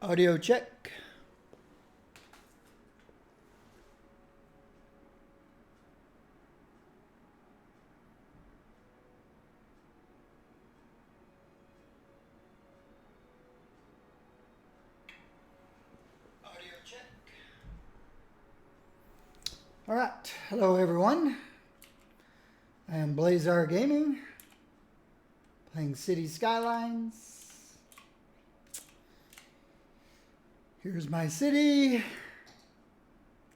Audio check. Audio check. All right. Hello, everyone. I am Blazar Gaming, playing City Skylines. Here's my city,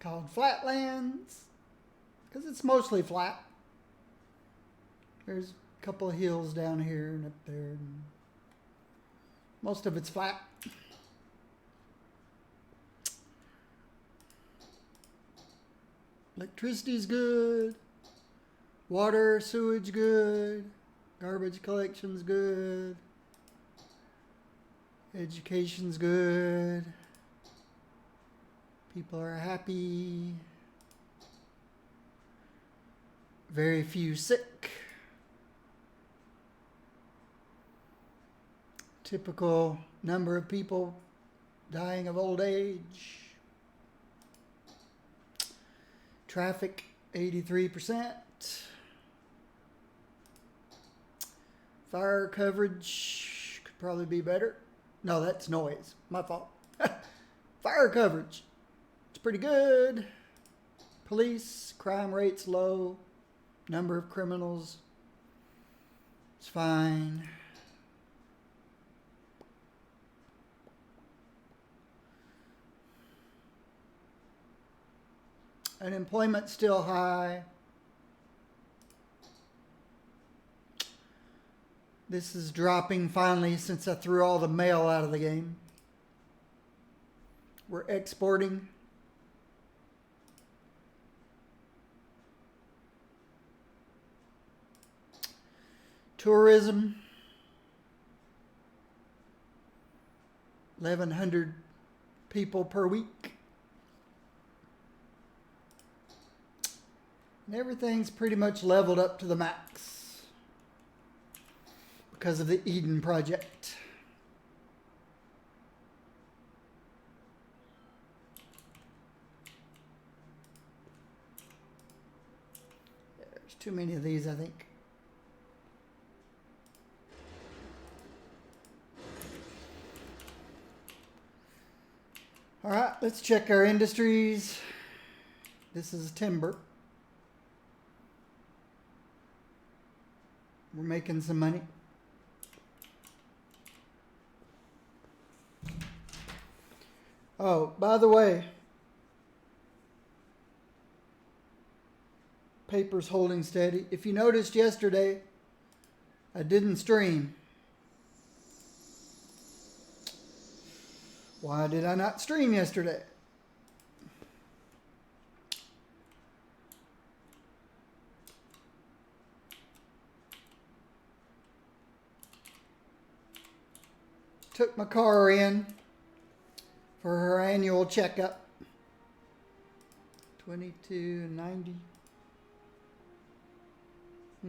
called Flatlands, because it's mostly flat. There's a couple of hills down here and up there, and most of it's flat. Electricity's good, water, sewage good, garbage collection's good, education's good. People are happy. Very few sick. Typical number of people dying of old age. Traffic, 83%. Fire coverage could probably be better. No, that's noise. My fault. Fire coverage. Pretty good. Police, crime rate's low. Number of criminals, it's fine. Unemployment's still high. This is dropping finally since I threw all the mail out of the game. We're exporting. Tourism, 1,100 people per week. And everything's pretty much leveled up to the max because of the Eden project. There's too many of these, I think. All right, let's check our industries. This is timber. We're making some money. Oh, by the way, paper's holding steady. If you noticed yesterday, I didn't stream. Why did I not stream yesterday? Took my car in for her annual checkup. $22.90.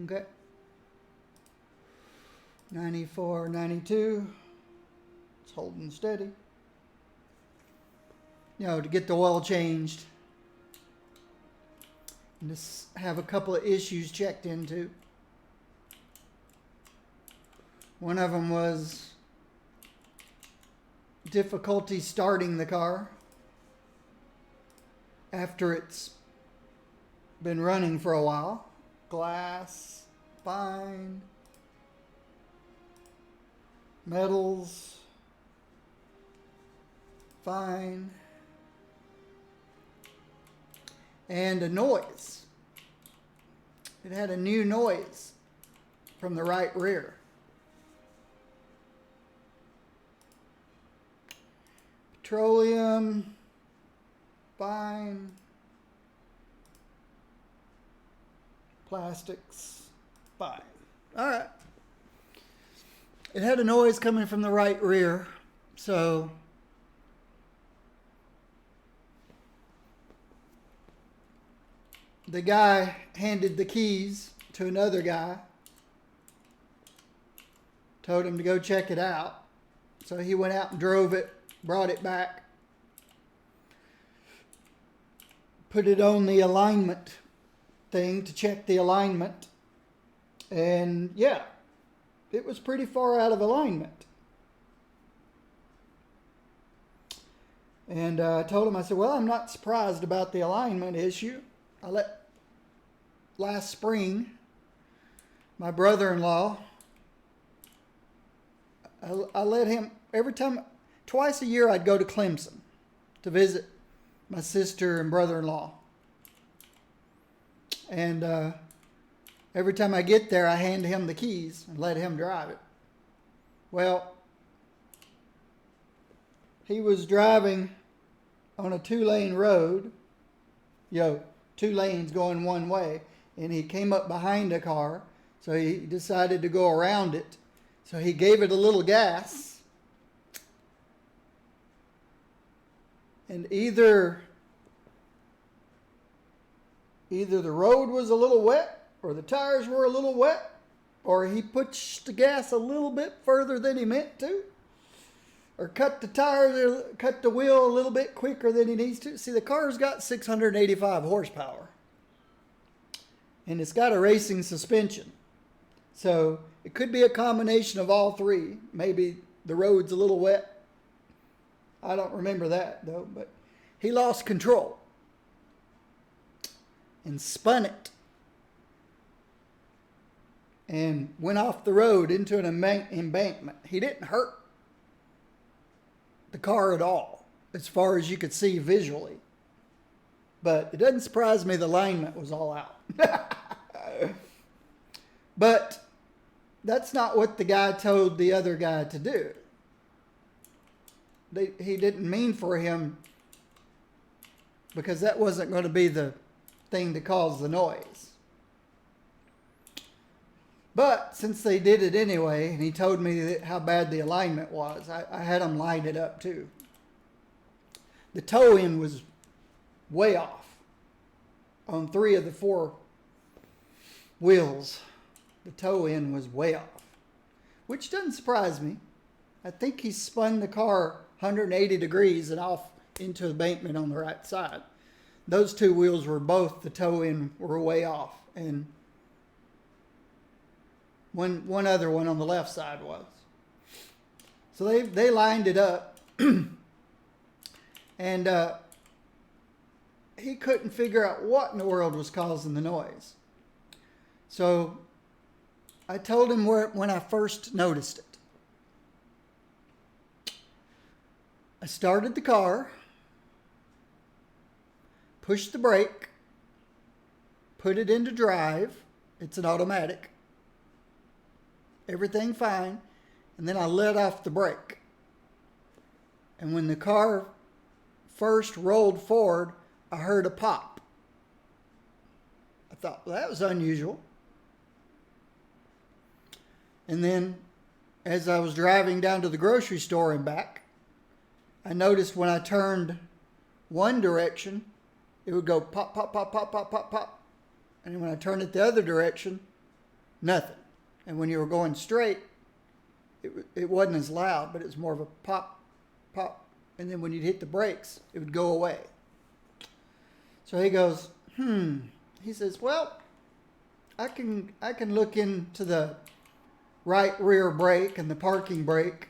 Okay. $94.92. It's holding steady. You know, to get the oil changed. And just have a couple of issues checked into. One of them was difficulty starting the car after it's been running for a while. Glass, fine. Metals, fine. And a noise. It had a new noise from the right rear. Petroleum, fine. Plastics, fine. All right. It had a noise coming from the right rear, so the guy handed the keys to another guy, told him to go check it out. So he went out and drove it brought it back, put it on the alignment thing to check the alignment, and yeah, it was pretty far out of alignment. And I told him, I said, well, I'm not surprised about the alignment issue. Last spring, my brother-in-law, I let him, twice a year I'd go to Clemson to visit my sister and brother-in-law. And every time I get there, I hand him the keys and let him drive it. Well, he was driving on a 2-lane road, 2 lanes going one way, and he came up behind a car, so he decided to go around it. So he gave it a little gas, and either the road was a little wet, or the tires were a little wet, or he pushed the gas a little bit further than he meant to, or cut the wheel a little bit quicker than he needs to. See, the car's got 685 horsepower, and it's got a racing suspension. So it could be a combination of all three. Maybe the road's a little wet. I don't remember that, though. But he lost control and spun it and went off the road into an embankment. He didn't hurt the car at all, as far as you could see visually. But it doesn't surprise me the alignment was all out. But that's not what the guy told the other guy to do. He didn't mean for him, because that wasn't going to be the thing to cause the noise. But since they did it anyway, and he told me how bad the alignment was, I had him line it up too. The toe end was way off on 3 of the 4 wheels. The toe end was way off, which doesn't surprise me. I think he spun the car 180 degrees and off into the embankment on the right side. Those 2 wheels were both, the toe end were way off, and one other one on the left side was. So they lined it up, and he couldn't figure out what in the world was causing the noise. So I told him when I first noticed it. I started the car, pushed the brake, put it into drive. It's an automatic. Everything fine. And then I let off the brake. And when the car first rolled forward, I heard a pop. I thought, well, that was unusual. And then as I was driving down to the grocery store and back, I noticed when I turned one direction, it would go pop, pop, pop, pop, pop, pop, pop. And when I turned it the other direction, nothing. And when you were going straight, it wasn't as loud, but it was more of a pop, pop. And then when you'd hit the brakes, it would go away. So he goes, He says, well, I can look into the right rear brake and the parking brake,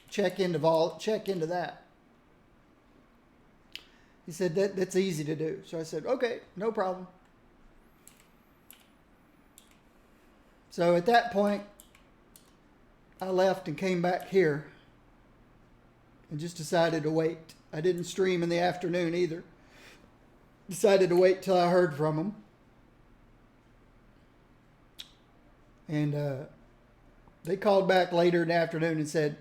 check into that. He said that's easy to do. So I said, okay, no problem. So at that point, I left and came back here and just decided to wait. I didn't stream in the afternoon either. Decided to wait till I heard from him. And they called back later in the afternoon and said,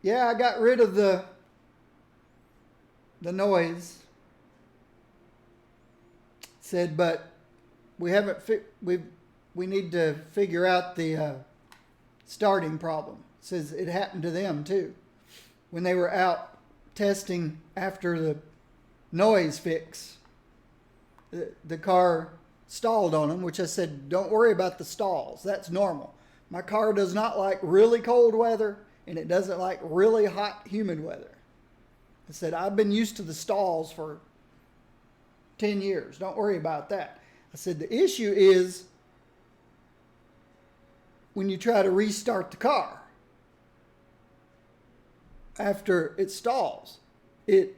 yeah, I got rid of the noise. Said, but we need to figure out the starting problem. Says it happened to them too. When they were out testing after the noise fix, the car stalled on them, which I said, don't worry about the stalls. That's normal. My car does not like really cold weather, and it doesn't like really hot, humid weather. I said, I've been used to the stalls for 10 years. Don't worry about that. I said, the issue is when you try to restart the car after it stalls, it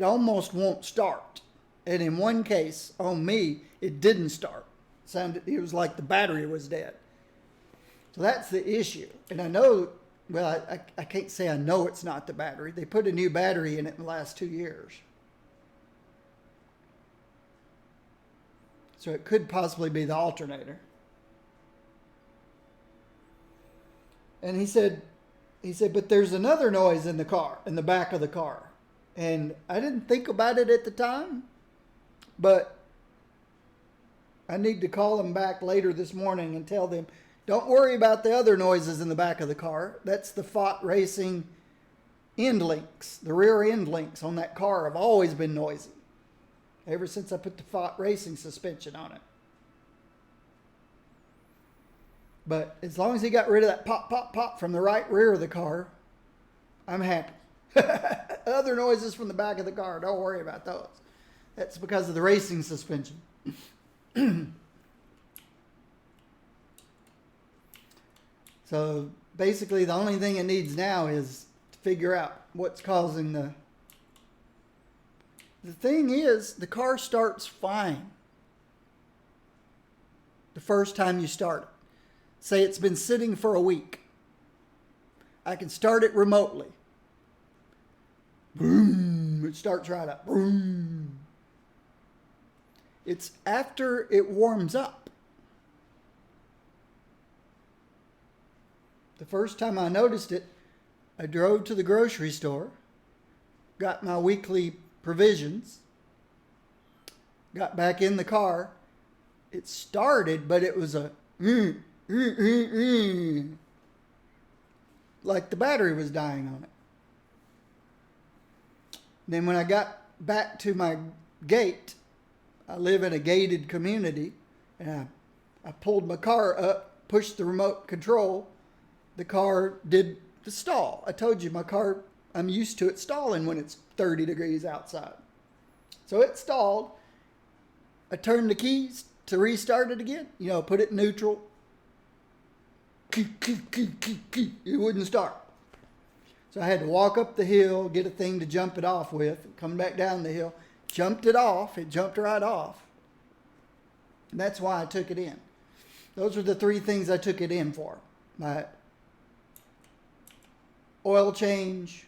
almost won't start. And in one case, on me, it didn't start. It was like the battery was dead. So that's the issue. And I know, well, I can't say I know it's not the battery. They put a new battery in it in the last 2 years. So it could possibly be the alternator. And he said, but there's another noise in the car, in the back of the car. And I didn't think about it at the time, but I need to call them back later this morning and tell them, don't worry about the other noises in the back of the car. That's the FOT Racing end links. The rear end links on that car have always been noisy, ever since I put the FOT Racing suspension on it. But as long as he got rid of that pop, pop, pop from the right rear of the car, I'm happy. Other noises from the back of the car, don't worry about those. That's because of the racing suspension. So basically the only thing it needs now is to figure out what's causing the thing is, the car starts fine the first time you start it. Say it's been sitting for a week. I can start it remotely. Boom, it starts right up. Boom. It's after it warms up. The first time I noticed it, I drove to the grocery store, got my weekly provisions, got back in the car. It started, but it was a like the battery was dying on it. Then when I got back to my gate, I live in a gated community, and I pulled my car up, pushed the remote control. The car did the stall. I told you my car, I'm used to it stalling when it's 30 degrees outside. So it stalled. I turned the keys to restart it again. You know, put it in neutral. It wouldn't start. So I had to walk up the hill, get a thing to jump it off with, come back down the hill, jumped it off. It jumped right off. And that's why I took it in. Those are the 3 things I took it in for. My oil change,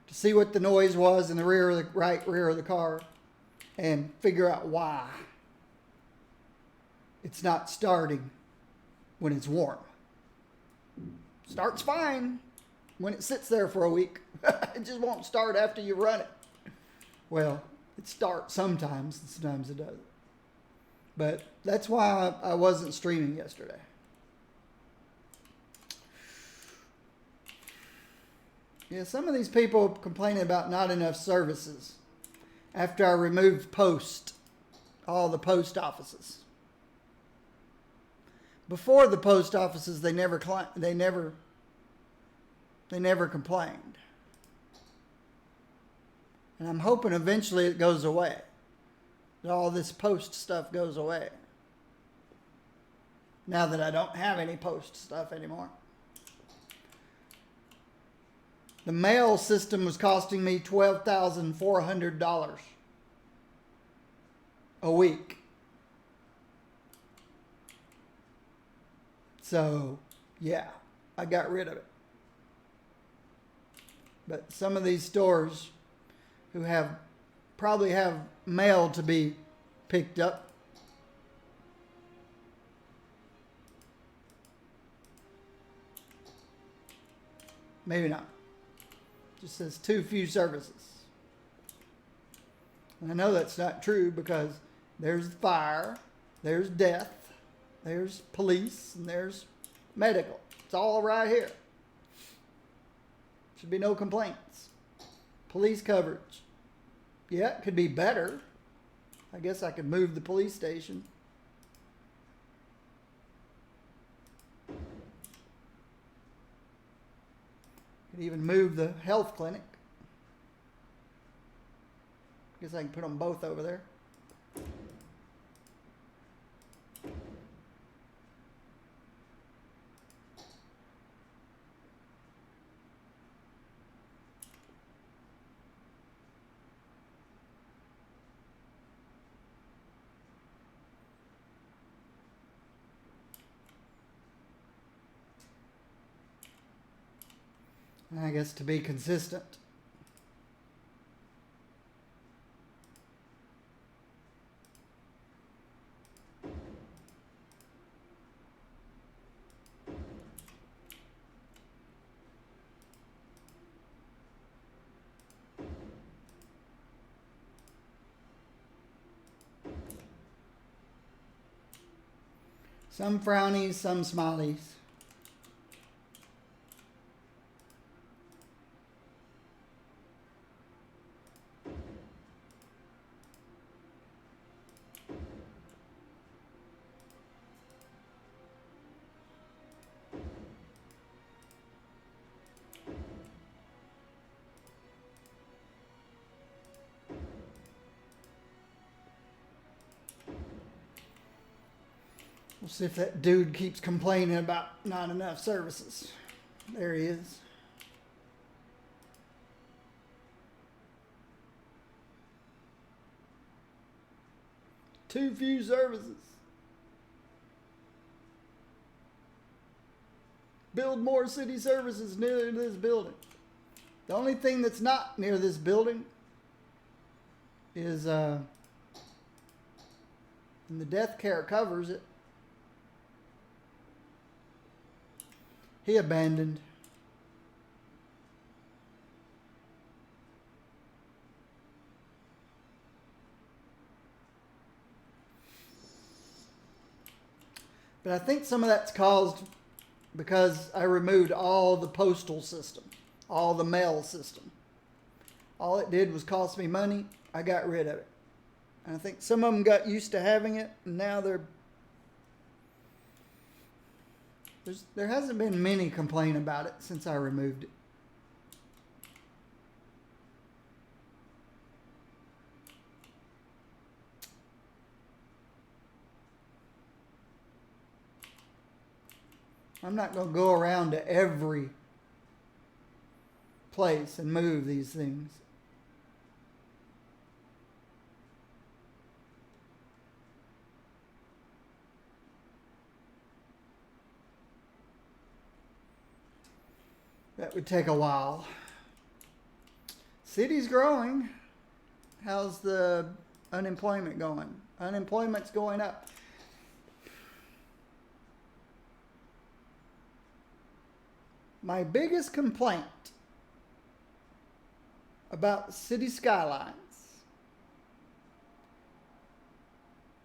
to see what the noise was in the rear of the right rear of the car, and figure out why it's not starting when it's warm. Starts fine when it sits there for a week. It just won't start after you run it. Well, it starts sometimes, and sometimes it doesn't. But that's why I wasn't streaming yesterday. Yeah, some of these people complaining about not enough services after I removed all the post offices. Before the post offices, they never complained. And I'm hoping eventually it goes away. That all this post stuff goes away. Now that I don't have any post stuff anymore. The mail system was costing me $12,400 a week. So, yeah, I got rid of it. But some of these stores who probably have mail to be picked up, maybe not. Just says too few services. And I know that's not true because there's fire, there's death, there's police, and there's medical. It's all right here. Should be no complaints. Police coverage. Yeah, it could be better. I guess I could move the police station. Could even move the health clinic. Guess I can put them both over there. And I guess to be consistent. Some frownies, some smileys. We'll see if that dude keeps complaining about not enough services. There he is. Too few services. Build more city services near this building. The only thing that's not near this building is, and the death care covers it. He abandoned. But I think some of that's caused because I removed all the postal system, all the mail system. All it did was cost me money. I got rid of it. And I think some of them got used to having it, and now there hasn't been many complain about it since I removed it. I'm not going to go around to every place and move these things. That would take a while. City's growing. How's the unemployment going? Unemployment's going up. My biggest complaint about city skylines,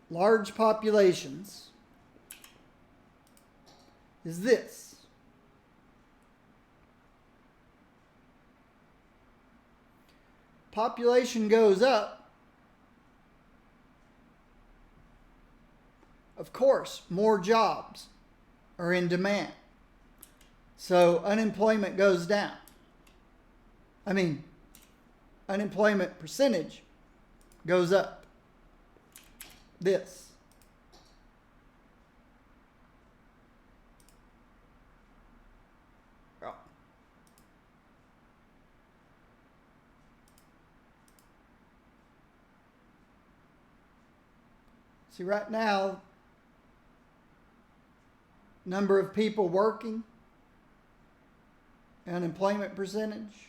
large populations, is this. Population goes up, of course, more jobs are in demand. So unemployment goes down. Unemployment percentage goes up. This. Oh. See, right now, number of people working, unemployment percentage.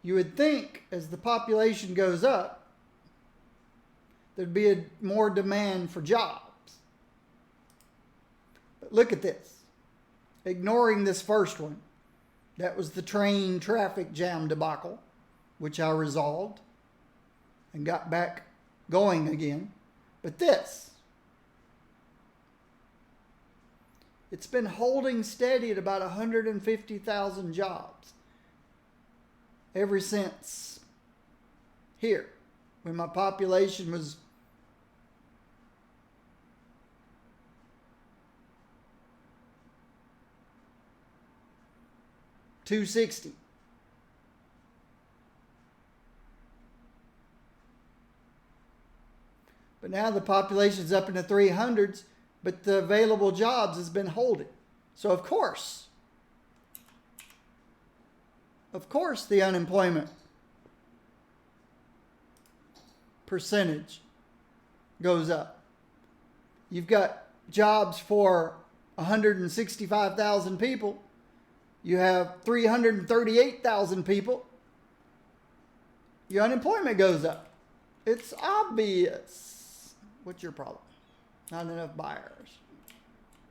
You would think as the population goes up, there'd be more demand for jobs. But look at this. Ignoring this first one. That was the train traffic jam debacle, which I resolved and got back going again. But this, it's been holding steady at about 150,000 jobs ever since here, when my population was 260. But now the population's up in the 300s, but the available jobs has been holding. So of course, the unemployment percentage goes up. You've got jobs for 165,000 people. You have 338,000 people. Your unemployment goes up. It's obvious. What's your problem? Not enough buyers.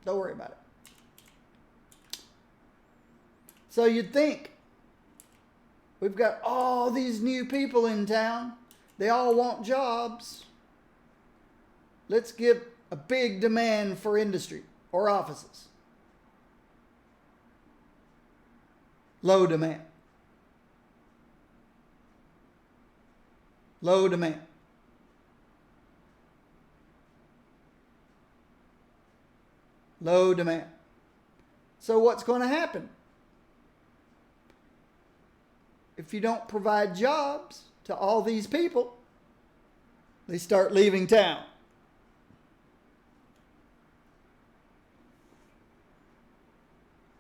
Don't worry about it. So you'd think, we've got all these new people in town. They all want jobs. Let's give a big demand for industry or offices. Low demand. Low demand. Low demand. So what's going to happen? If you don't provide jobs to all these people, they start leaving town.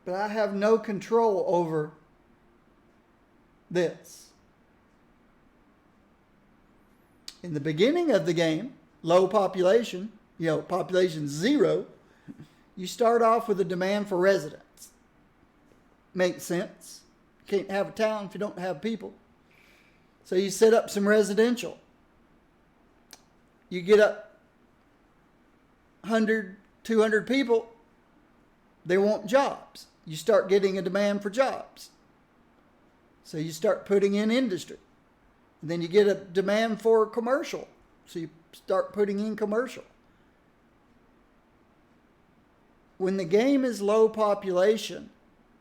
But I have no control over this. In the beginning of the game, low population, population 0, you start off with a demand for residents. Makes sense. You can't have a town if you don't have people. So you set up some residential. You get up 100, 200 people, they want jobs. You start getting a demand for jobs. So you start putting in industry. And then you get a demand for commercial. So you start putting in commercial. When the game is low population,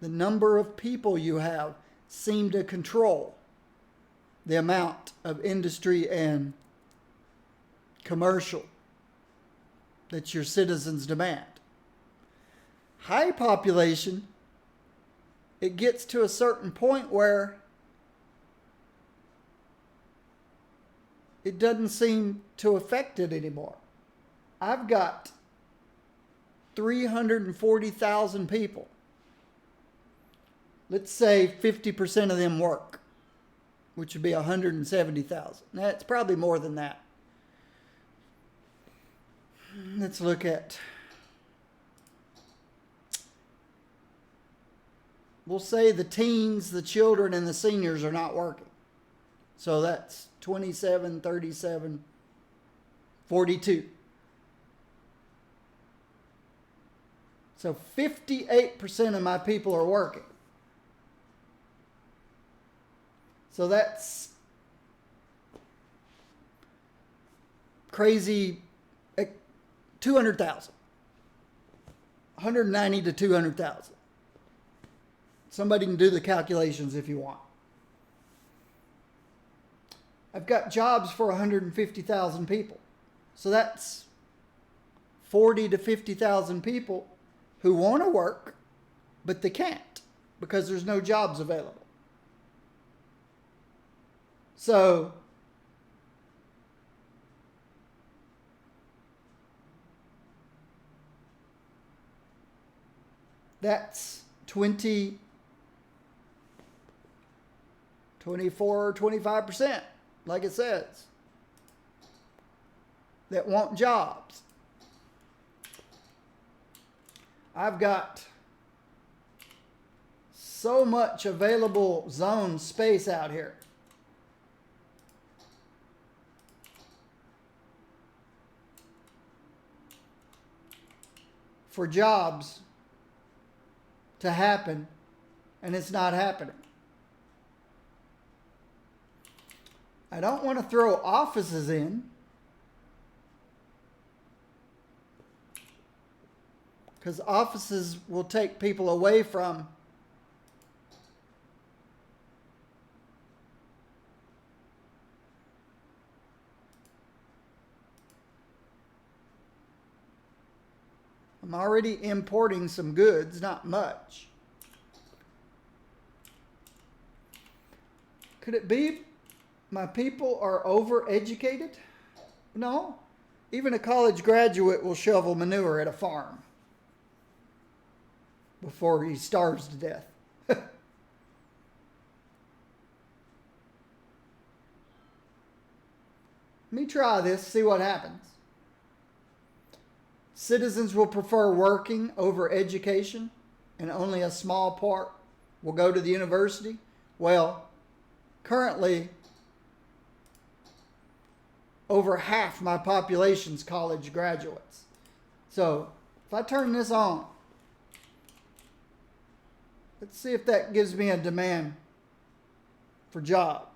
the number of people you have seem to control the amount of industry and commercial that your citizens demand. High population, it gets to a certain point where it doesn't seem to affect it anymore. I've got 340,000 people. Let's say 50% of them work, which would be 170,000. That's probably more than that. Let's look at, we'll say the teens, the children, and the seniors are not working. So that's 27, 37, 42. So 58% of my people are working. So that's crazy, 200,000. 190 to 200,000. Somebody can do the calculations if you want. I've got jobs for 150,000 people. So that's 40 to 50,000 people who want to work, but they can't because there's no jobs available. So that's 20, 24, 25%, like it says, that want jobs. I've got so much available zone space out here. For jobs to happen, and it's not happening. I don't want to throw offices in because offices will take people away from I'm already importing some goods, not much. Could it be my people are overeducated? No. Even a college graduate will shovel manure at a farm before he starves to death. Let me try this, see what happens. Citizens will prefer working over education, and only a small part will go to the university. Well, currently, over half my population's college graduates. So, if I turn this on, let's see if that gives me a demand for jobs,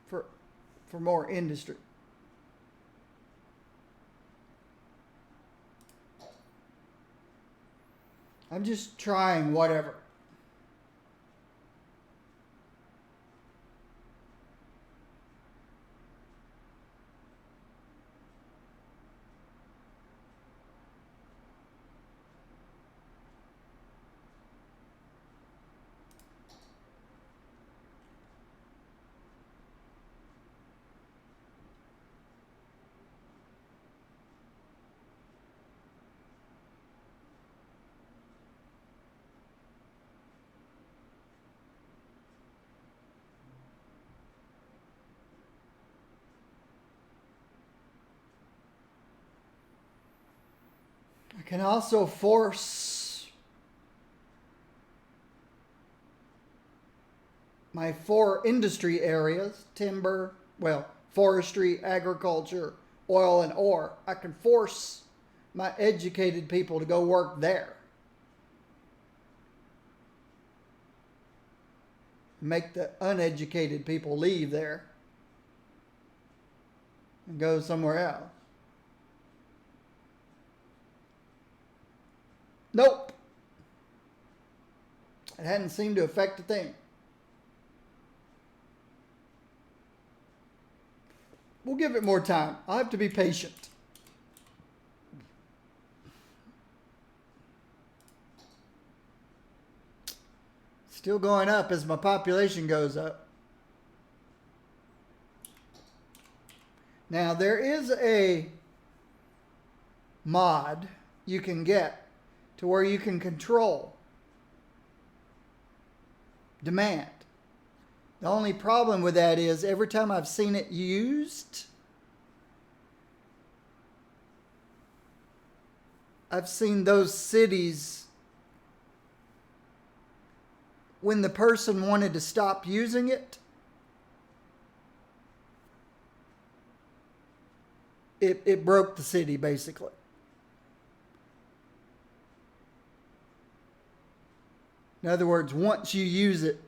for more industry. I'm just trying whatever. I can also force my 4 industry areas, timber, forestry, agriculture, oil, and ore. I can force my educated people to go work there. Make the uneducated people leave there and go somewhere else. Nope. It hadn't seemed to affect a thing. We'll give it more time. I'll have to be patient. Still going up as my population goes up. Now, there is a mod you can get to where you can control demand. The only problem with that is every time I've seen it used, I've seen those cities, when the person wanted to stop using it, it broke the city basically. In other words, once you use it,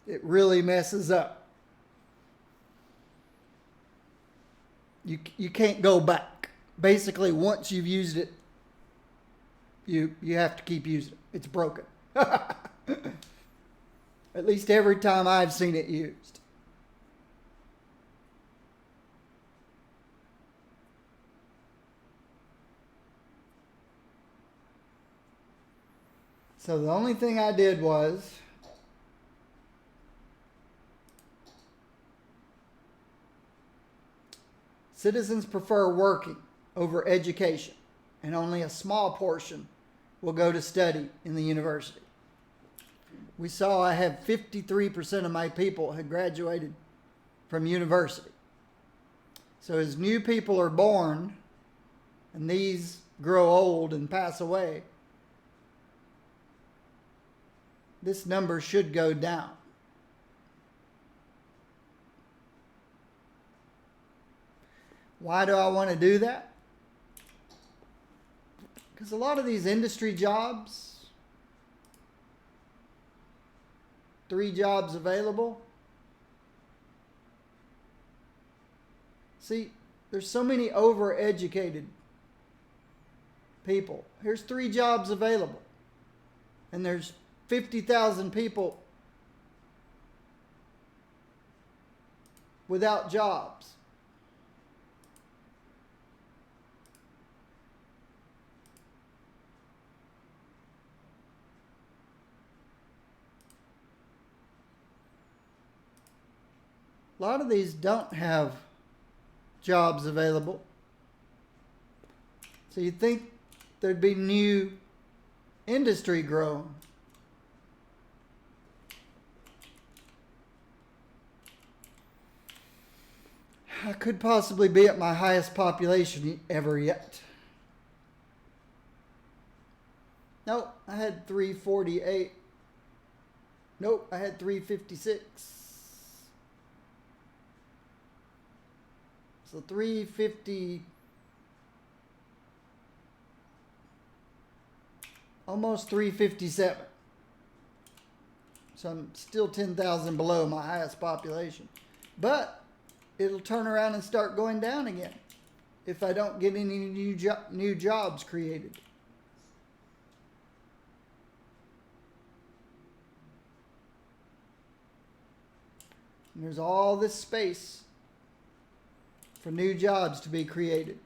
it really messes up. You can't go back. Basically, once you've used it, you have to keep using it. It's broken. At least every time I've seen it used. So the only thing I did was citizens prefer working over education, and only a small portion will go to study in the university. We saw I have 53% of my people had graduated from university. So as new people are born and these grow old and pass away, this number should go down. Why do I want to do that? Because a lot of these industry jobs, 3 jobs available. See, there's so many overeducated people. Here's 3 jobs available. And there's 50,000 people without jobs. A lot of these don't have jobs available. So you'd think there'd be new industry grown. I could possibly be at my highest population ever yet. Nope, I had 348. Nope, I had 356. So 350, almost 357. So I'm still 10,000 below my highest population. But it'll turn around and start going down again if I don't get any new jobs created. And there's all this space for new jobs to be created.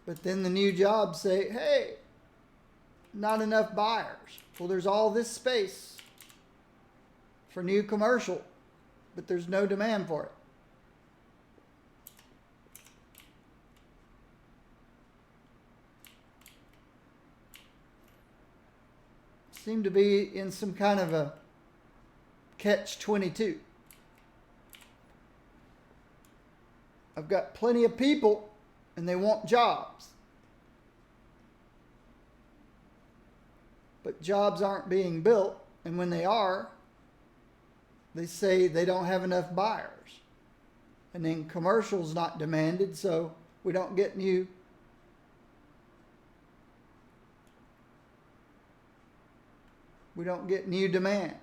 But then the new jobs say, hey, not enough buyers. Well, there's all this space for new commercial, but there's no demand for it. Seem to be in some kind of a catch-22. I've got plenty of people and they want jobs. But jobs aren't being built, and when they are, they say they don't have enough buyers. And then commercial's not demanded, so we don't get new demand.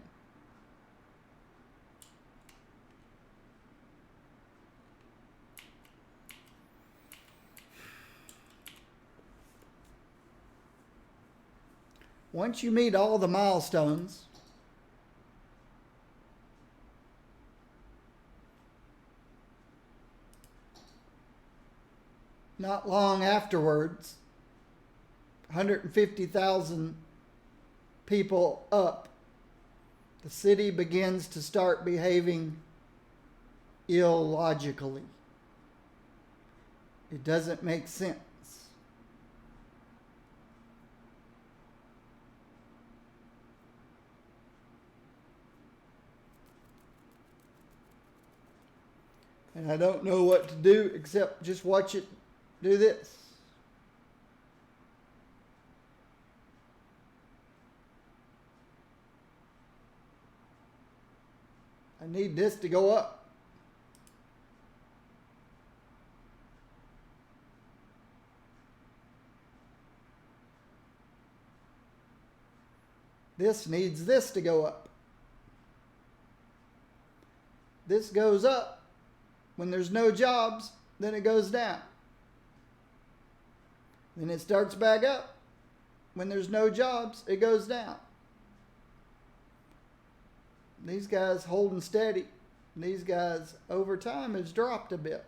Once you meet all the milestones, not long afterwards, 150,000 people up, the city begins to start behaving illogically. It doesn't make sense. And I don't know what to do except just watch it do this. I need this to go up. This needs this to go up. This goes up. When there's no jobs, then it goes down. Then it starts back up. When there's no jobs, it goes down. These guys holding steady. These guys over time has dropped a bit.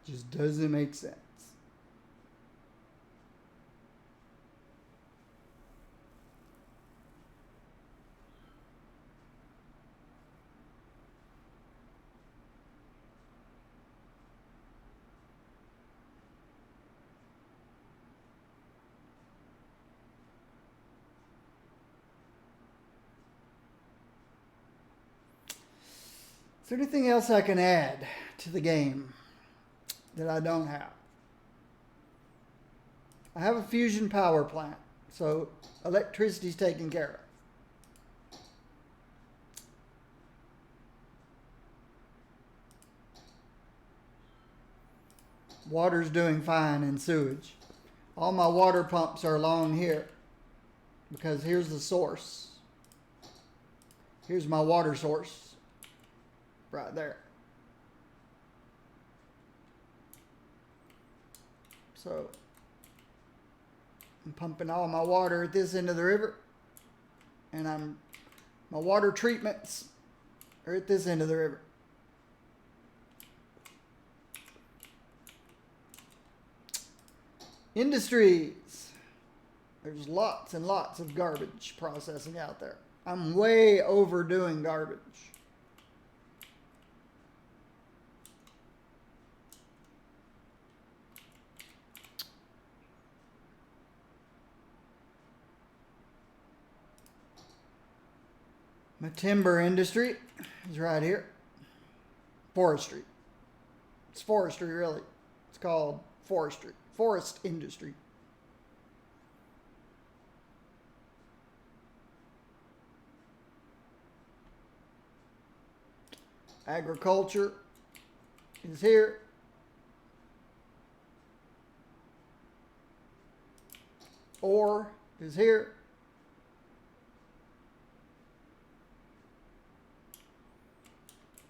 Just doesn't make sense. Is there anything else I can add to the game that I don't have? I have a fusion power plant, so electricity's taken care of. Water's doing fine in sewage. All my water pumps are along here because here's the source. Here's my water source right there. So I'm pumping all my water at this end of the river, and my water treatments are at this end of the river. Industries. There's lots and lots of garbage processing out there. I'm way overdoing garbage. My timber industry is right here. Forestry. It's forestry, really. It's called forestry. Forest industry. Agriculture is here. Ore is here.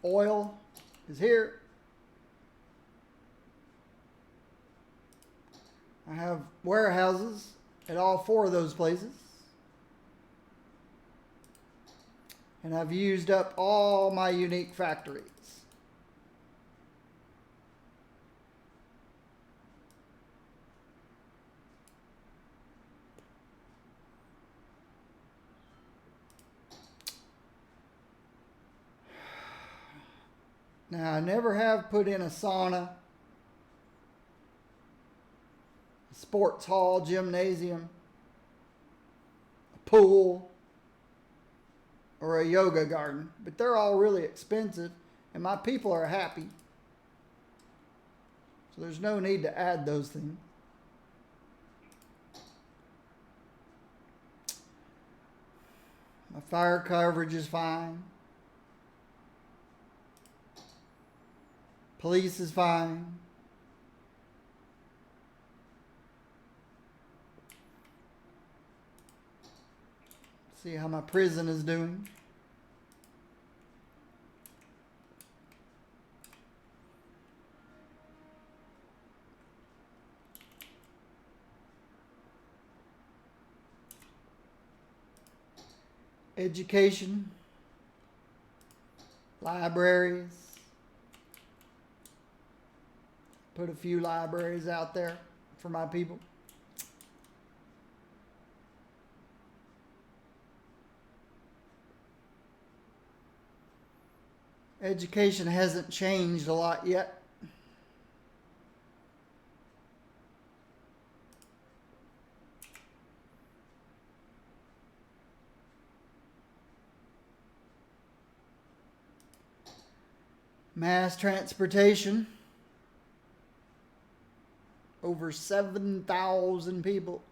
Oil is here. I have warehouses at all 4 of those places. And I've used up all my unique factories. Now, I never have put in a sauna, a sports hall, gymnasium, a pool, or a yoga garden, but they're all really expensive, and my people are happy. So there's no need to add those things. My fire coverage is fine. Police is fine. See how my prison is doing. Education, libraries. Put a few libraries out there for my people. Education hasn't changed a lot yet. Mass transportation. Over 7,000 people.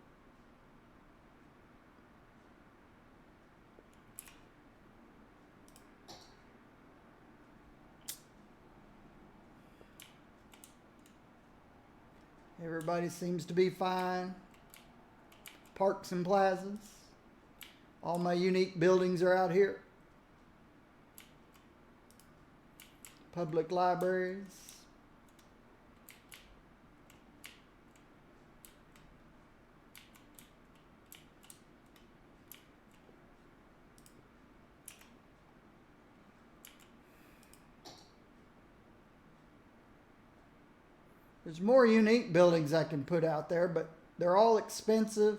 Everybody seems to be fine. Parks and plazas. All my unique buildings are out here. Public libraries. There's more unique buildings I can put out there, but they're all expensive,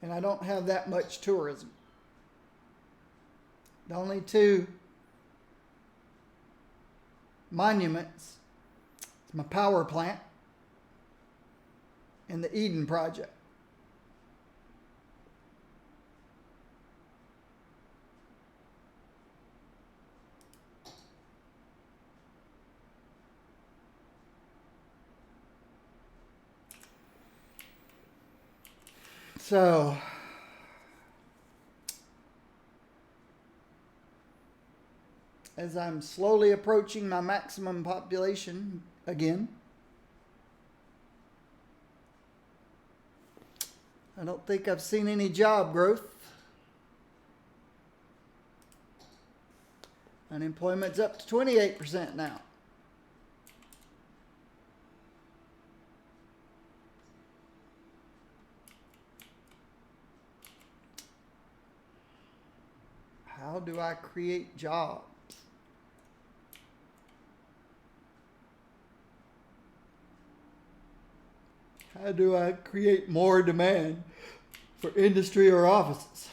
and I don't have that much tourism. The only 2 monuments is my power plant and the Eden Project. So, as I'm slowly approaching my maximum population again, I don't think I've seen any job growth. Unemployment's up to 28% now. do I create jobs? How do I create more demand for industry or offices?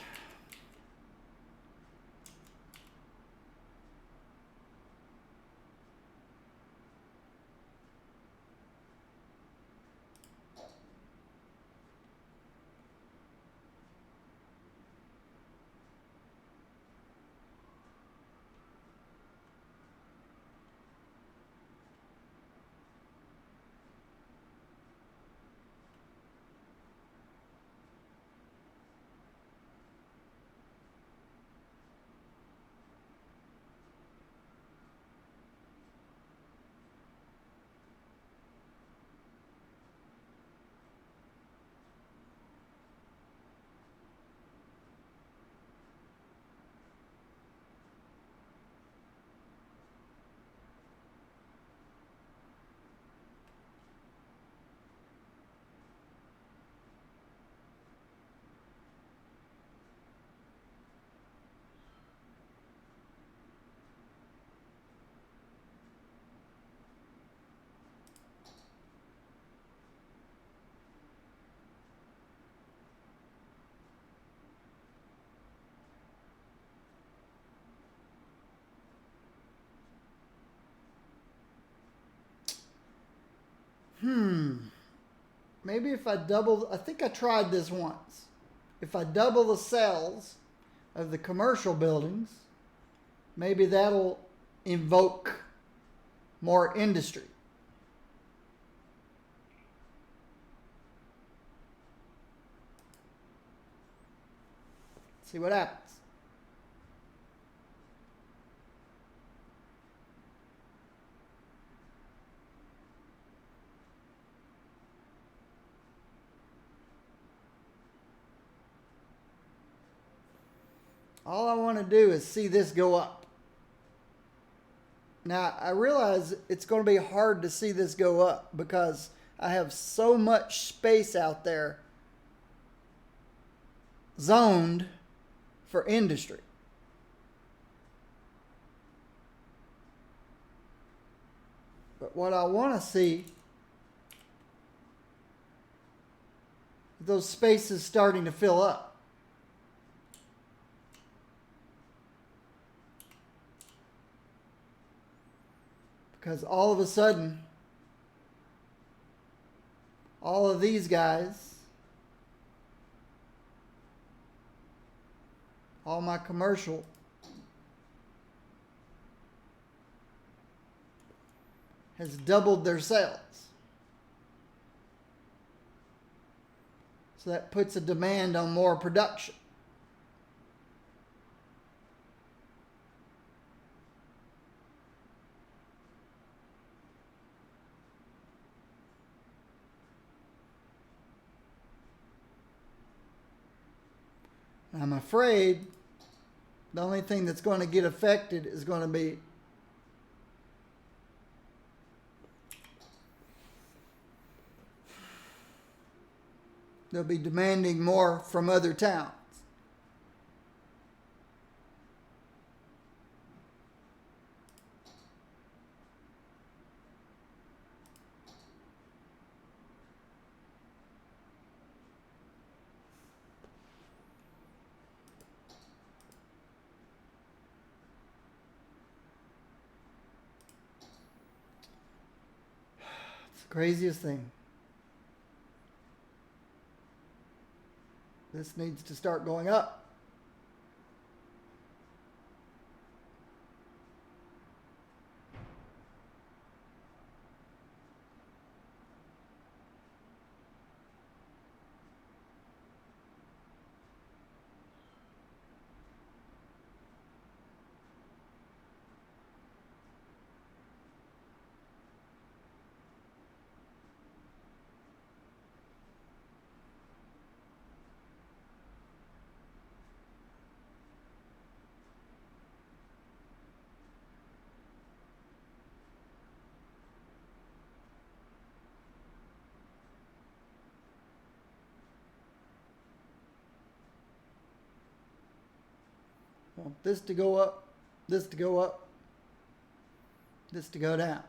Maybe if I double, I think I tried this once. If I double the cells of the commercial buildings, maybe that'll invoke more industry. See what happens. All I want to do is see this go up. Now, I realize it's going to be hard to see this go up because I have so much space out there zoned for industry. But what I want to see is those spaces starting to fill up. Because all of a sudden, all of these guys, all my commercial, has doubled their sales. So that puts a demand on more production. I'm afraid the only thing that's going to get affected is going to be they'll be demanding more from other towns. It's the craziest thing. This needs to start going up. Want this to go up, this to go up, this to go down.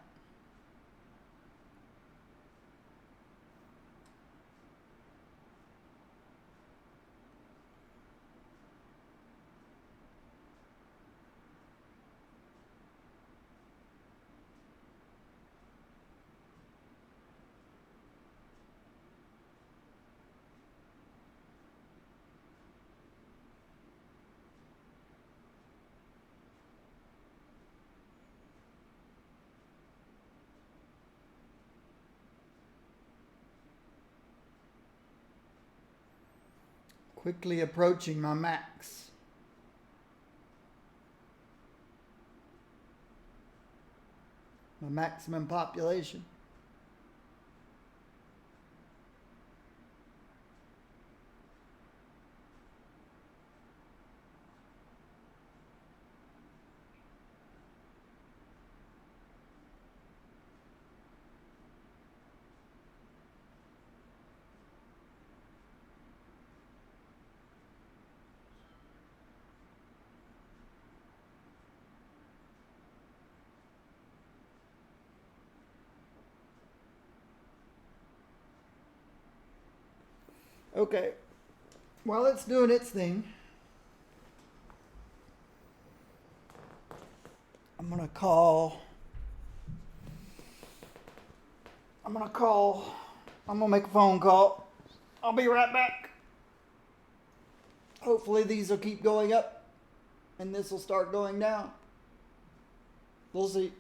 Quickly approaching my max. My maximum population. Okay, while it's doing its thing, I'm gonna make a phone call. I'll be right back. Hopefully these will keep going up and this will start going down. We'll see.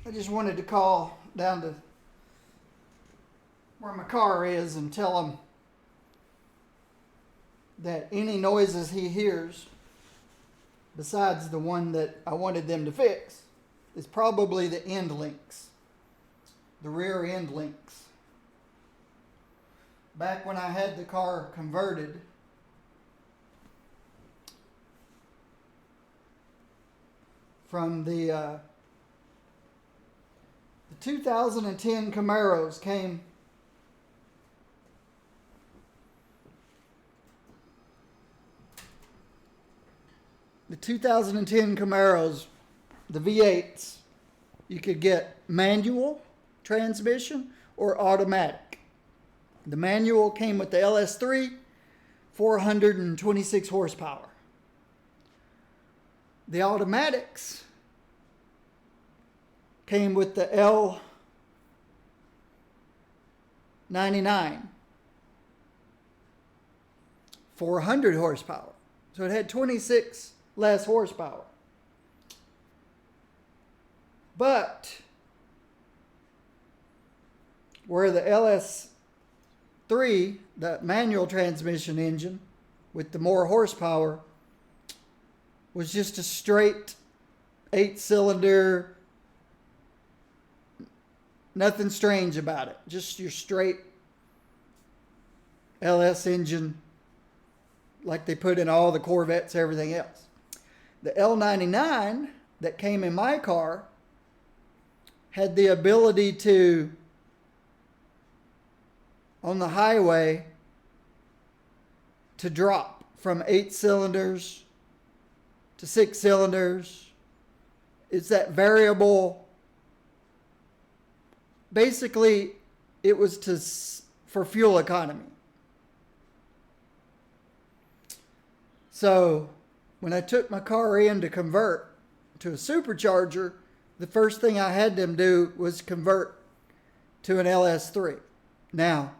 I just wanted to call down to where my car is and tell him that any noises he hears, besides the one that I wanted them to fix, is probably the end links, the rear end links. Back when I had the car converted, from the 2010 Camaros came the 2010 Camaros, the V8s, you could get manual transmission or automatic. The manual came with the LS3, 426 horsepower. The automatics came with the L99, 400 horsepower. So it had 26 less horsepower. But where the the manual transmission engine with the more horsepower, was just a straight 8-cylinder, nothing strange about it. Just your straight LS engine like they put in all the Corvettes, everything else. The L99 that came in my car had the ability to, on the highway, to drop from 8 cylinders to 6 cylinders. It's that variable. Basically, it was for fuel economy. So when I took my car in to convert to a supercharger, the first thing I had them do was convert to an LS3. Now,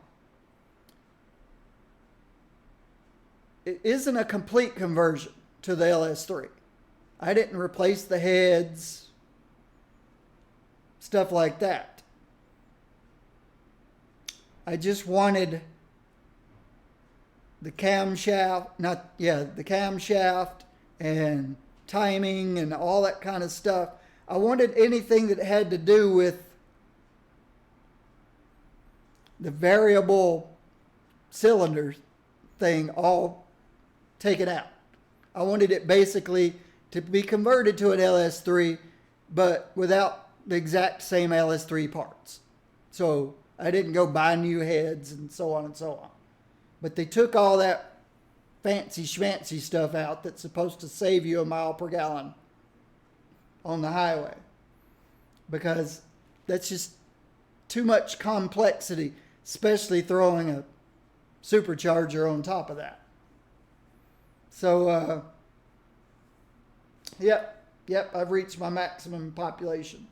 it isn't a complete conversion to the LS3. I didn't replace the heads, stuff like that. I just wanted the camshaft, the camshaft and timing and all that kind of stuff. I wanted anything that had to do with the variable cylinder thing all taken out. I wanted it basically to be converted to an LS3, but without the exact same LS3 parts. So I didn't go buy new heads and so on and so on. But they took all that fancy schmancy stuff out that's supposed to save you a mile per gallon on the highway, because that's just too much complexity, especially throwing a supercharger on top of that. So, yep, I've reached my maximum population.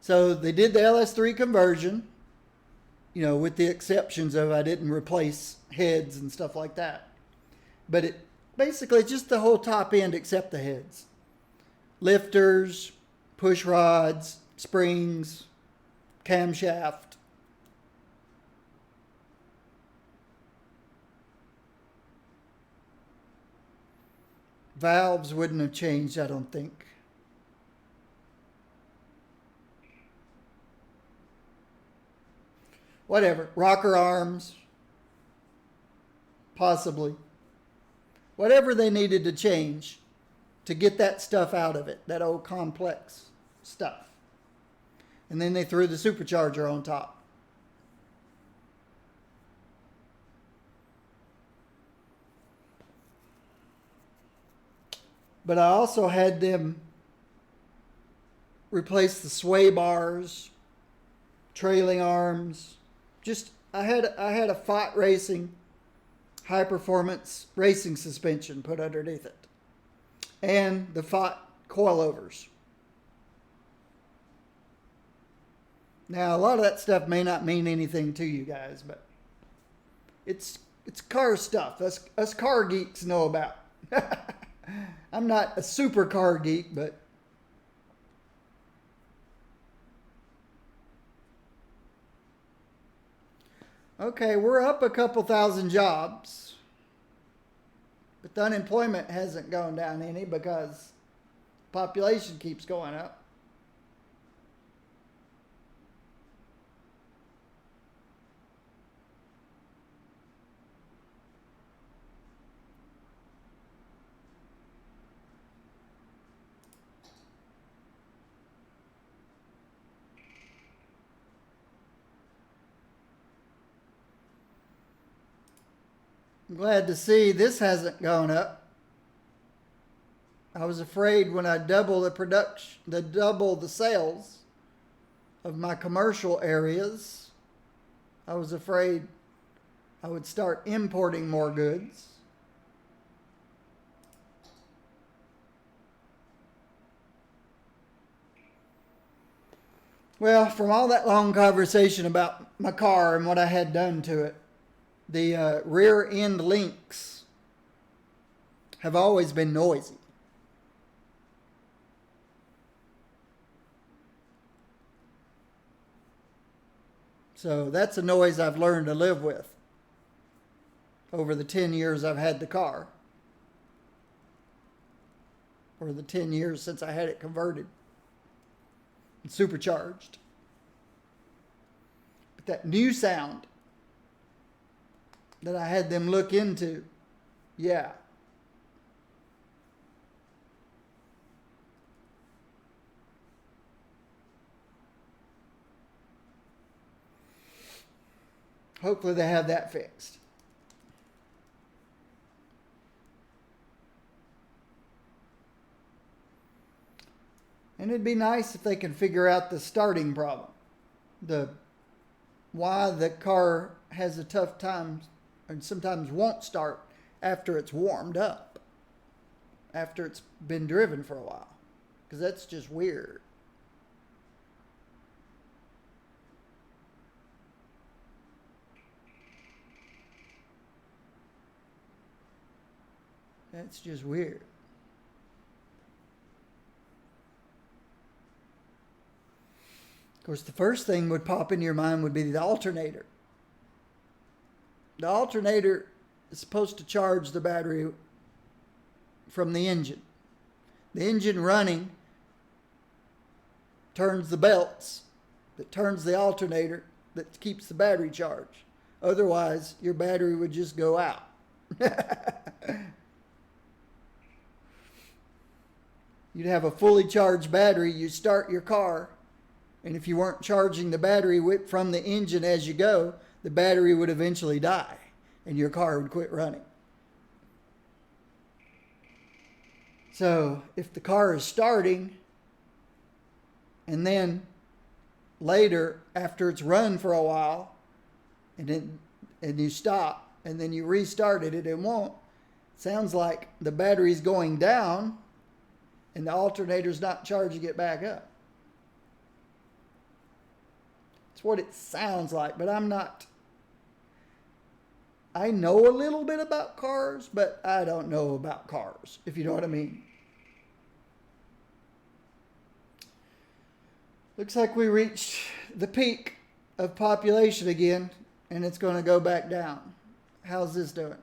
So they did the LS3 conversion, with the exceptions of I didn't replace heads and stuff like that. But it basically just the whole top end except the heads. Lifters, push rods, springs, camshaft. Valves wouldn't have changed, I don't think. Whatever. Rocker arms. Possibly. Whatever they needed to change to get that stuff out of it. That old complex stuff. And then they threw the supercharger on top. But I also had them replace the sway bars, trailing arms. I had a Fott Racing high performance racing suspension put underneath it, and the Fott coilovers. Now a lot of that stuff may not mean anything to you guys, but it's car stuff. Us car geeks know about. I'm not a super car geek, but okay, we're up a couple thousand jobs, but the unemployment hasn't gone down any because population keeps going up. I'm glad to see this hasn't gone up. I was afraid when I double the sales of my commercial areas, I was afraid I would start importing more goods. Well, from all that long conversation about my car and what I had done to it, the rear end links have always been noisy. So that's a noise I've learned to live with over the 10 years I've had the car. Or the 10 years since I had it converted and supercharged. But that new sound that I had them look into, yeah. Hopefully they have that fixed. And it'd be nice if they could figure out the starting problem. Why the car has a tough time and sometimes won't start after it's warmed up. After it's been driven for a while. Because that's just weird. That's just weird. Of course, the first thing would pop into your mind would be the alternator. The alternator is supposed to charge the battery from the engine. The engine running turns the belts that turns the alternator that keeps the battery charged. Otherwise, your battery would just go out. You'd have a fully charged battery, you start your car, and if you weren't charging the battery from the engine as you go, the battery would eventually die, and your car would quit running. So, if the car is starting, and then later, after it's run for a while, and you stop, and then you restart it, and it won't, sounds like the battery's going down, and the alternator's not charging it back up. It's what it sounds like, but I'm not. I know a little bit about cars, but I don't know about cars, if you know what I mean. Looks like we reached the peak of population again, and it's going to go back down. How's this doing?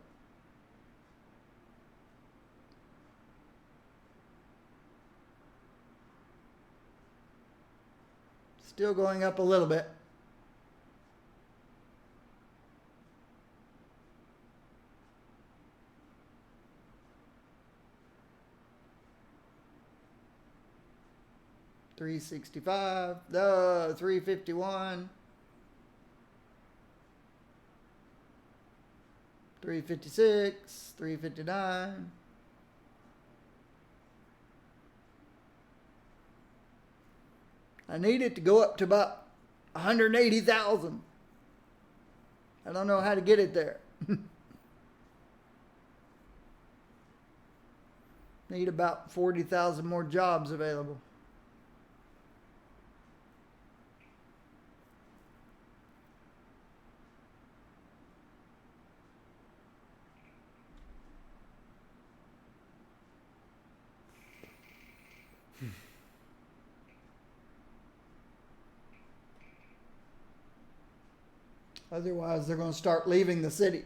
Still going up a little bit. $365, 351, 356, 359. I need it to go up to about 180,000. I don't know how to get it there. Need about 40,000 more jobs available. Otherwise, they're going to start leaving the city.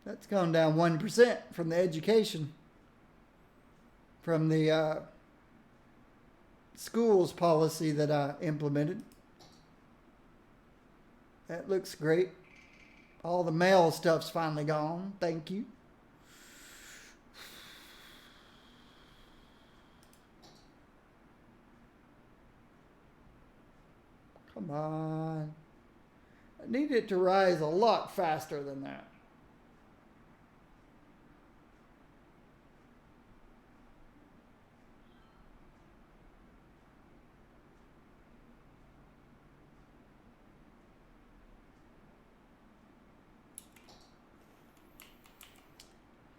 That's gone down 1% from the education, from the schools policy that I implemented. That looks great. All the mail stuff's finally gone. Thank you. Come on. I need it to rise a lot faster than that.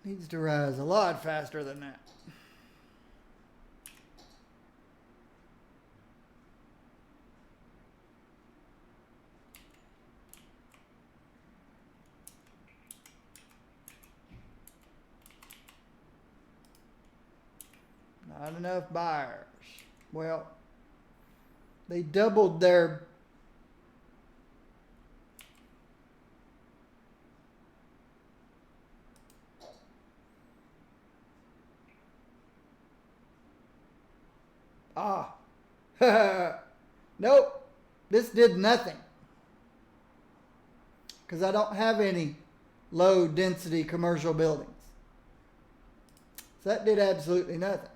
Needs to rise a lot faster than that. Not enough buyers. Well, they doubled their nope. This did nothing. Because I don't have any low density commercial buildings. So that did absolutely nothing.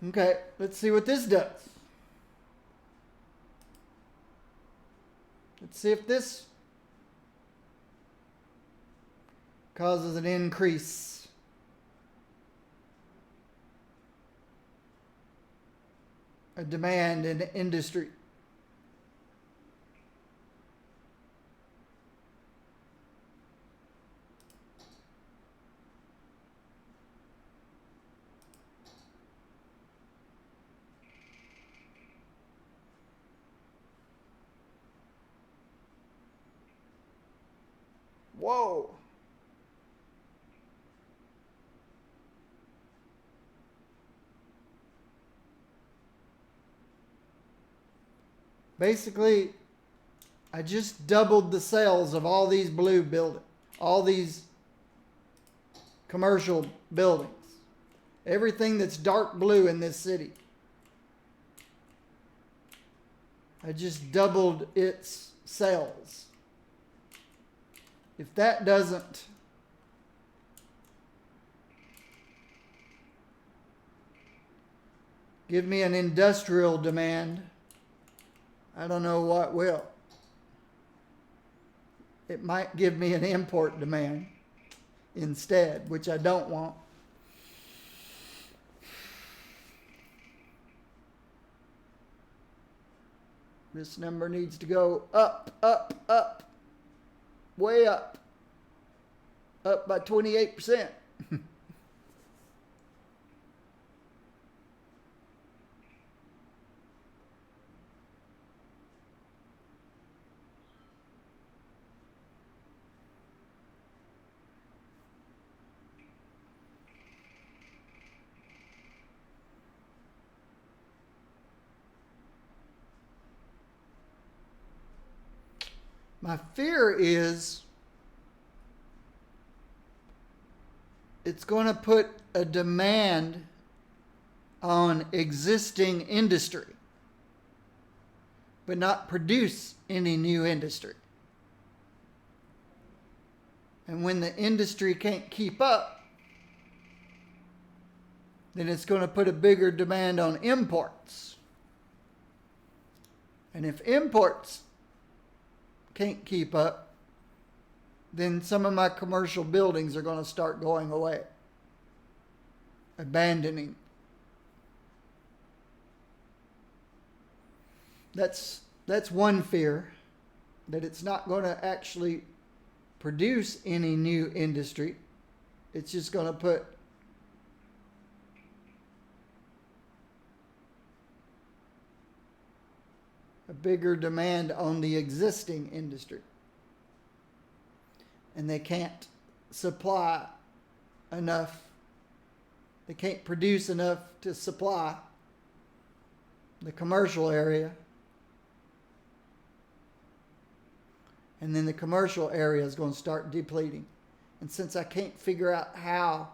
Okay, let's see what this does. Let's see if this causes an increase. A demand in the industry. Whoa. Basically, I just doubled the sales of all these blue buildings, all these commercial buildings. Everything that's dark blue in this city. I just doubled its sales. If that doesn't give me an industrial demand, I don't know what will. It might give me an import demand instead, which I don't want. This number needs to go up, up, up. Way up. Up by 28%. My fear is it's going to put a demand on existing industry, but not produce any new industry. And when the industry can't keep up, then it's going to put a bigger demand on imports. And if imports can't keep up, then some of my commercial buildings are going to start going away, abandoning. That's one fear, that it's not going to actually produce any new industry. It's just going to put a bigger demand on the existing industry. And they can't supply enough. They can't produce enough to supply the commercial area. And then the commercial area is going to start depleting. And since I can't figure out how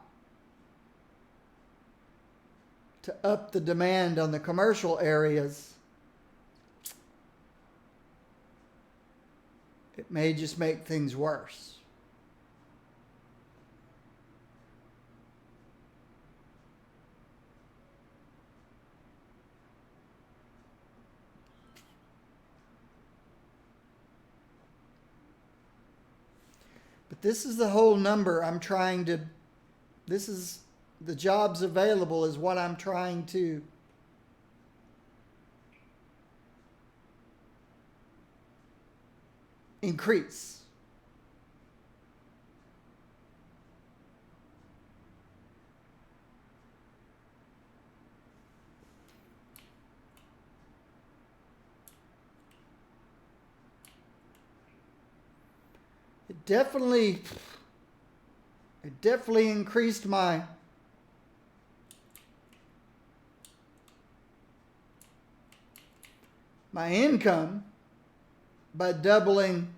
to up the demand on the commercial areas, it may just make things worse. But this is the whole number I'm trying to, this is the jobs available is what I'm trying to increase. It definitely increased my income by doubling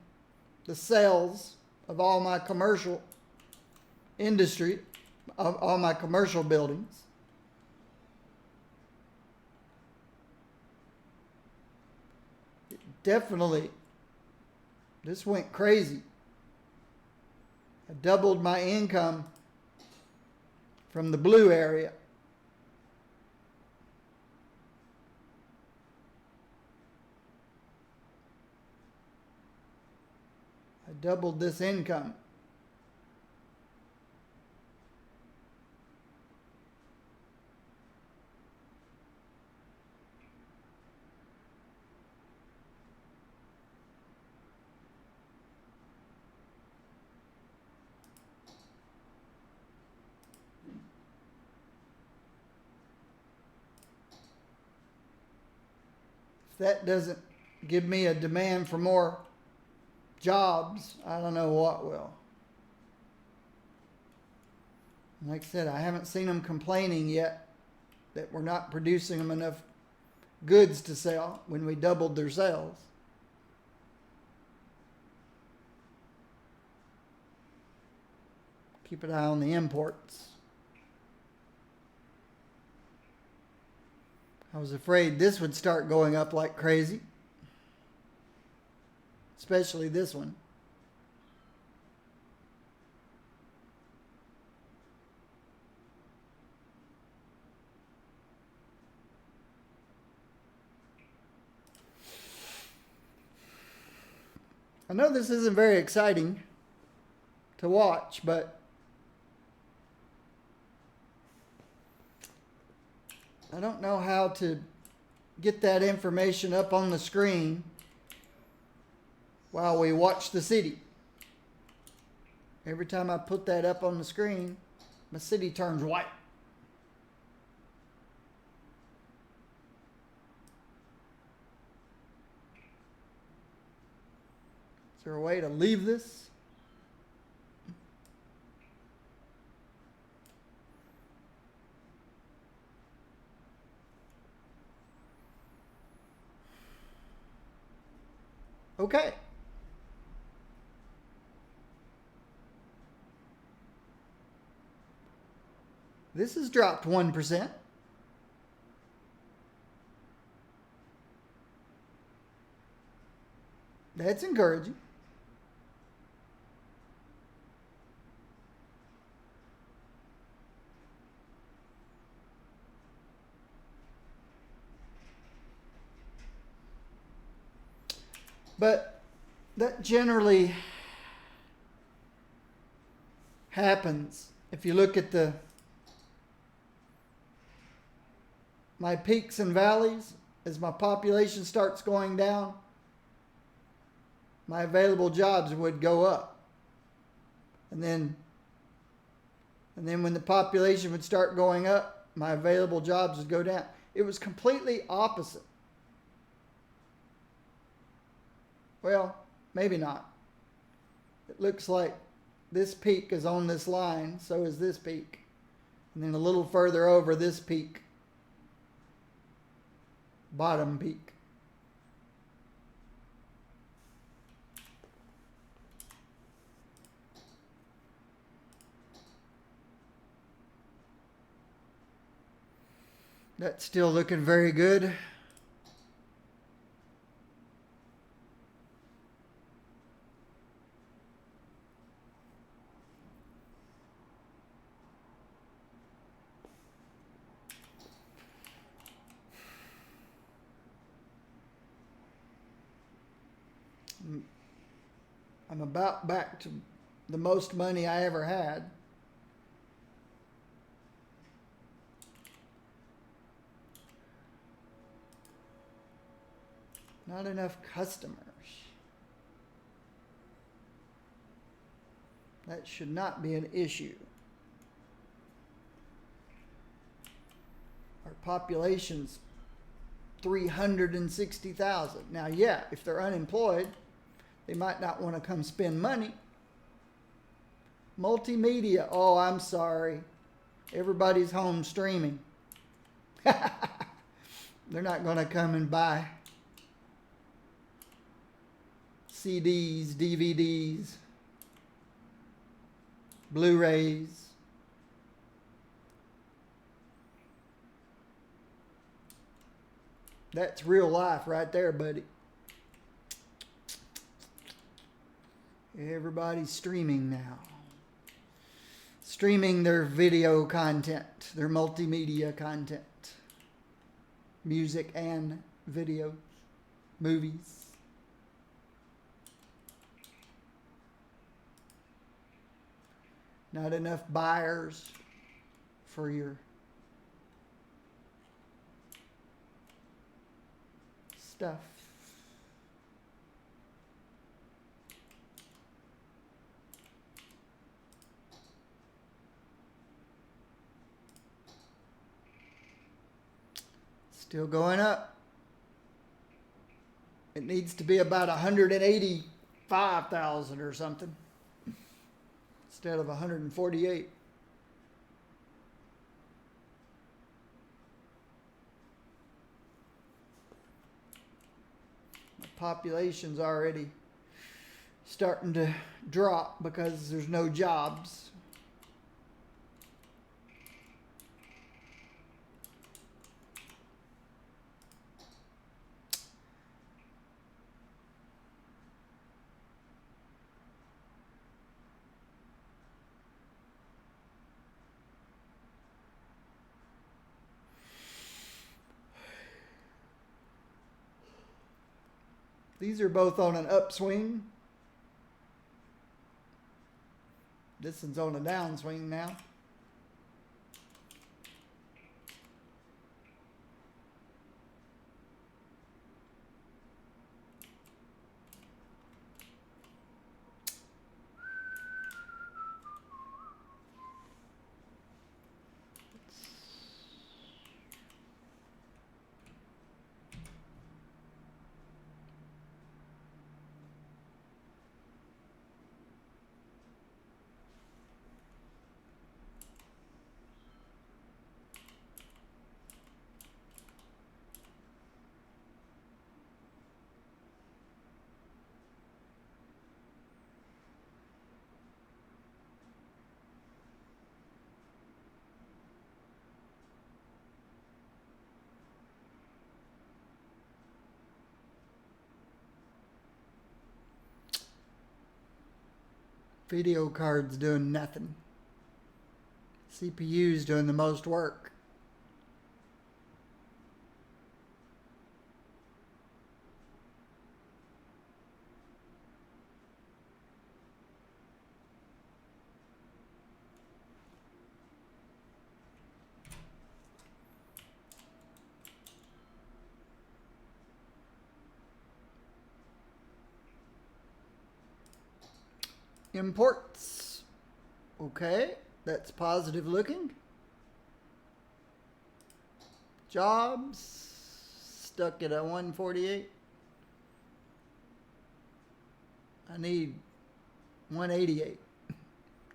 the sales of all my commercial industry, of all my commercial buildings. It definitely, this went crazy. I doubled my income from the blue area. I doubled this income. If that doesn't give me a demand for more jobs, I don't know what will. Like I said, I haven't seen them complaining yet that we're not producing them enough goods to sell when we doubled their sales. Keep an eye on the imports. I was afraid this would start going up like crazy. Especially this one. I know this isn't very exciting to watch, but I don't know how to get that information up on the screen while we watch the city. Every time I put that up on the screen, my city turns white. Is there a way to leave this? Okay. This has dropped 1%. That's encouraging. But that generally happens. If you look at my peaks and valleys, as my population starts going down, my available jobs would go up. And then when the population would start going up, my available jobs would go down. It was completely opposite. Well, maybe not. It looks like this peak is on this line, so is this peak. And then a little further over this peak, bottom peak. That's still looking very good. I'm about back to the most money I ever had. Not enough customers. That should not be an issue. Our population's 360,000. Now, yeah, if they're unemployed, they might not want to come spend money. Multimedia. Oh, I'm sorry. Everybody's home streaming. They're not going to come and buy CDs, DVDs, Blu-rays. That's real life right there, buddy. Everybody's streaming now. Streaming their video content, their multimedia content. Music and video, movies. Not enough buyers for your stuff. Still going up. It needs to be about 185,000 or something instead of 148. The population's already starting to drop because there's no jobs. These are both on an upswing. This one's on a downswing now. Video cards doing nothing. CPU's doing the most work. Imports. Okay, that's positive looking. Jobs stuck at a 148. I need 188.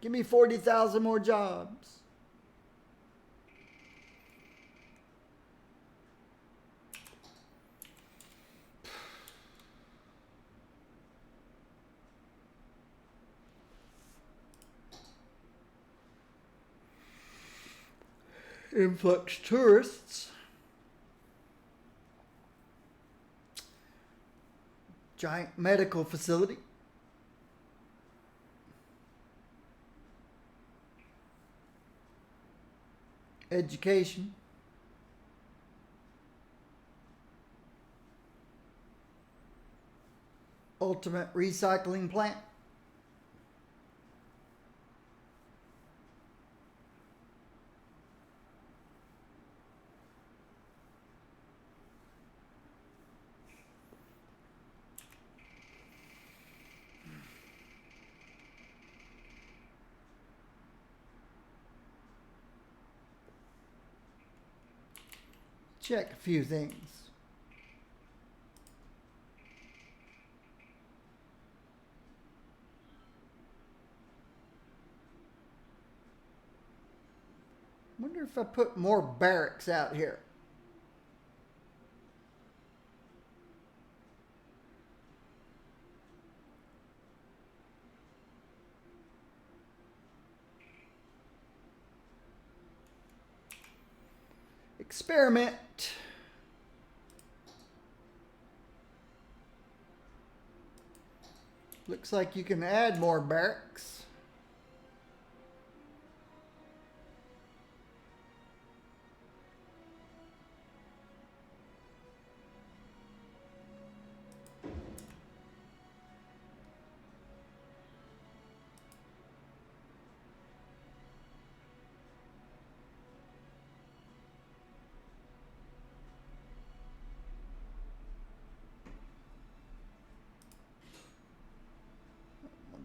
Give me 40,000 more jobs. Influx tourists. Giant medical facility. Education. Ultimate recycling plant. check a few things. Wonder if I put more barracks out here. Experiment. Looks like you can add more barracks.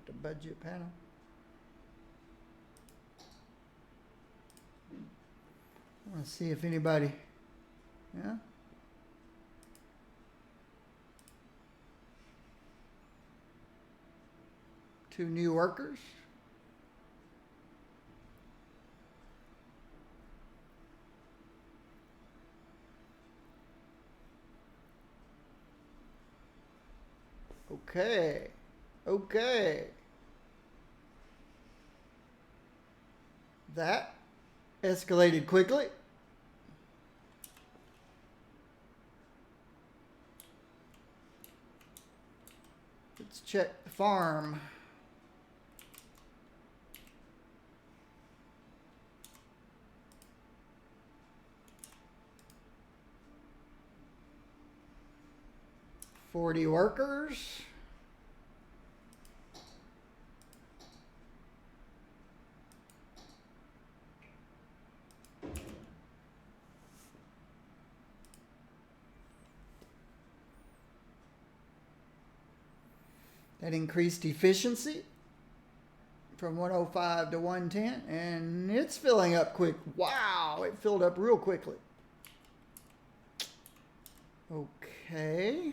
The budget panel. I want to see if anybody, yeah. Two new workers. Okay. Okay. That escalated quickly. Let's check the farm. $40 workers. That increased efficiency from 105 to 110, and it's filling up quick. Wow, it filled up real quickly. Okay.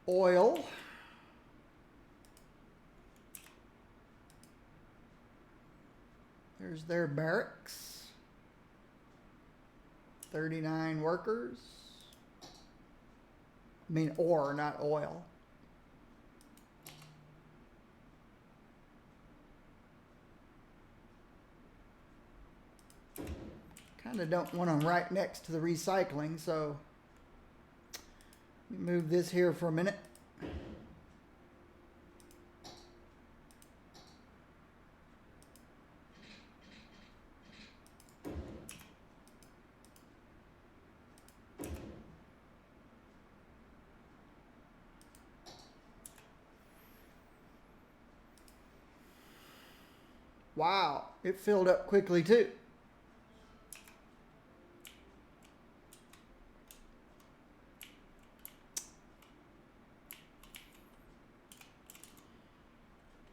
Oil. There's their barracks. 39 workers. I mean ore, not oil. Kind of don't want them right next to the recycling, so let me move this here for a minute. Wow, it filled up quickly too.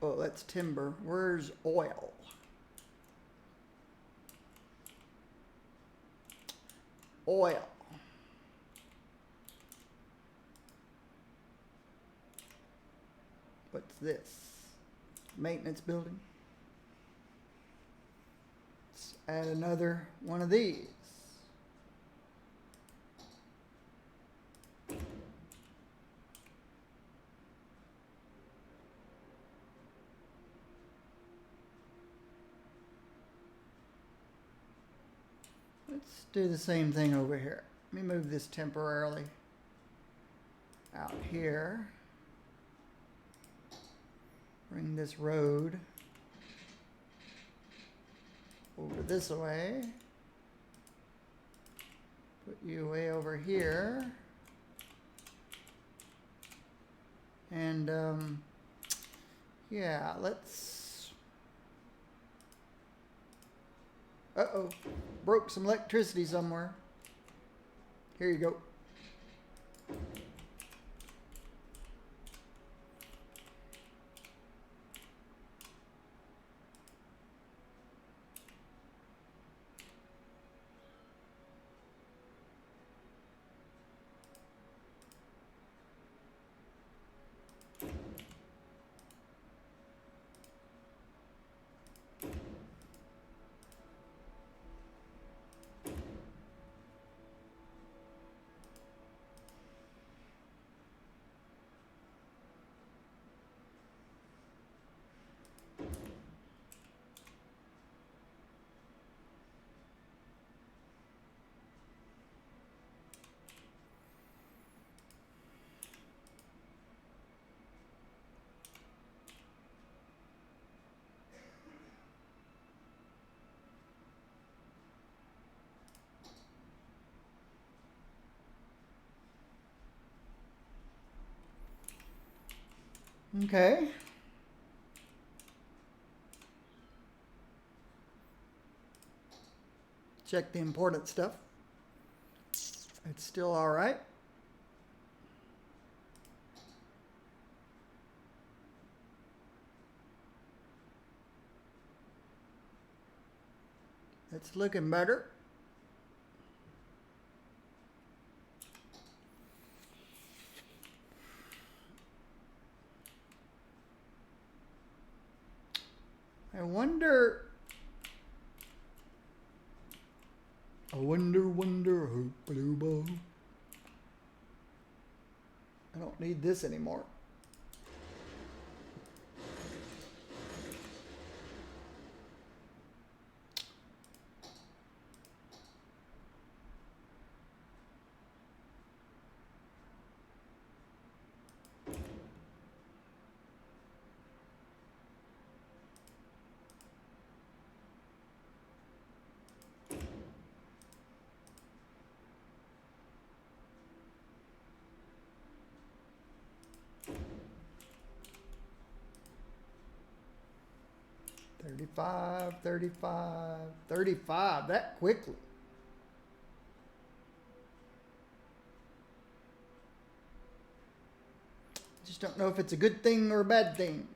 Oh, that's timber. Where's oil? Oil. What's this? Maintenance building. Let's add another one of these. Let's do the same thing over here. Let me move this temporarily out here. Bring this road over this way. Put you way over here. And yeah, let's... Uh-oh, broke some electricity somewhere. Here you go. Okay. Check the important stuff. It's still all right. It's looking better. I wonder, blue ball. I don't need this anymore. $35, that quickly. Just don't know if it's a good thing or a bad thing.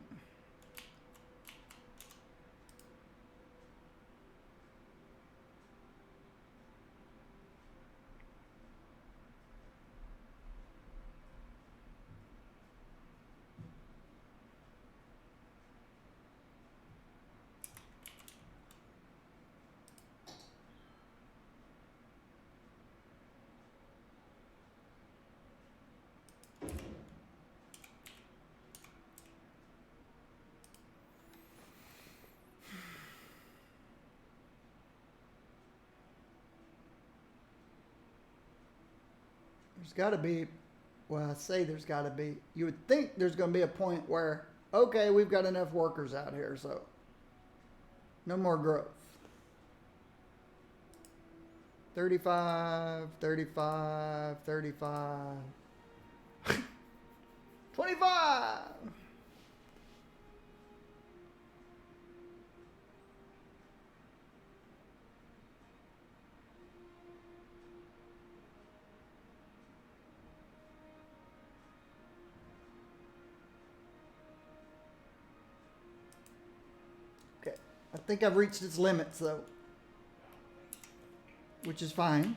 There's got to be, well, I say there's got to be, you would think there's going to be a point where, okay, we've got enough workers out here, so no more growth. 35, 35, 35, 25. Okay, I think I've reached its limits though, which is fine.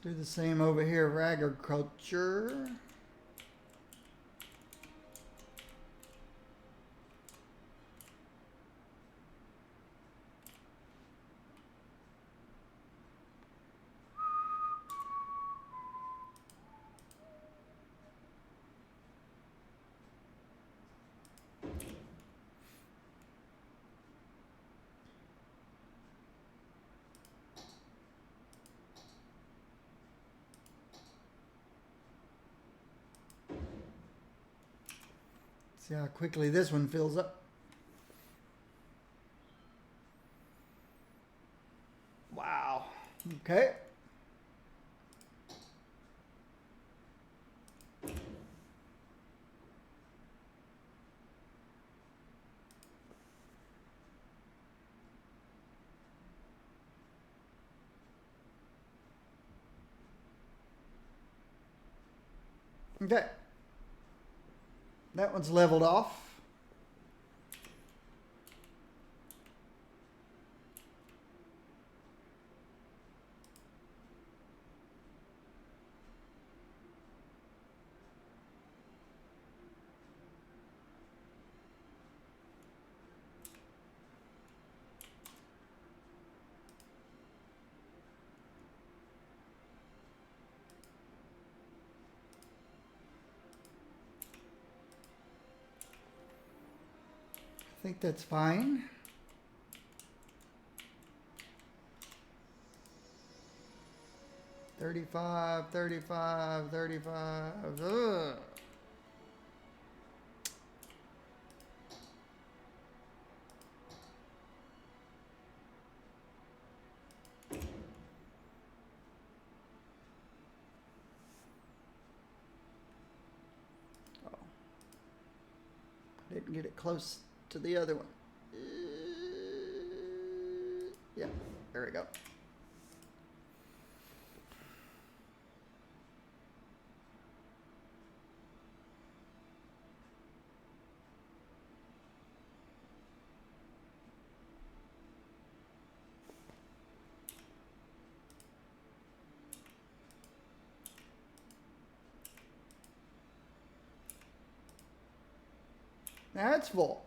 Let's do the same over here for agriculture. See how quickly this one fills up. Wow. Okay. Okay. That one's leveled off. I think that's fine. 35, 35, 35. Ugh. Oh. Didn't get it close to the other one. Yeah, there we go. Now it's full.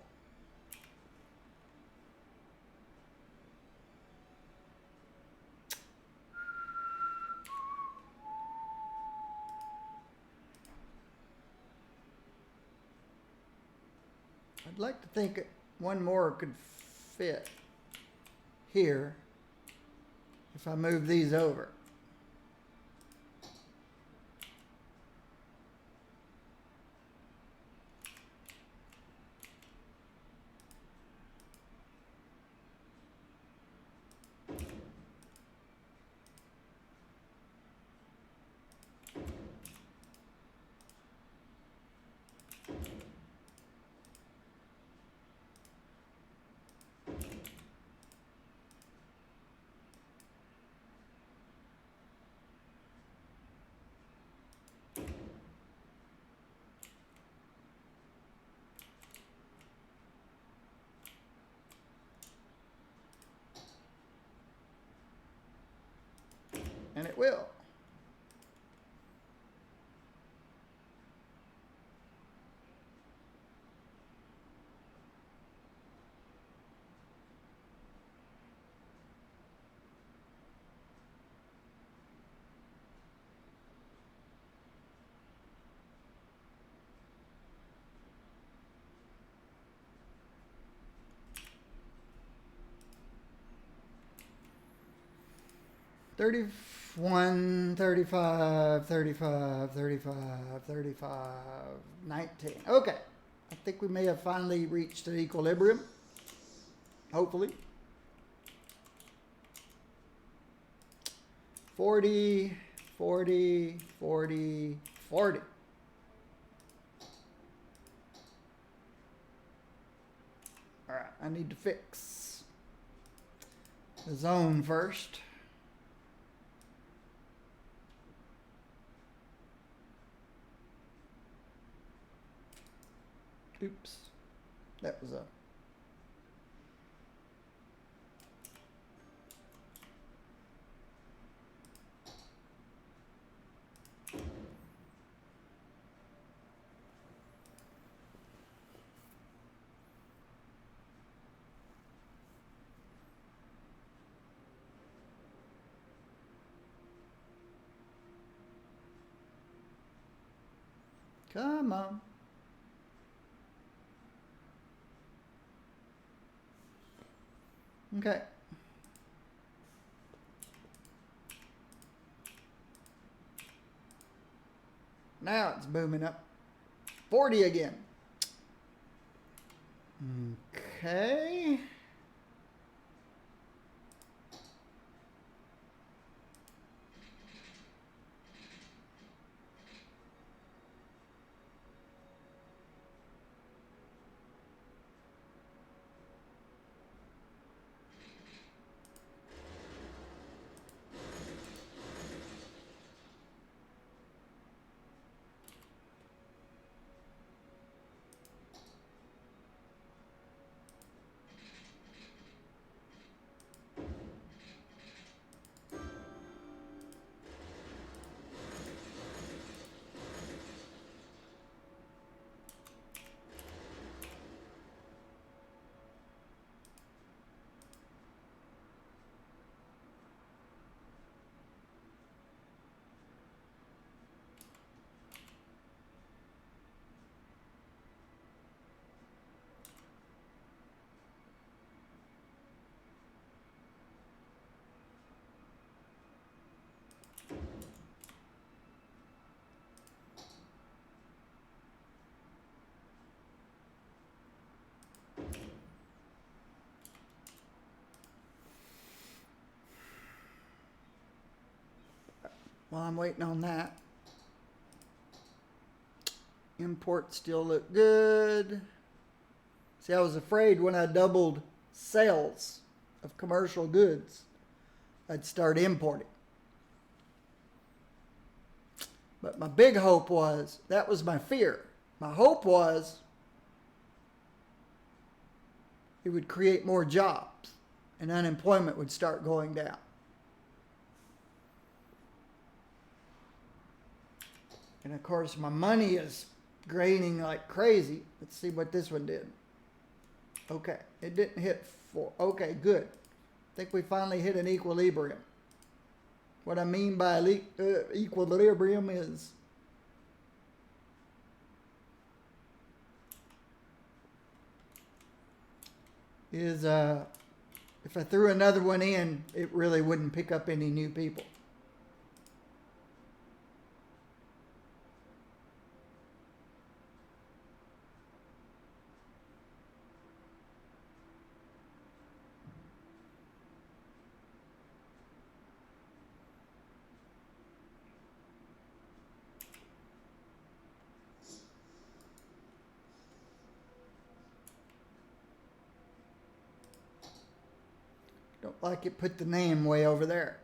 I'd like to think one more could fit here if I move these over. And it will. $31, $35, $35, $35, $35, $19. Okay. I think we may have finally reached an equilibrium. Hopefully. 40, 40, 40, 40. All right, I need to fix the zone first. Oops, that was a come on. Okay. Now it's booming up. 40 again. Okay. while I'm waiting on that. Imports still look good. See, I was afraid when I doubled sales of commercial goods, I'd start importing. But my big hope was, that was my fear. My hope was it would create more jobs and unemployment would start going down. And of course, my money is draining like crazy. Let's see what this one did. Okay, it didn't hit 4. Okay, good. I think we finally hit an equilibrium. What I mean by equilibrium is if I threw another one in, it really wouldn't pick up any new people. Don't like it put the name way over there.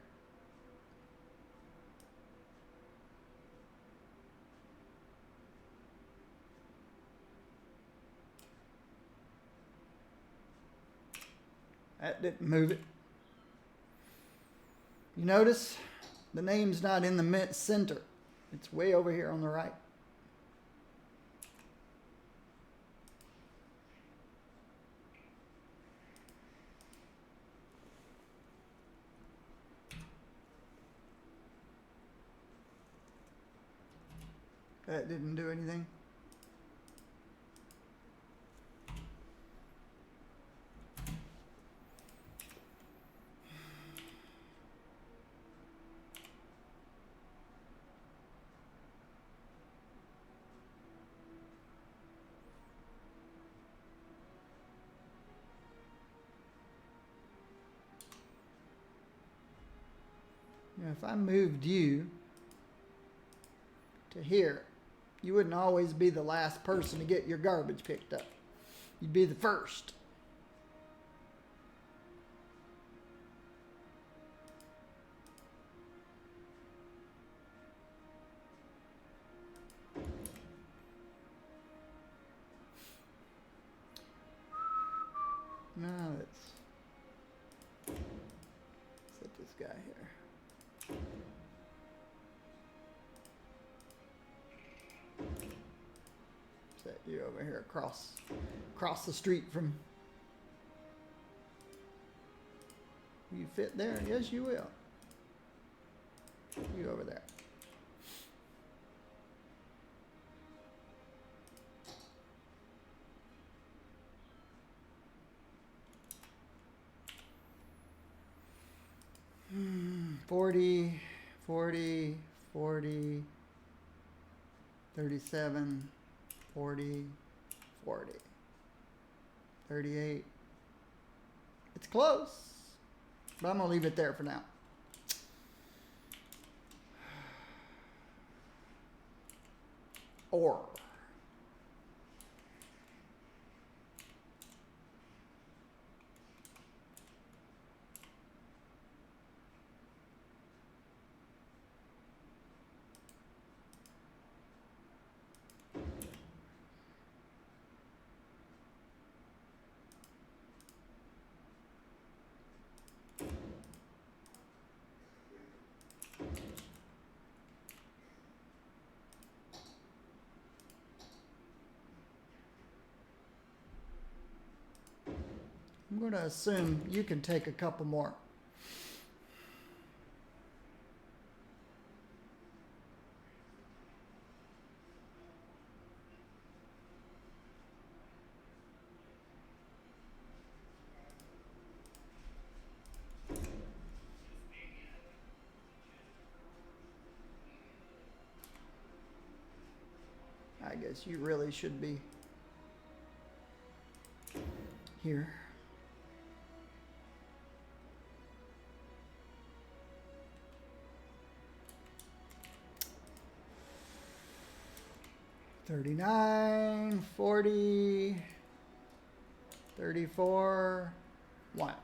That didn't move it. You notice the name's not in the center. It's way over here on the right. That didn't do anything. Now, if I moved you to here, you wouldn't always be the last person to get your garbage picked up. You'd be the first. No, let's set this guy here. Set you over here across the street from. You fit there? Yes, you will. You over there. Hmm, 40, 40, 40, 37, 40, 40, 38. It's close, but I'm going to leave it there for now. Or. I'm going to assume you can take a couple more. I guess you really should be here. 39, 40, 34, 1.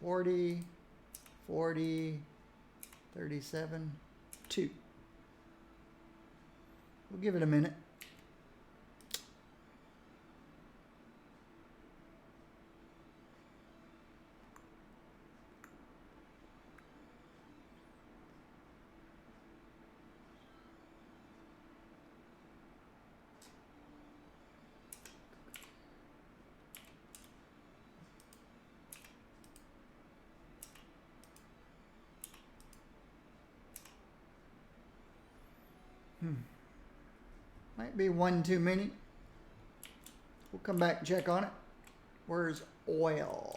$40, 40, 37, 2. We'll give it a minute. Might be one too many. We'll come back and check on it. Where's oil?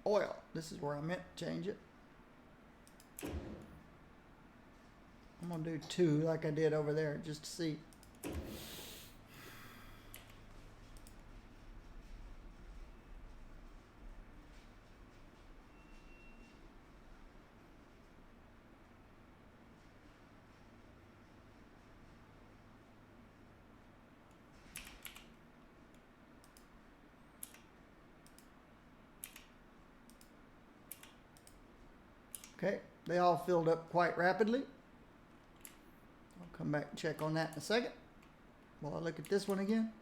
Oil. This is where I meant to change it. I'm going to do 2 like I did over there just to see. Okay, they all filled up quite rapidly. I'll come back and check on that in a second. While I look at this one again.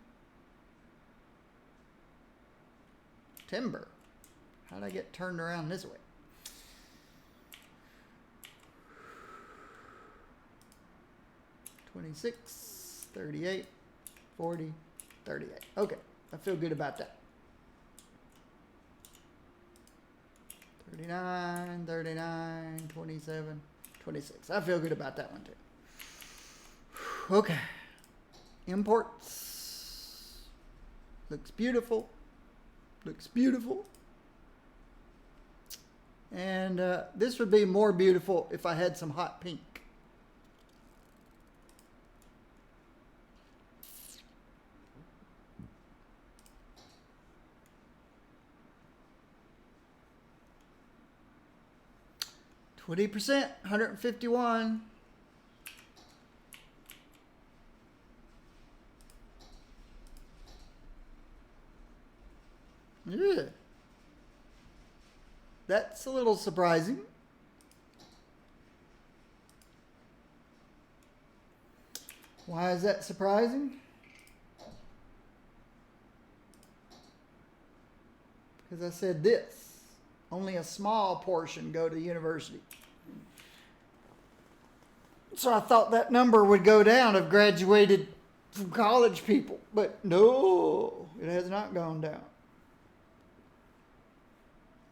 Timber. How did I get turned around this way? $26, $38, $40, $38. Okay, I feel good about that. 39, 39, 27, 26. I feel good about that one too. Okay. Imports. Looks beautiful. Looks beautiful. And this would be more beautiful if I had some hot pink. %, 151. Yeah. That's a little surprising. Why is that surprising? Because I said this. Only a small portion go to university. So I thought that number would go down of graduated from college people. But no, it has not gone down.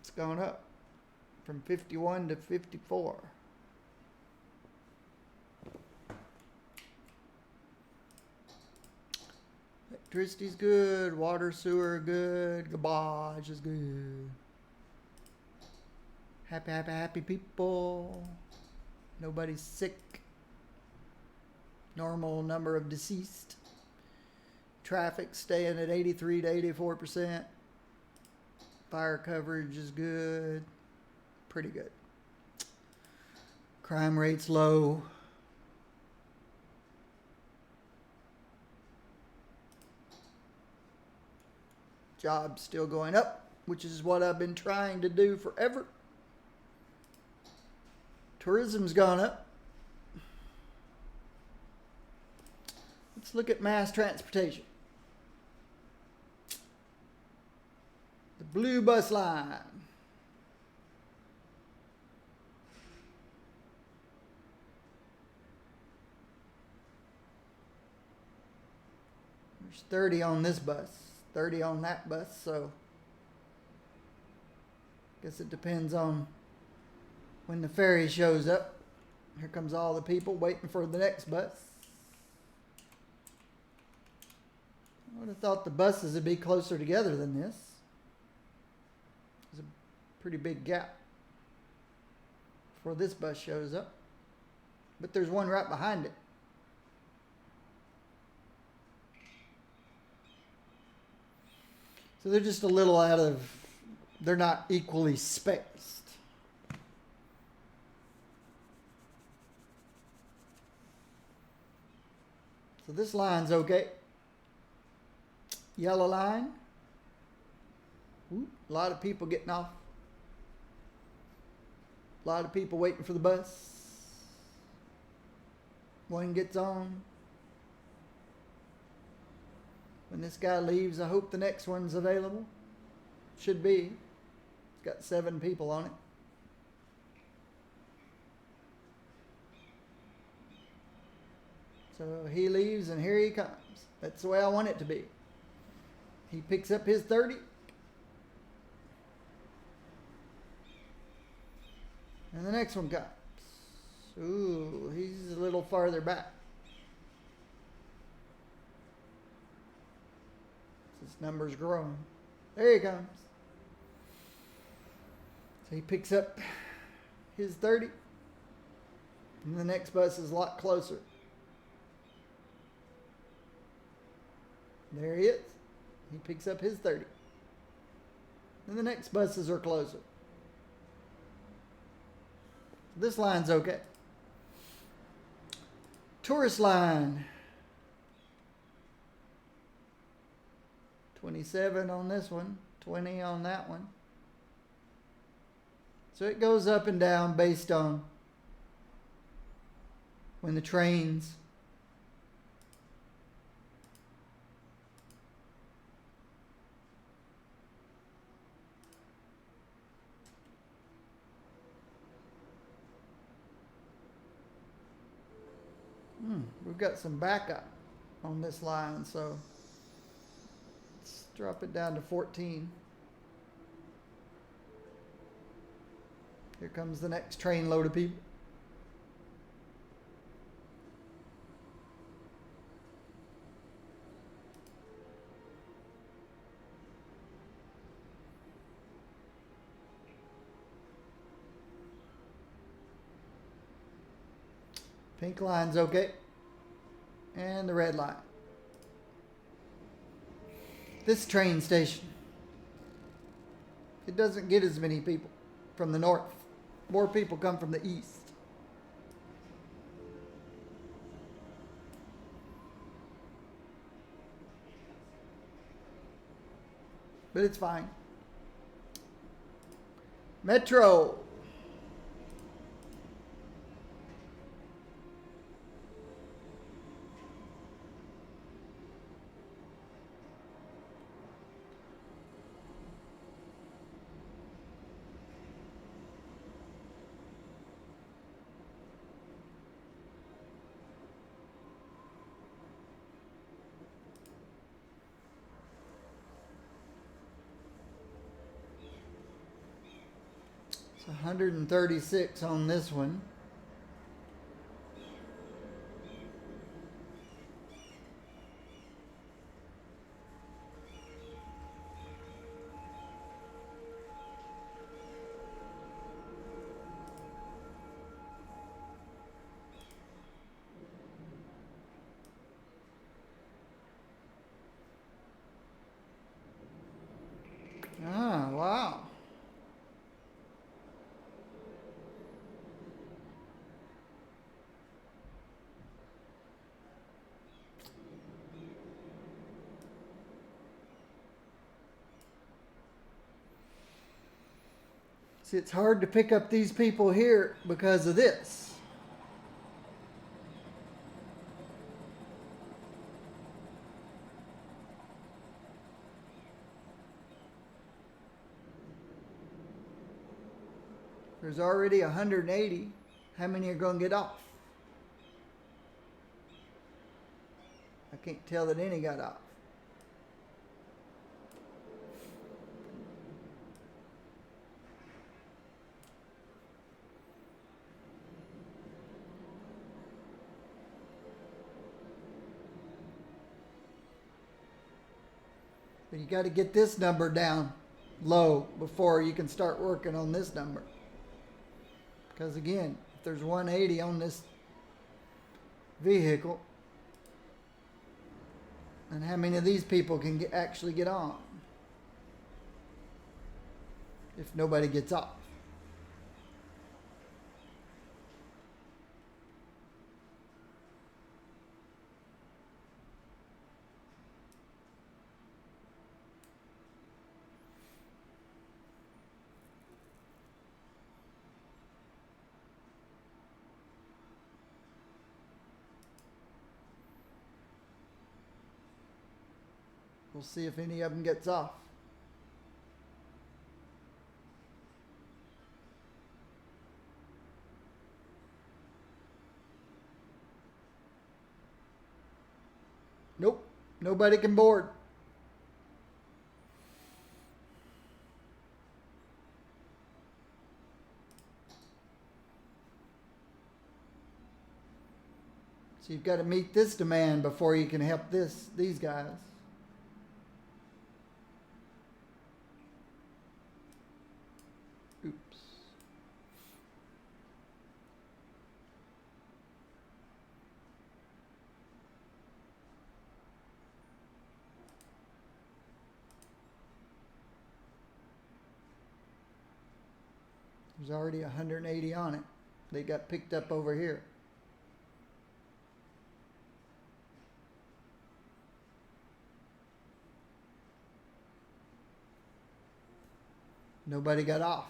It's gone up from 51 to 54. Electricity's good. Water, sewer, good. Garbage is good. Happy, happy, happy people. Nobody's sick. Normal number of deceased. Traffic staying at 83 to 84%. Fire coverage is good. Pretty good. Crime rate's low. Jobs still going up, which is what I've been trying to do forever. Tourism's gone up. Let's look at mass transportation. The blue bus line. There's 30 on this bus, 30 on that bus, so I guess it depends on when the ferry shows up. Here comes all the people waiting for the next bus. I would have thought the buses would be closer together than this. There's a pretty big gap before this bus shows up. But there's one right behind it. So they're just a little they're not equally spaced. So this line's okay. Yellow line. Ooh, a lot of people getting off. A lot of people waiting for the bus. One gets on. When this guy leaves, I hope the next one's available. Should be. It's got 7 people on it. So he leaves and here he comes. That's the way I want it to be. He picks up his 30. And the next one comes. Ooh, he's a little farther back. His number's growing. There he comes. So he picks up his 30. And the next bus is a lot closer. There he is. He picks up his 30. And the next buses are closer. This line's okay. Tourist line. 27 on this one. 20 on that one. So it goes up and down based on when the trains we've got some backup on this line, so let's drop it down to 14. Here comes the next train load of people. Pink line's okay. And the red line. This train station, it doesn't get as many people from the north. More people come from the east. But it's fine. Metro. It's 136 on this one. Ah, wow. See, it's hard to pick up these people here because of this. There's already 180. How many are going to get off? I can't tell that any got off. But you got to get this number down low before you can start working on this number. Because again, if there's 180 on this vehicle, then how many of these people can actually get on if nobody gets off? We'll see if any of them gets off. Nope, nobody can board. So you've got to meet this demand before you can help these guys. Oops. There's already 180 on it. They got picked up over here. Nobody got off.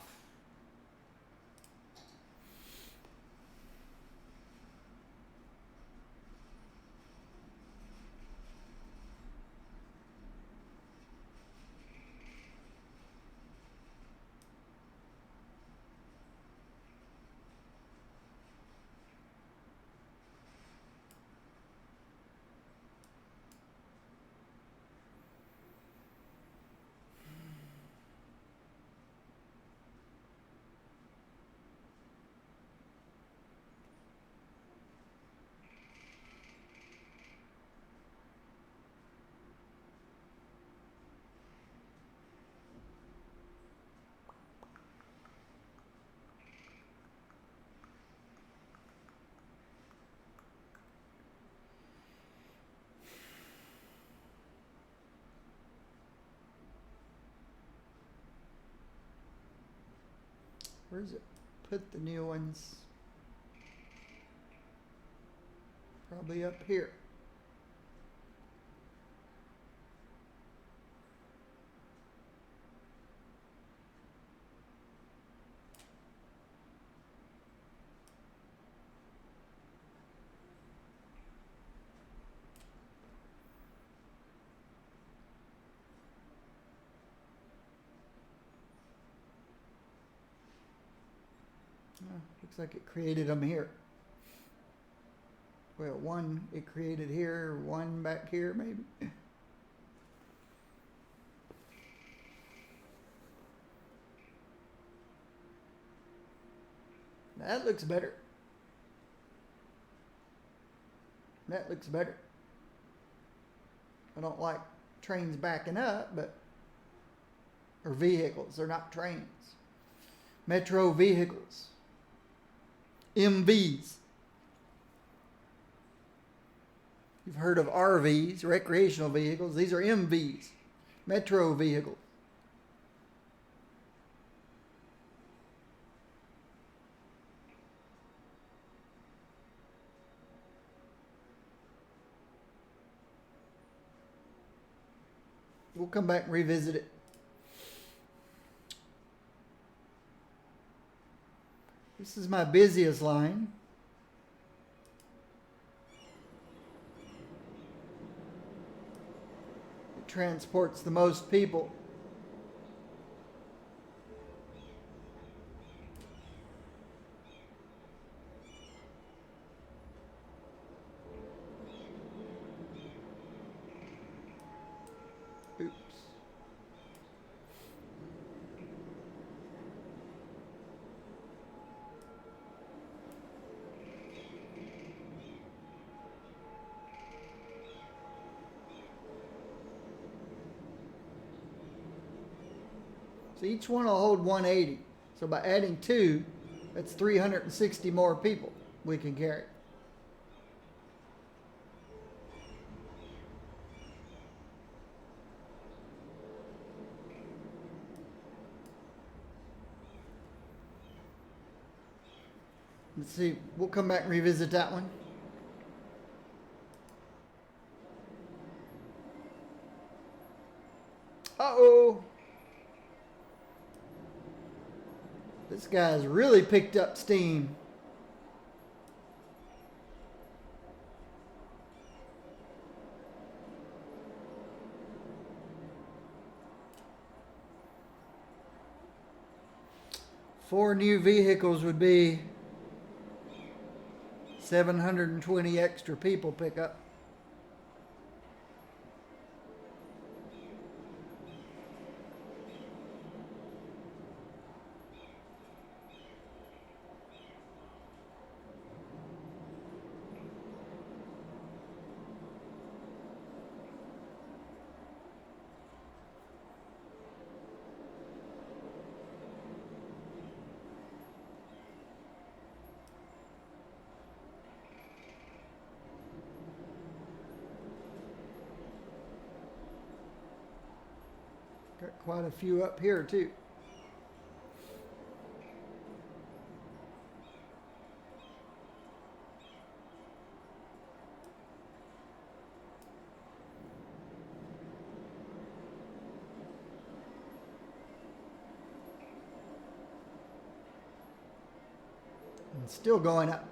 Where's it? Put the new ones. Probably up here. Looks like it created them here. Well, one it created here, one back here maybe. That looks better. That looks better. I don't like trains backing up, but or vehicles, they're not trains. Metro vehicles. MVs. You've heard of RVs, recreational vehicles. These are MVs, metro vehicles. We'll come back and revisit it. This is my busiest line. It transports the most people. Oops. So each one will hold 180. So by adding 2, that's 360 more people we can carry. Let's see. We'll come back and revisit that one. Uh-oh. This guy's really picked up steam. Four new vehicles would be 720 extra people pick up. Got quite a few up here too. And still going up.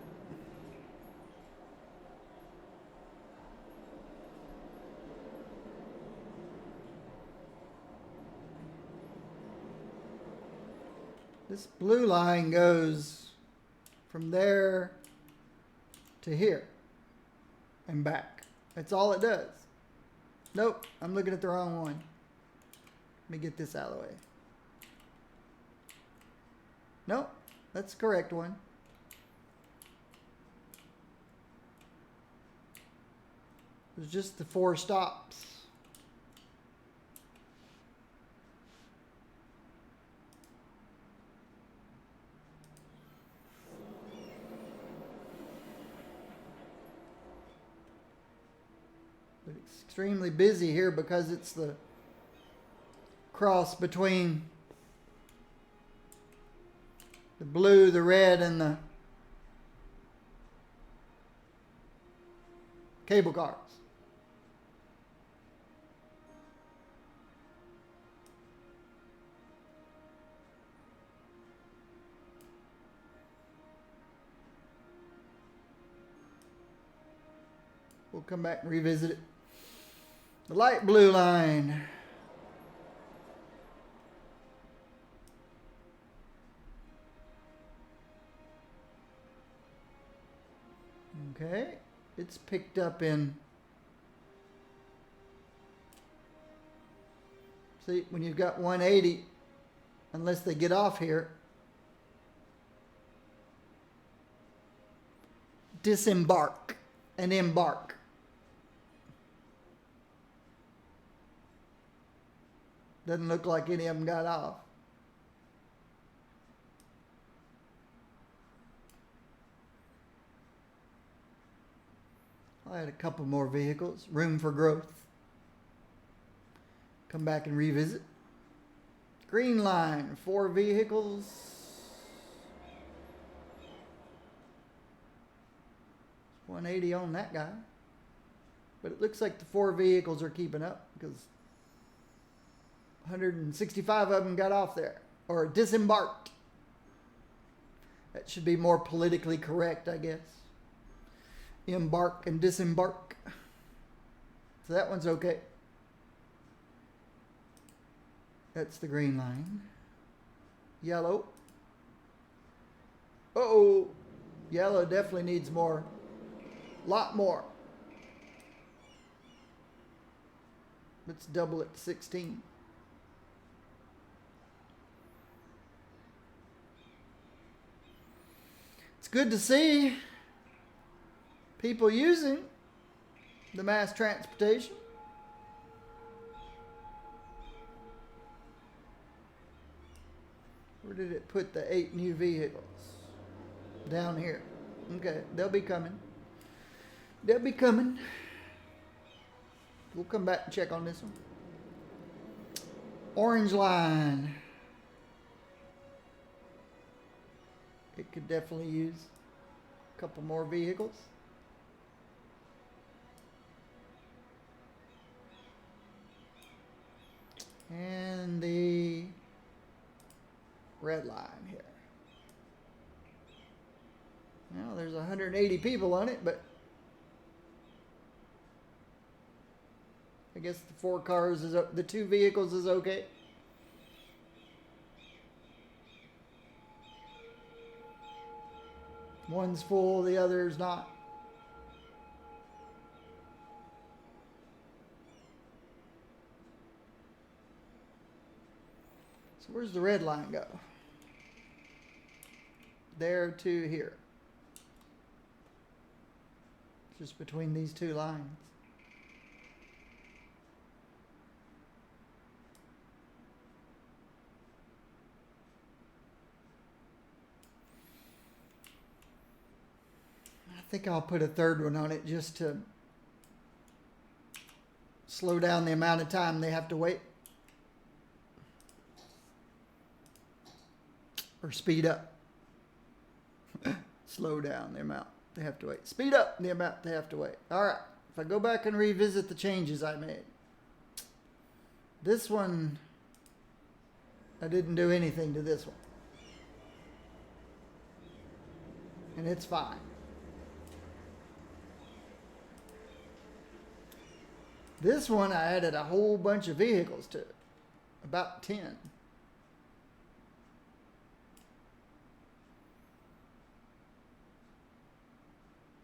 This blue line goes from there to here and back. That's all it does. Nope, I'm looking at the wrong one. Let me get this out of the way. Nope, that's the correct one. There's just the 4 stops. But it's extremely busy here because it's the cross between the blue, the red, and the cable cars. We'll come back and revisit it. The light blue line. Okay, it's picked up in. See, when you've got 180, unless they get off here, disembark and embark. Doesn't look like any of them got off. I'll add a couple more vehicles. Room for growth. Come back and revisit. Green line, 4 vehicles. It's 180 on that guy. But it looks like the 4 vehicles are keeping up because 165 of them got off there or disembarked. That should be more politically correct, I guess. Embark and disembark. So that one's okay. That's the green line. Yellow. Uh-oh. Yellow definitely needs more. Lot more. Let's double it to 16. It's good to see people using the mass transportation. Where did it put the 8 new vehicles? Down here. Okay, they'll be coming. They'll be coming. We'll come back and check on this one. Orange line. It could definitely use a couple more vehicles. And the red line here. Now there's 180 people on it, but I guess the 4 cars is the 2 vehicles is okay. One's full, the other's not. So where's the red line go? There to here. Just between these 2 lines. I think I'll put a 3rd one on it just to slow down the amount of time they have to wait. Or speed up. Slow down the amount they have to wait. Speed up the amount they have to wait. All right. If I go back and revisit the changes I made. This one, I didn't do anything to this one. And it's fine. This one, I added a whole bunch of vehicles to it. About 10.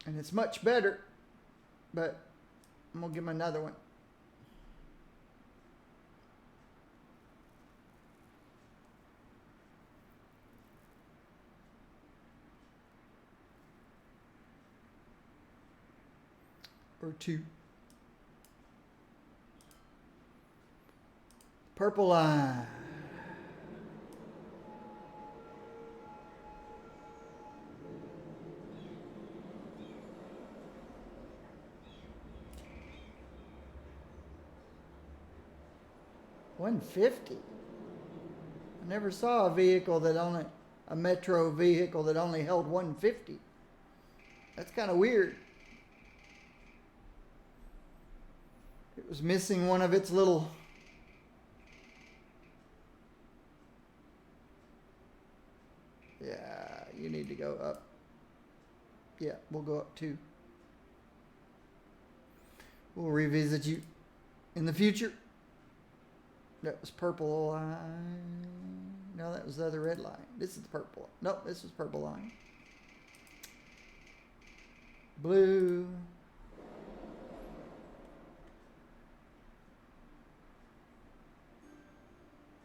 And it's much better, but I'm going to give him another one. Or 2. Purple line. $150. I never saw a vehicle that only a metro vehicle that only held $150. That's kind of weird. It was missing one of its little. Yeah, you need to go up. Yeah, we'll go up 2. We'll revisit you in the future. That was purple line. No, that was the other red line. This is the purple. Nope, this was purple line. Blue.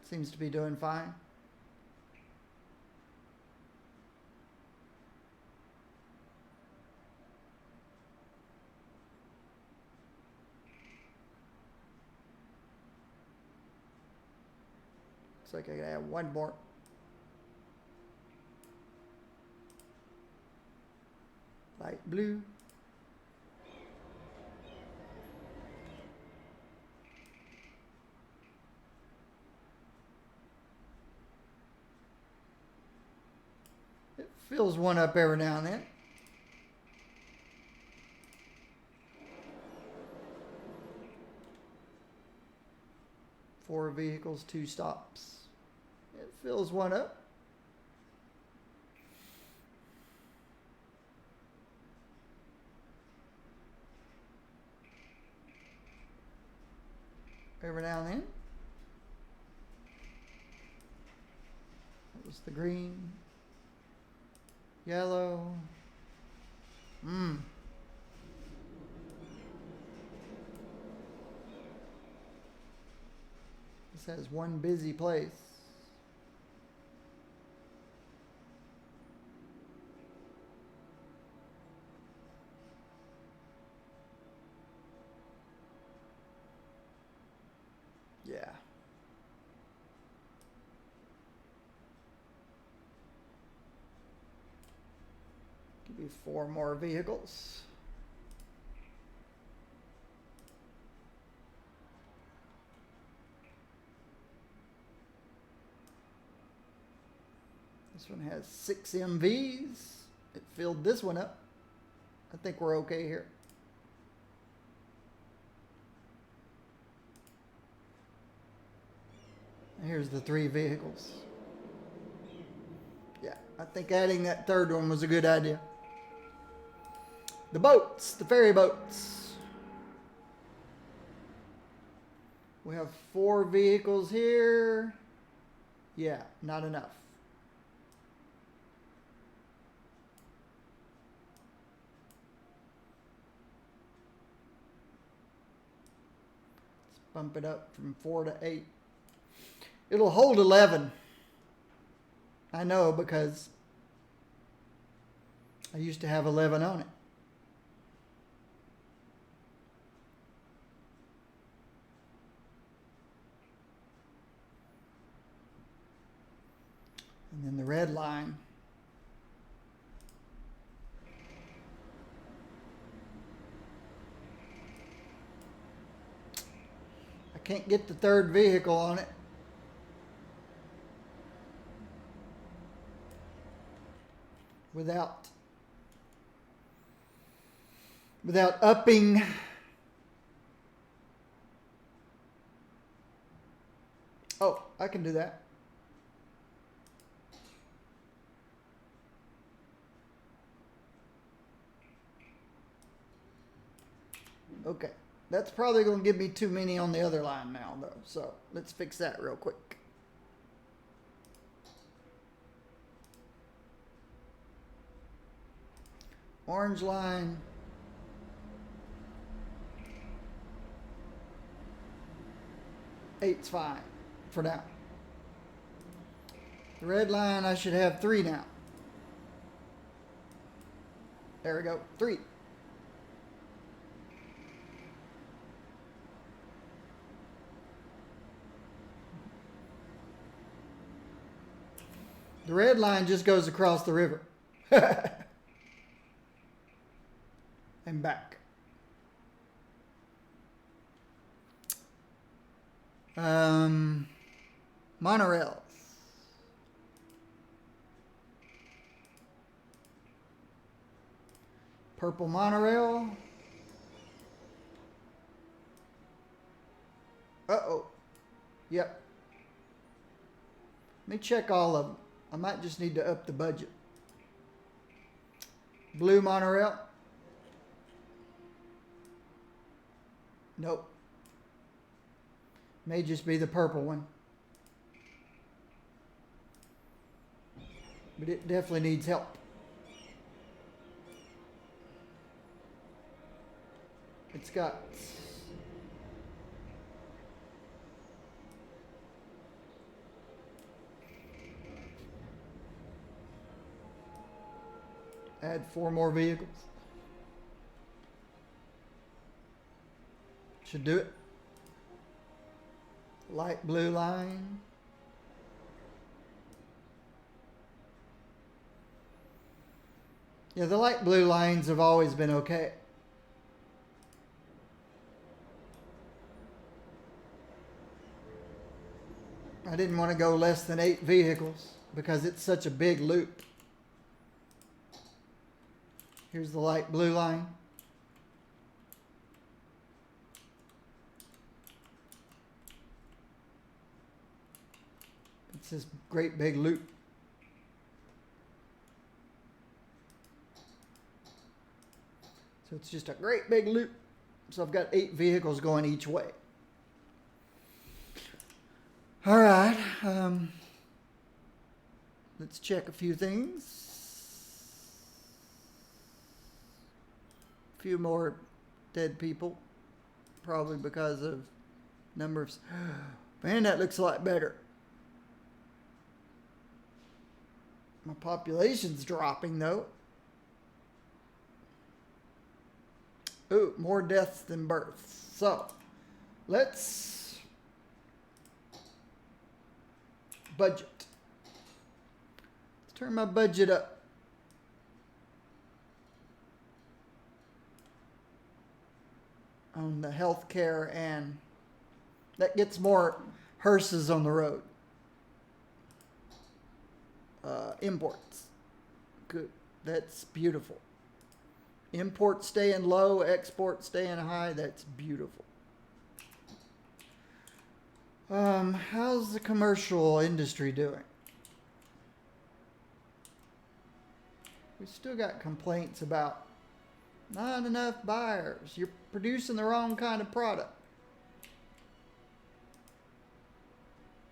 Seems to be doing fine. Looks like I gotta have one more. Light blue. It fills one up every now and then. Four vehicles, 2 stops. It fills one up. Every now and then. That was the green. Yellow. This has one busy place. Yeah. do 4 more vehicles. This one has 6 MVs. It filled this one up. I think we're okay here. Here's the 3 vehicles. Yeah, I think adding that third one was a good idea. The boats, the ferry boats. We have 4 vehicles here. Yeah, not enough. Let's bump it up from 4 to 8. It'll hold 11. I know, because I used to have 11 on it. And then the red line. I can't get the third vehicle on it. Without upping oh, I can do that. Okay, that's probably going to give me too many on the other line now though, so let's fix that real quick. Orange line. Eight's fine for now. The red line, I should have 3 now. There we go, 3. The red line just goes across the river. And back. Monorails. Purple monorail. Uh-oh. Yep. Let me check all of them. I might just need to up the budget. Blue monorail. Nope. May just be the purple one. But it definitely needs help. It's got add 4 more vehicles. Should do it. Light blue line. Yeah, the light blue lines have always been okay. I didn't want to go less than 8 vehicles because it's such a big loop. Here's the light blue line. It's this great big loop. So it's just a great big loop. So I've got 8 vehicles going each way. All right. Let's check a few things. A few more dead people. Probably because of number of... Man, that looks a lot better. My population's dropping, though. Ooh, more deaths than births. So, let's budget. Let's turn my budget up. on the healthcare, and that gets more hearses on the road. Imports. Good. That's beautiful. Imports staying low, exports staying high. That's beautiful. How's the commercial industry doing? We still got complaints about not enough buyers. You're producing the wrong kind of product.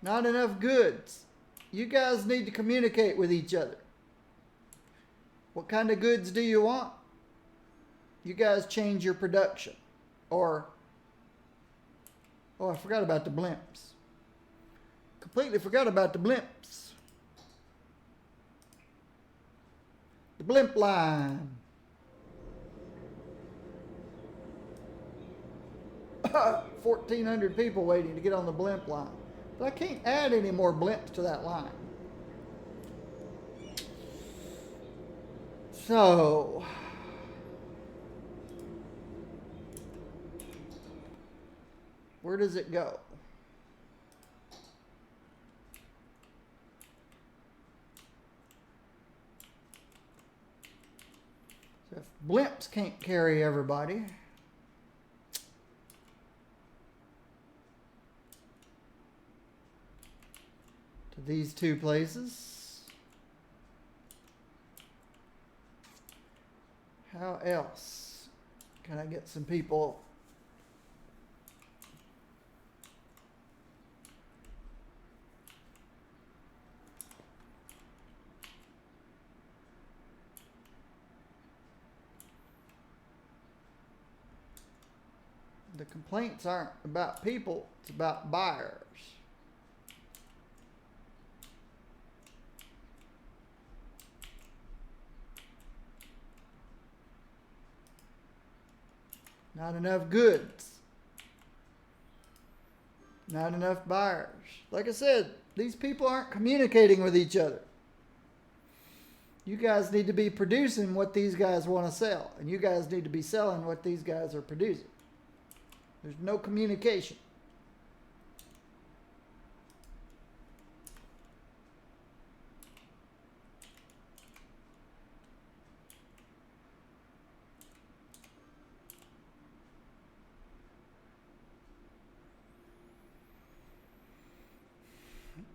Not enough goods. You guys need to communicate with each other. What kind of goods do you want? You guys change your production. Or, oh, I forgot about the blimps. Completely forgot about the blimps. The blimp line. 1,400 people waiting to get on the blimp line. But I can't add any more blimps to that line. So, where does it go? So if blimps can't carry everybody, to these two places, how else can I get some people? The complaints aren't about people, it's about buyers. Not enough goods. Not enough buyers. Like I said, these people aren't communicating with each other. You guys need to be producing what these guys want to sell, and you guys need to be selling what these guys are producing. There's no communication.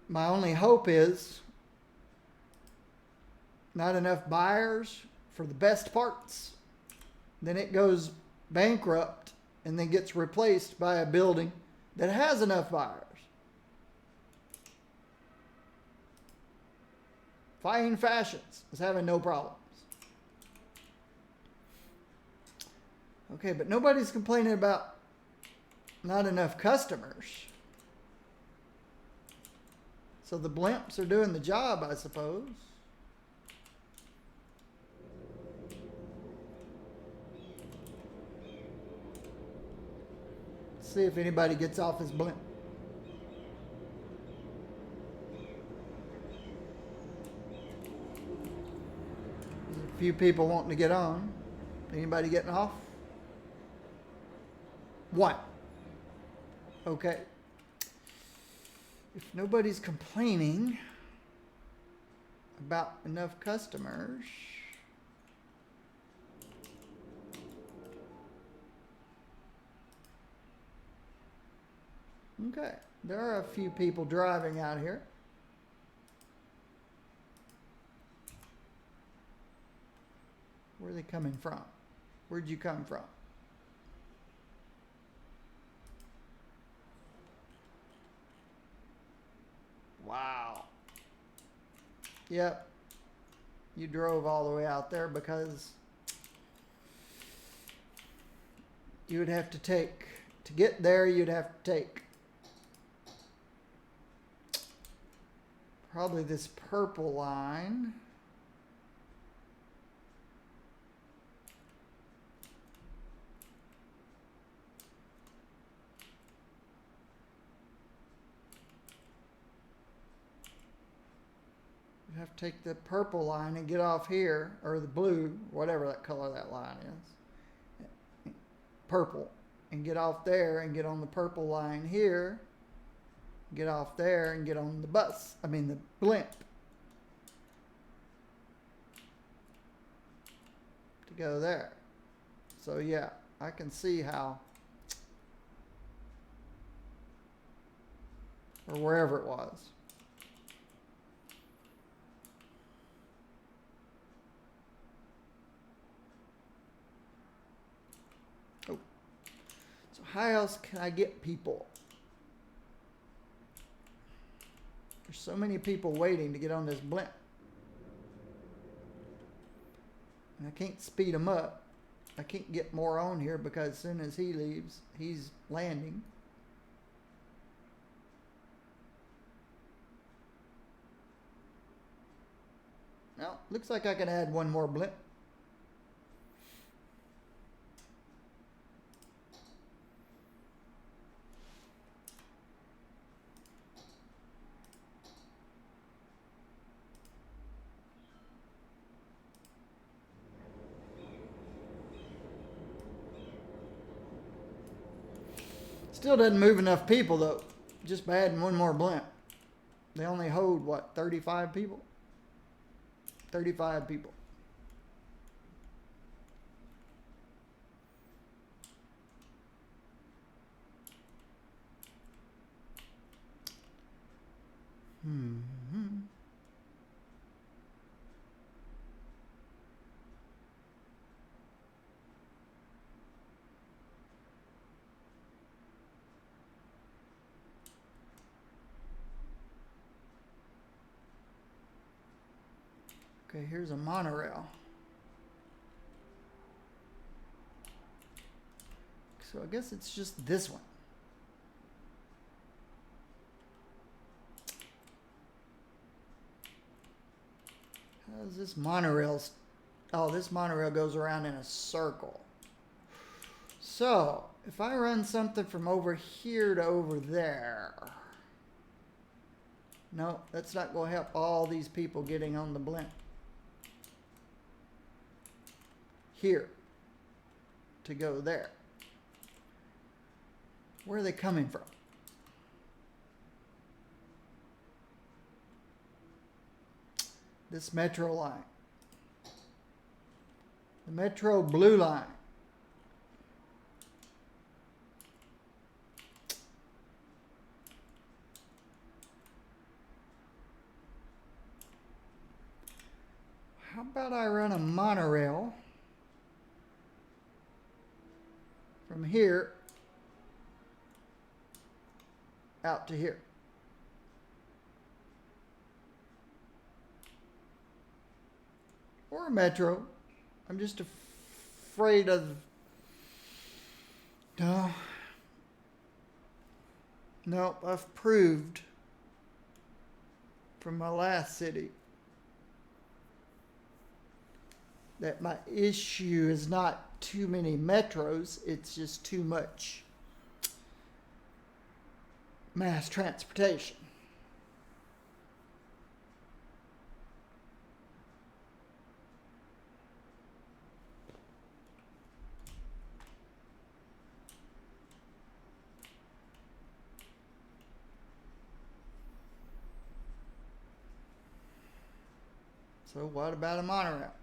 My only hope is not enough buyers for the best parts. Then it goes bankrupt and then gets replaced by a building that has enough buyers. Fine Fashions is having no problems. Okay, but nobody's complaining about not enough customers. So the blimps are doing the job, I suppose. See if anybody gets off his blimp. There's a few people wanting to get on. Anybody getting off? One. Okay. If nobody's complaining about enough customers, okay, there are a few people driving out here. Where are they coming from? Where'd you come from? Wow. Yep. You drove all the way out there because you would have to take, to get there, you'd have to take probably this purple line. You have to take the purple line and get off here, or the blue, whatever that color that line is. Purple, and get off there and get on the purple line here. Get off there and get on the bus. I mean the blimp. To go there. So yeah, I can see how, or wherever it was. Oh. So how else can I get people? There's so many people waiting to get on this blimp. And I can't speed them up. I can't get more on here because as soon as he leaves, he's landing. Well, looks like I can add one more blimp. Still doesn't move enough people though, just by adding one more blimp. They only hold, what, 35 people? 35 people. Okay, here's a monorail. So I guess it's just this one. How's this monorail? Oh, this monorail goes around in a circle. So if I run something from over here to over there. No, that's not going to help all these people getting on the blimp. Here to go there. Where are they coming from? This metro line. The metro blue line. How about I run a monorail from here out to here. Or a metro. I'm just afraid of... No, I've proved from my last city that my issue is not too many metros, it's just too much mass transportation. So what about a monorail?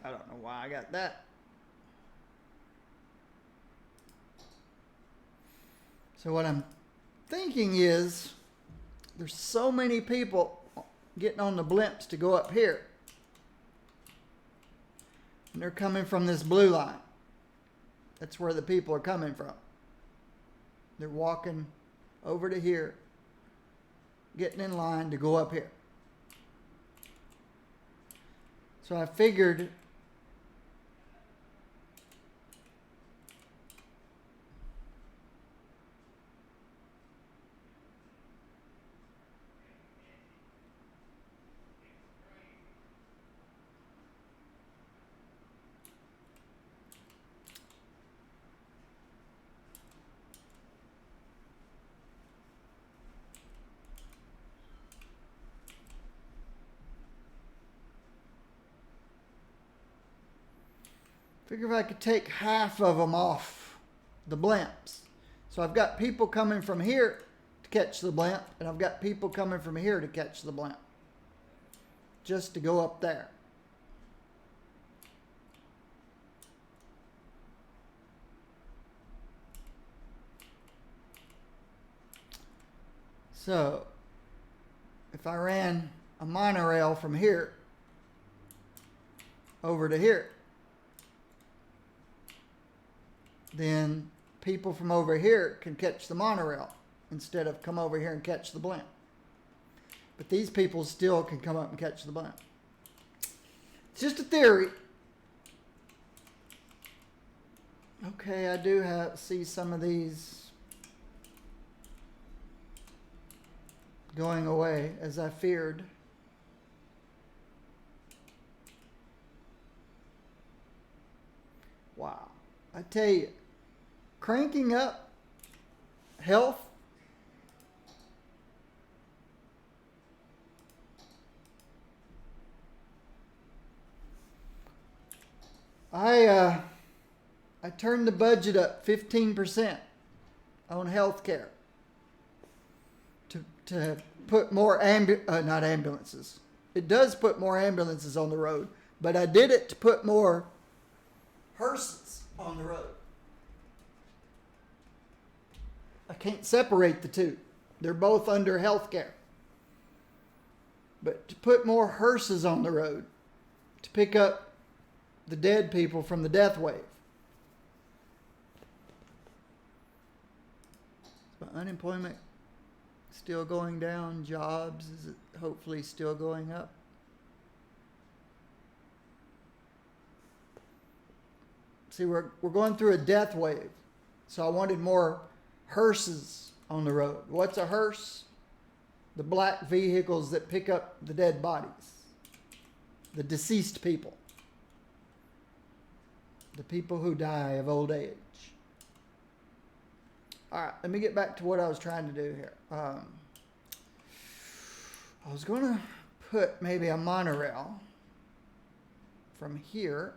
I don't know why I got that. So what I'm thinking is there's so many people getting on the blimps to go up here. And they're coming from this blue line. That's where the people are coming from. They're walking over to here, getting in line to go up here. So I figured Figure if I could take half of them off the blimps. So I've got people coming from here to catch the blimp, and I've got people coming from here to catch the blimp. Just to go up there. So, if I ran a monorail from here over to here, then people from over here can catch the monorail instead of come over here and catch the blimp. But these people still can come up and catch the blimp. It's just a theory. Okay, I do see some of these going away as I feared. Wow. I tell you, cranking up health I turned the budget up 15% on healthcare to put more not ambulances. It does put more ambulances on the road, but I did it to put more hearses on the road. I can't separate the two. They're both under healthcare. But to put more hearses on the road to pick up the dead people from the death wave. So unemployment still going down. Jobs, is it hopefully still going up? See, we're going through a death wave. So I wanted more hearses on the road. What's a hearse? The black vehicles that pick up the dead bodies. The deceased people. The people who die of old age. All right, let me get back to what I was trying to do here. I was going to put maybe a monorail from here.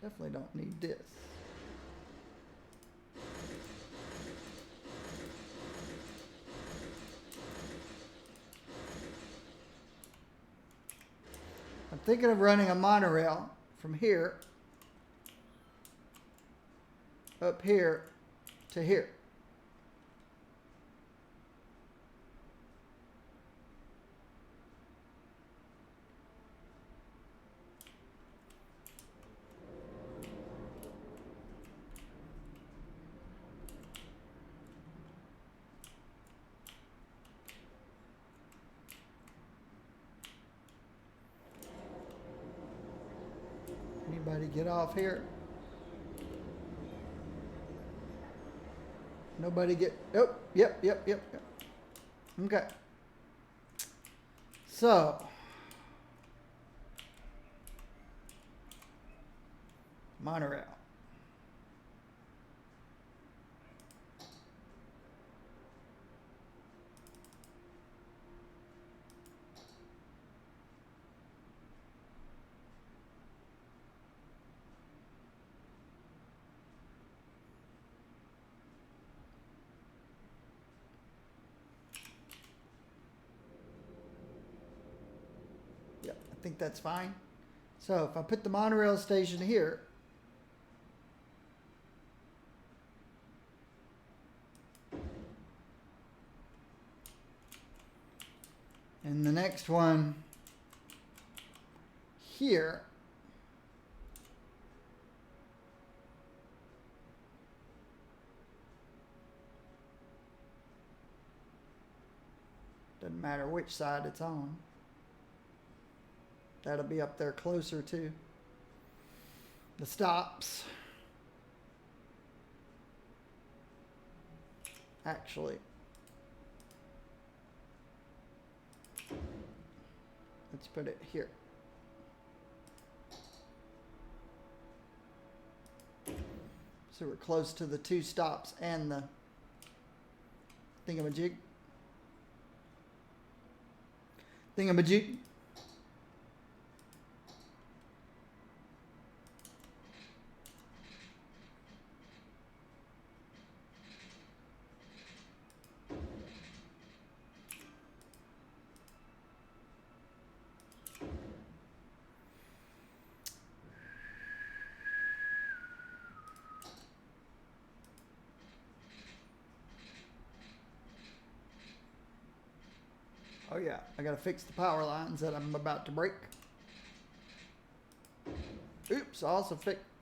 Definitely don't need this. I'm thinking of running a monorail from here up here to here. Anybody get off here? Nobody get... Oh, yep. Okay. So. Monorail. I think that's fine. So if I put the monorail station here, and the next one here, doesn't matter which side it's on. That'll be up there closer to the stops. Actually, let's put it here. So we're close to the two stops and the thingamajig. yeah, I gotta fix the power lines that I'm about to break. Oops, I also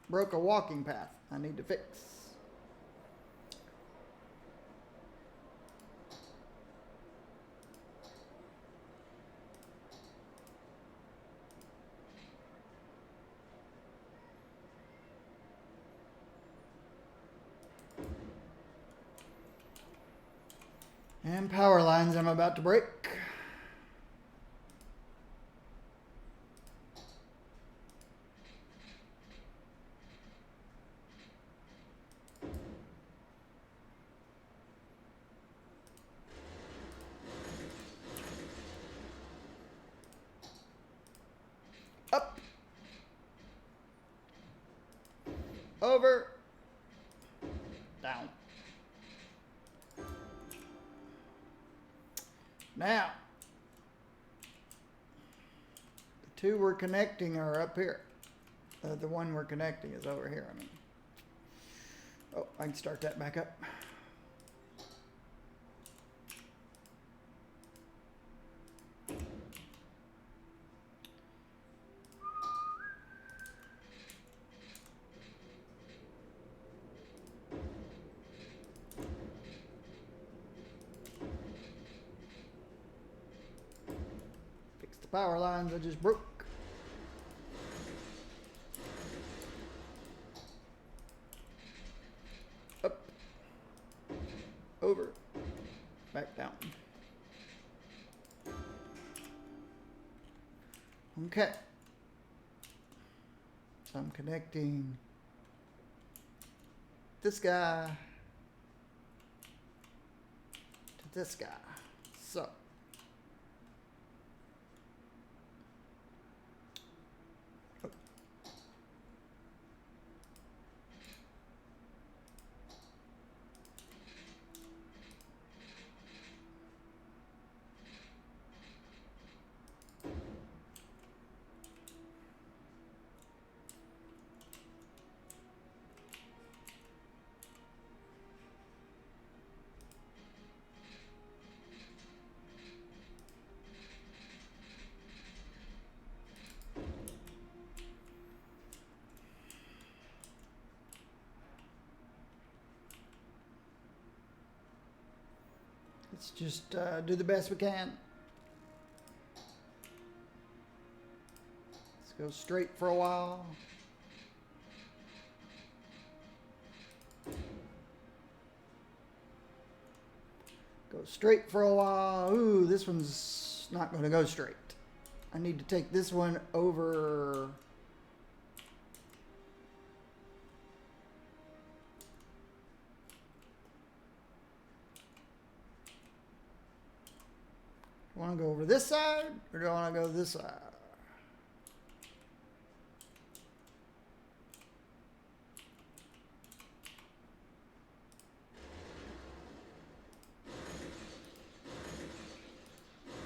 broke a walking path I need to fix. And power lines I'm about to break. Up. Over. Down. Now, the two we're connecting are up here. The one we're connecting is over here, I mean. Oh, I can start that back up. Fix the power lines I just broke. Up. Over. Back down. Okay. So I'm connecting this guy to this guy. So let's just do the best we can. Let's go straight for a while. Go straight for a while. Ooh, this one's not going to go straight. I need to take this one over. Do I want to go over this side, or do I want to go this side?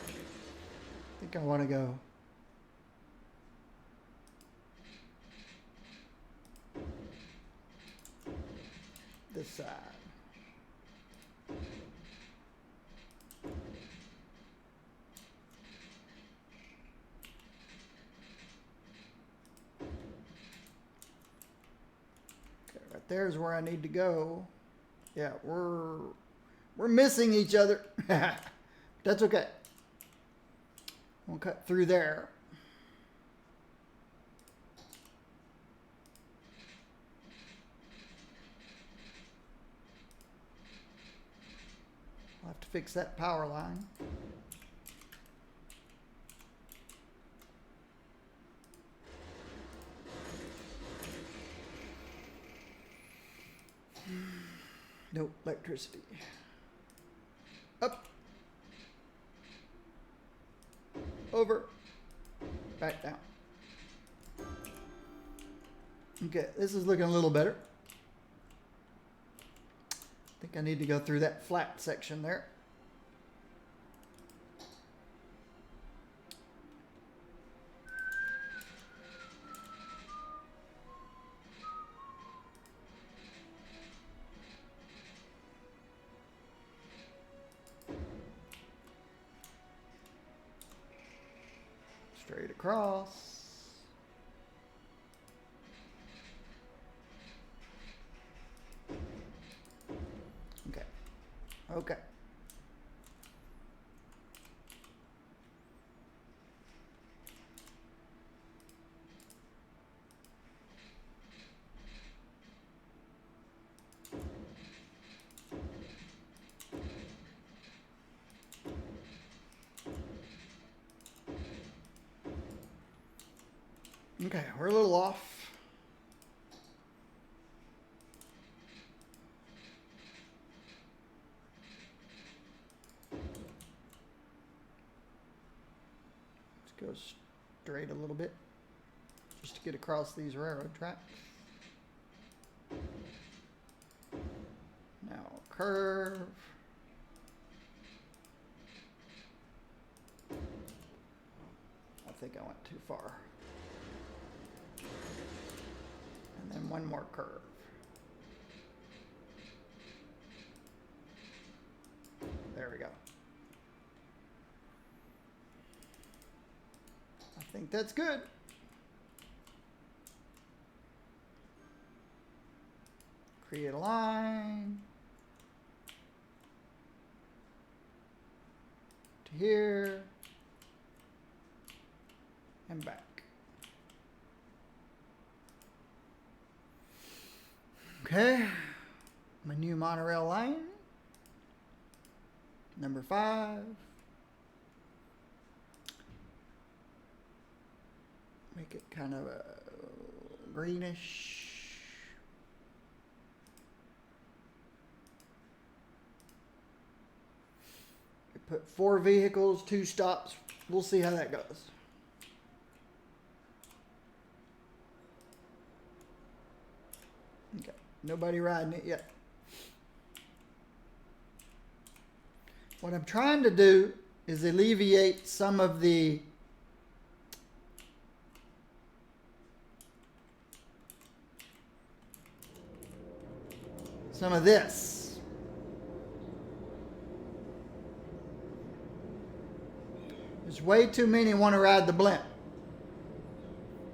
I think I want to go this side. There's where I need to go. Yeah, we're missing each other. That's okay. We'll cut through there. I'll have to fix that power line. No electricity. Up. Over. Back down. Okay, this is looking a little better. I think I need to go through that flat section there. Straight across. Okay. Okay. Okay, we're a little off. Let's go straight a little bit just to get across these railroad tracks. Now curve. I think I went too far. And then one more curve. There we go. I think that's good. Create a line to here and back. Okay, my new monorail line, number 5. Make it kind of a greenish. We put 4 vehicles, 2 stops. We'll see how that goes. Okay, nobody riding it yet. What I'm trying to do is alleviate some of the this. There's way too many want to ride the blimp.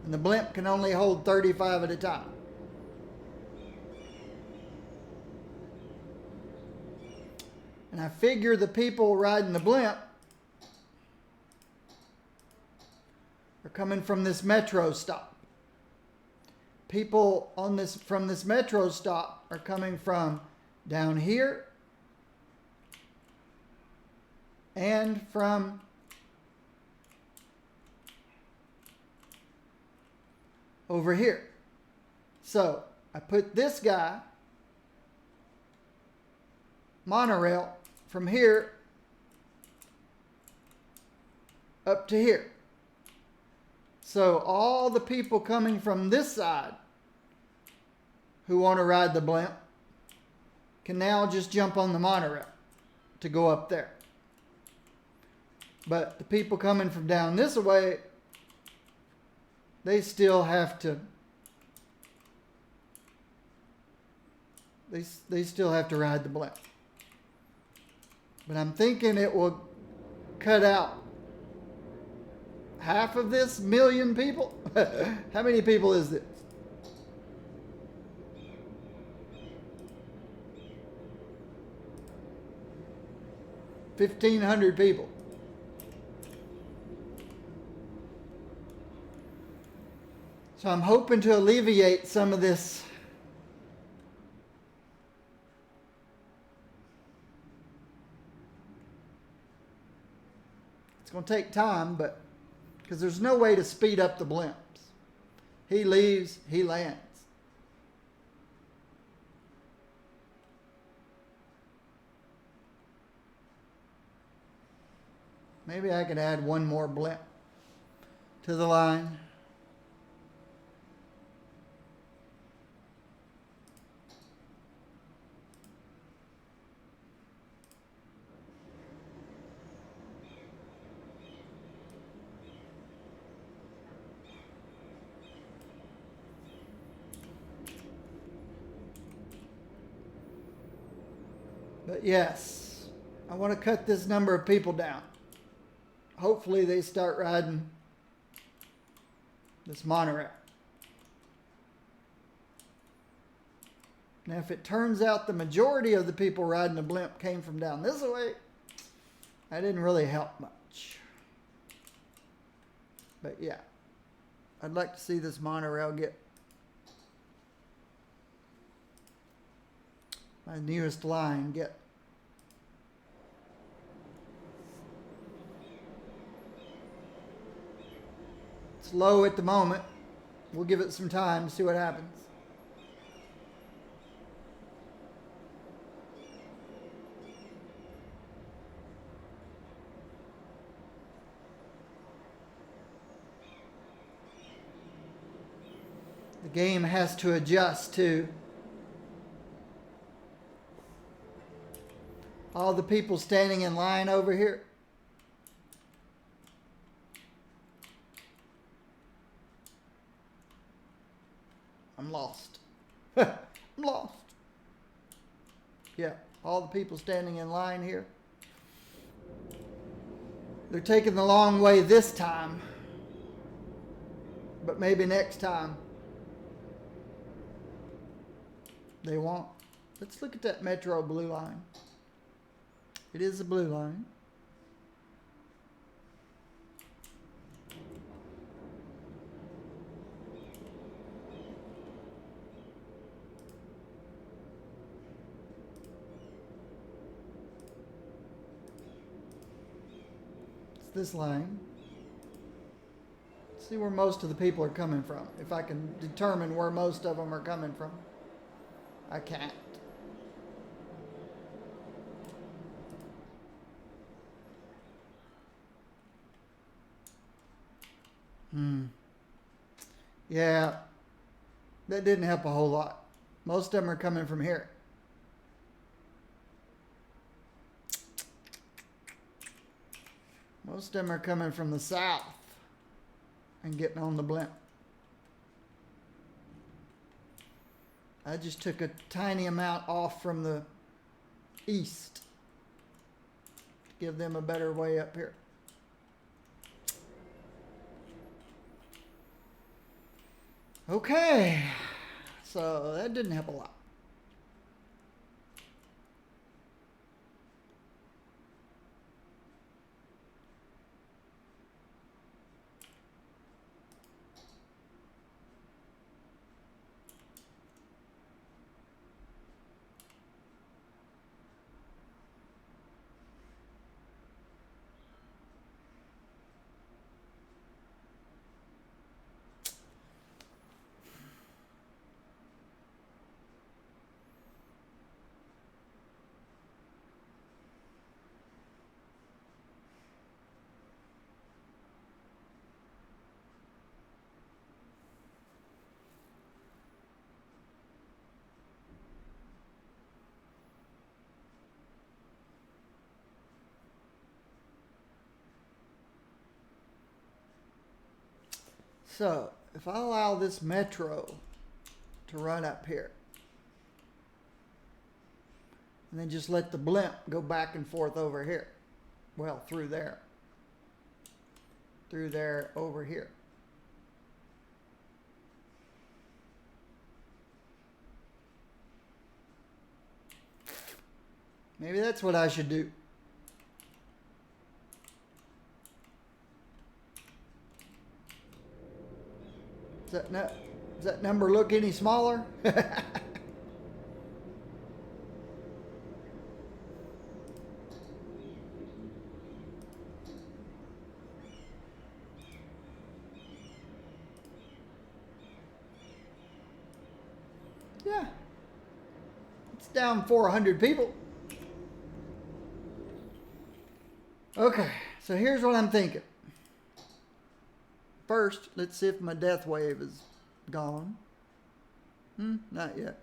And the blimp can only hold 35 at a time. And I figure the people riding the blimp are coming from this metro stop. People on this from this metro stop are coming from down here and from over here. So I put this guy, monorail, from here up to here. So all the people coming from this side who want to ride the blimp can now just jump on the monorail to go up there. But the people coming from down this way, they still have to they still have to ride the blimp. But I'm thinking it will cut out half of this million people. How many people is this? $1,500 people. So I'm hoping to alleviate some of this it's going to take time, but because there's no way to speed up the blimps. He leaves, he lands. Maybe I could add one more blimp to the line. But yes, I want to cut this number of people down. Hopefully they start riding This monorail. Now, if it turns out the majority of the people riding the blimp came from down this way, that didn't really help much. But yeah, I'd like to see this monorail get my newest line get. It's low at the moment. We'll give it some time to see what happens. The game has to adjust to all the people standing in line over here. I'm lost. I'm lost. Yeah, all the people standing in line here. They're taking the long way this time. But maybe next time they won't. Let's look at that Metro blue line. It is a blue line. It's this line. Let's see where most of the people are coming from. If I can determine where most of them are coming from. I can't. Yeah, that didn't help a whole lot. Most of them are coming from here. Most of them are coming from the south and getting on the blimp. I just took a tiny amount off from the east to give them a better way up here. Okay, so that didn't help a lot. So, if I allow this Metro to run up here, and then just let the blimp go back and forth over here, well, through there, over here. Maybe that's what I should do. Does that number look any smaller? Yeah. It's down 400 people. Okay, so here's what I'm thinking. First, let's see if my death wave is gone. Not yet.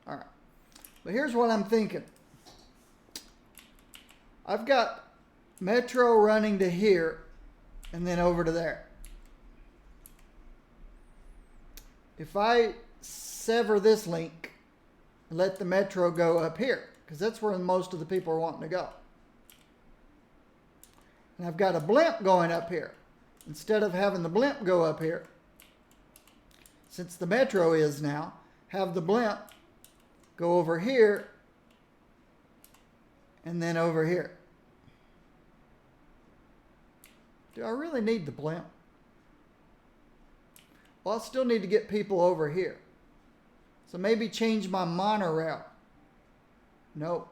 All right. But here's what I'm thinking. I've got Metro running to here and then over to there. If I sever this link and let the Metro go up here, because that's where most of the people are wanting to go. And I've got a blimp going up here. instead of having the blimp go up here, since the metro is now, have the blimp go over here and then over here. Do I really need the blimp? Well, I still need to get people over here. So maybe change my monorail. Nope.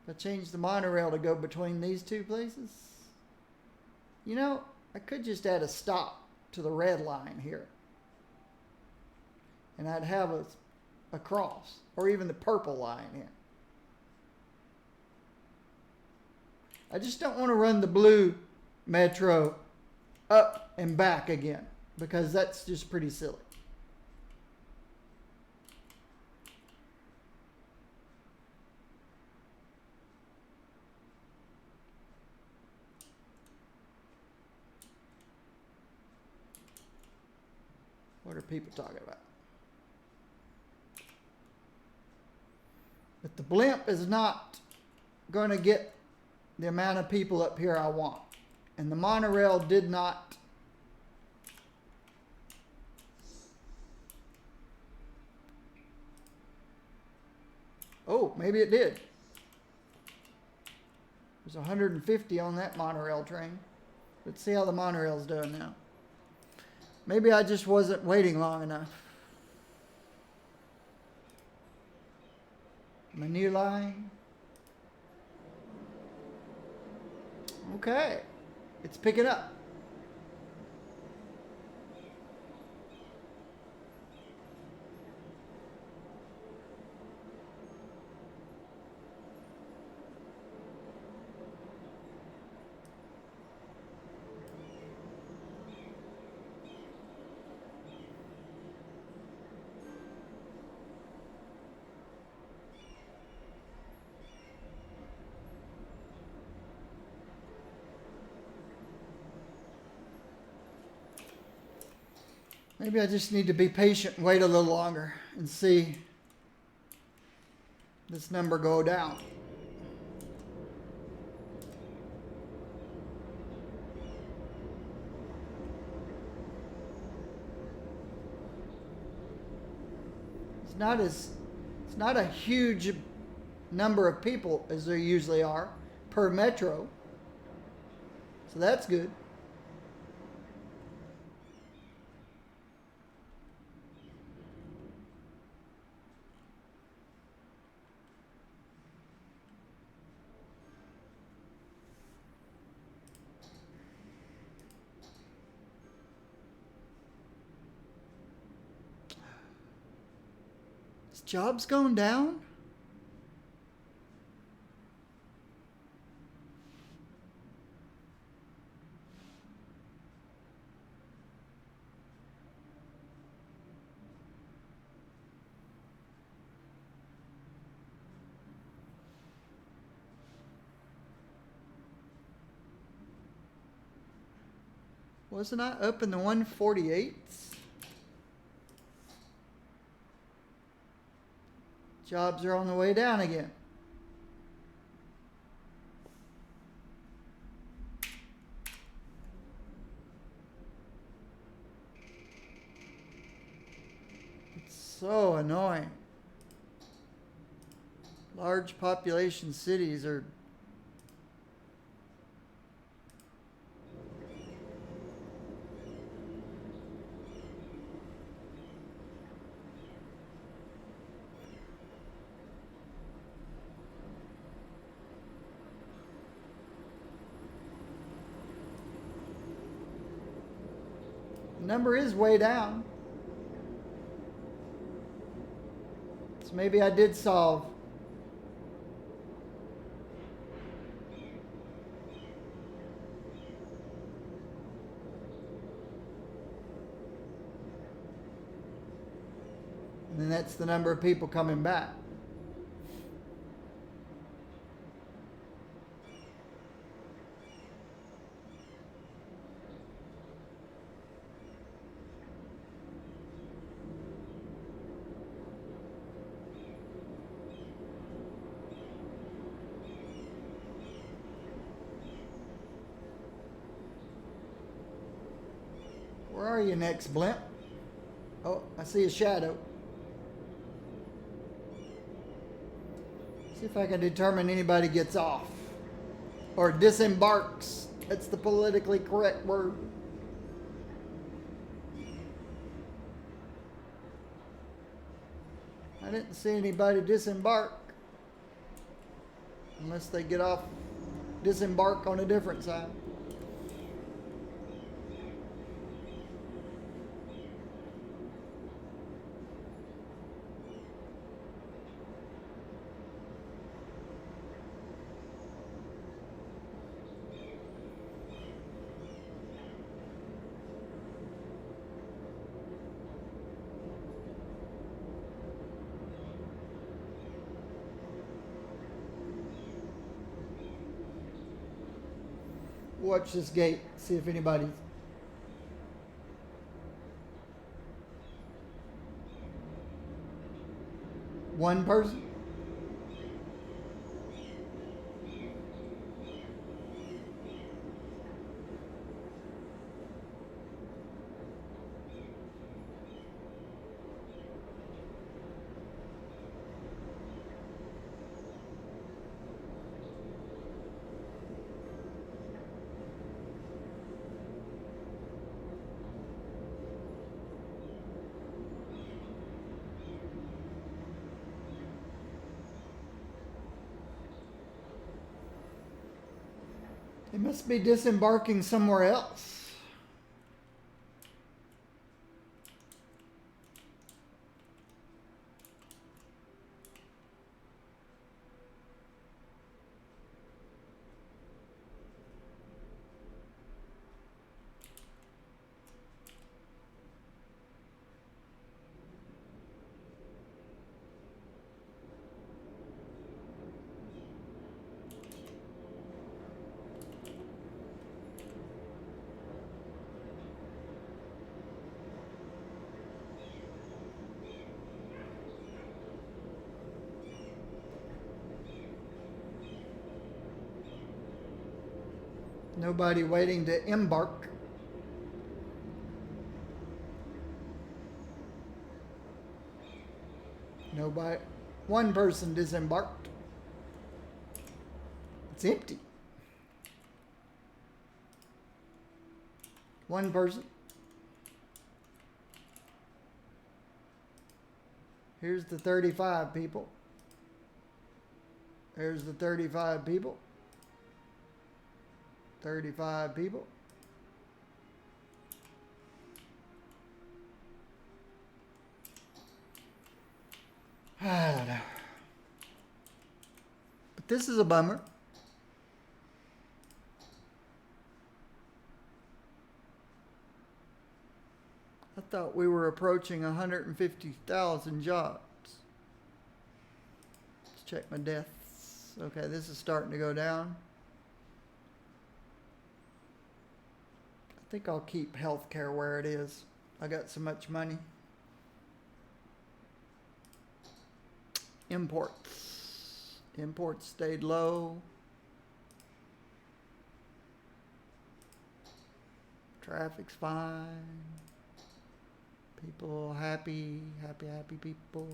If I change the monorail to go between these two places, you know, I could just add a stop to the red line here. And I'd have a cross, or even the purple line here. I just don't want to run the blue metro up and back again, because that's just pretty silly. What are people talking about? But the blimp is not going to get the amount of people up here I want. And the monorail did not. Oh, maybe it did. There's 150 on that monorail train. Let's see how the monorail's doing now. Maybe I just wasn't waiting long enough. My new line. Okay. It's picking up. Maybe I just need to be patient and wait a little longer and see this number go down. It's not a huge number of people as there usually are per metro. So that's good. Jobs going down? Wasn't I up in the 148s? Jobs are on the way down again. It's so annoying. Large population cities are the number is way down. So maybe I did solve. And then that's the number of people coming back. Where are you next, blimp? Oh, I see a shadow. See if I can determine anybody gets off. Or disembarks. That's the politically correct word. I didn't see anybody disembark. Unless they get off, disembark on a different side. Watch this gate, see if anybody's. One person? They must be disembarking somewhere else. Nobody waiting to embark. Nobody. One person disembarked. It's empty. One person. Here's the 35 people. There's the 35 people. 35 people. I don't know. But this is a bummer. I thought we were approaching 150,000 jobs. Let's check my deaths. Okay, this is starting to go down. I think I'll keep healthcare where it is. I got so much money. Imports. Imports stayed low. Traffic's fine. People happy, happy people.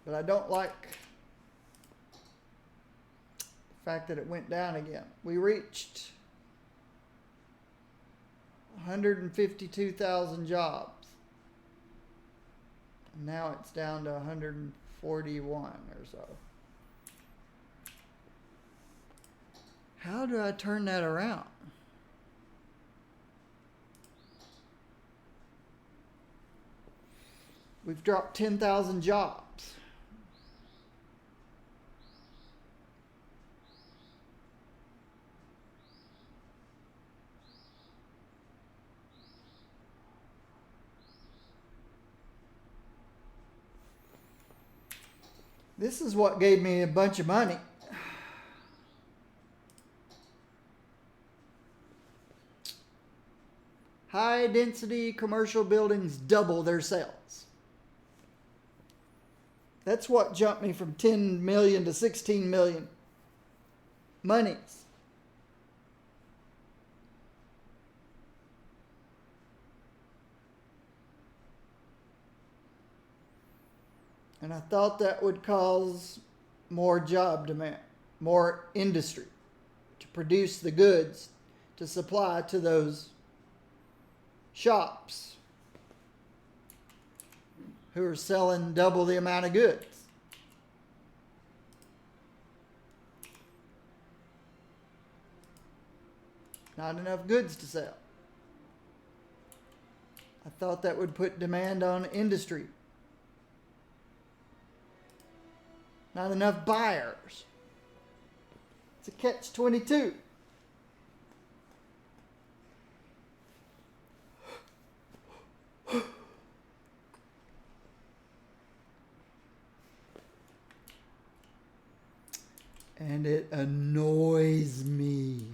But I don't like the fact that it went down again. We reached 152,000 jobs. Now it's down to 141 or so. How do I turn that around? We've dropped 10,000 jobs. This is what gave me a bunch of money. High density commercial buildings double their sales. That's what jumped me from 10 million to 16 million. monies. And I thought that would cause more job demand, more industry to produce the goods to supply to those shops who are selling double the amount of goods. Not enough goods to sell. I thought that would put demand on industry. Not enough buyers. It's a catch-22. And it annoys me.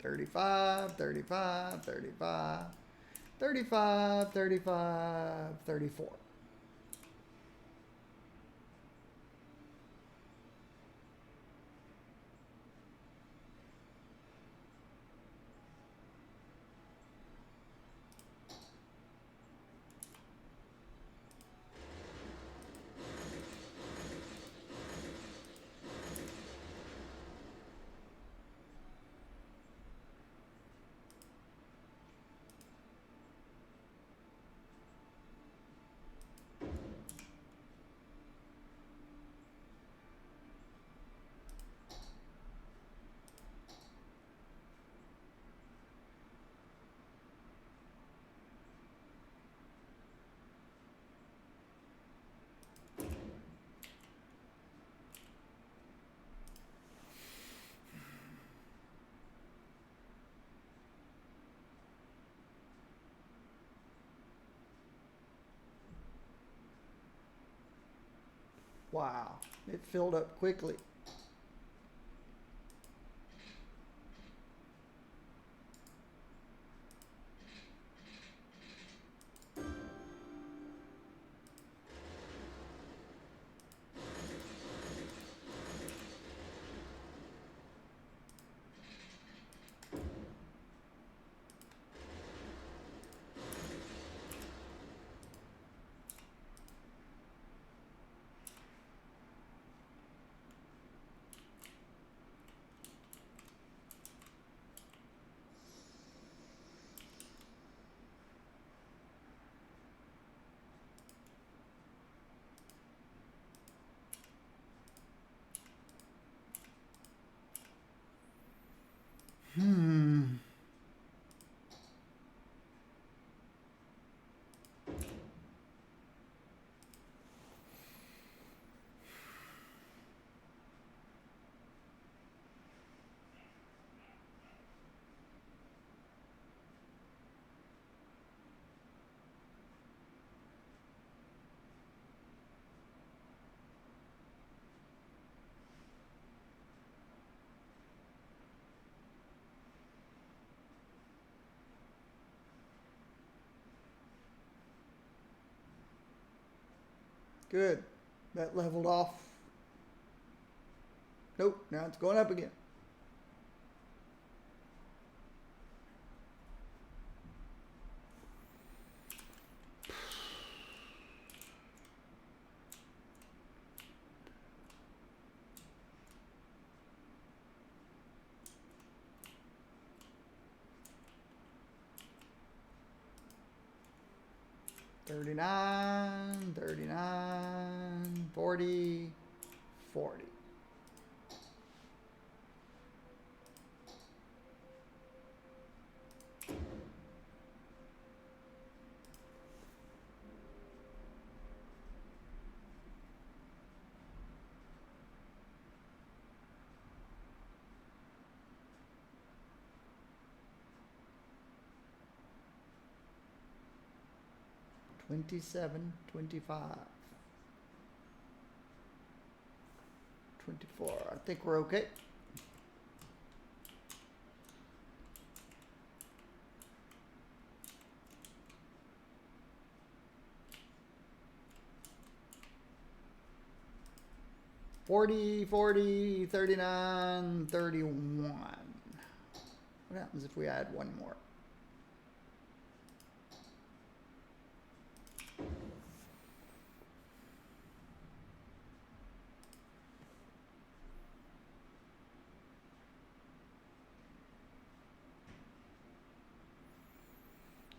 $35, $35, $35, $35, $35, $34. Wow, it filled up quickly. Good. That leveled off. Nope, now it's going up again. $39, $39, $40, $40. $27.25. 24. I think we're okay. $40, $40, $39, $31. What happens if we add one more?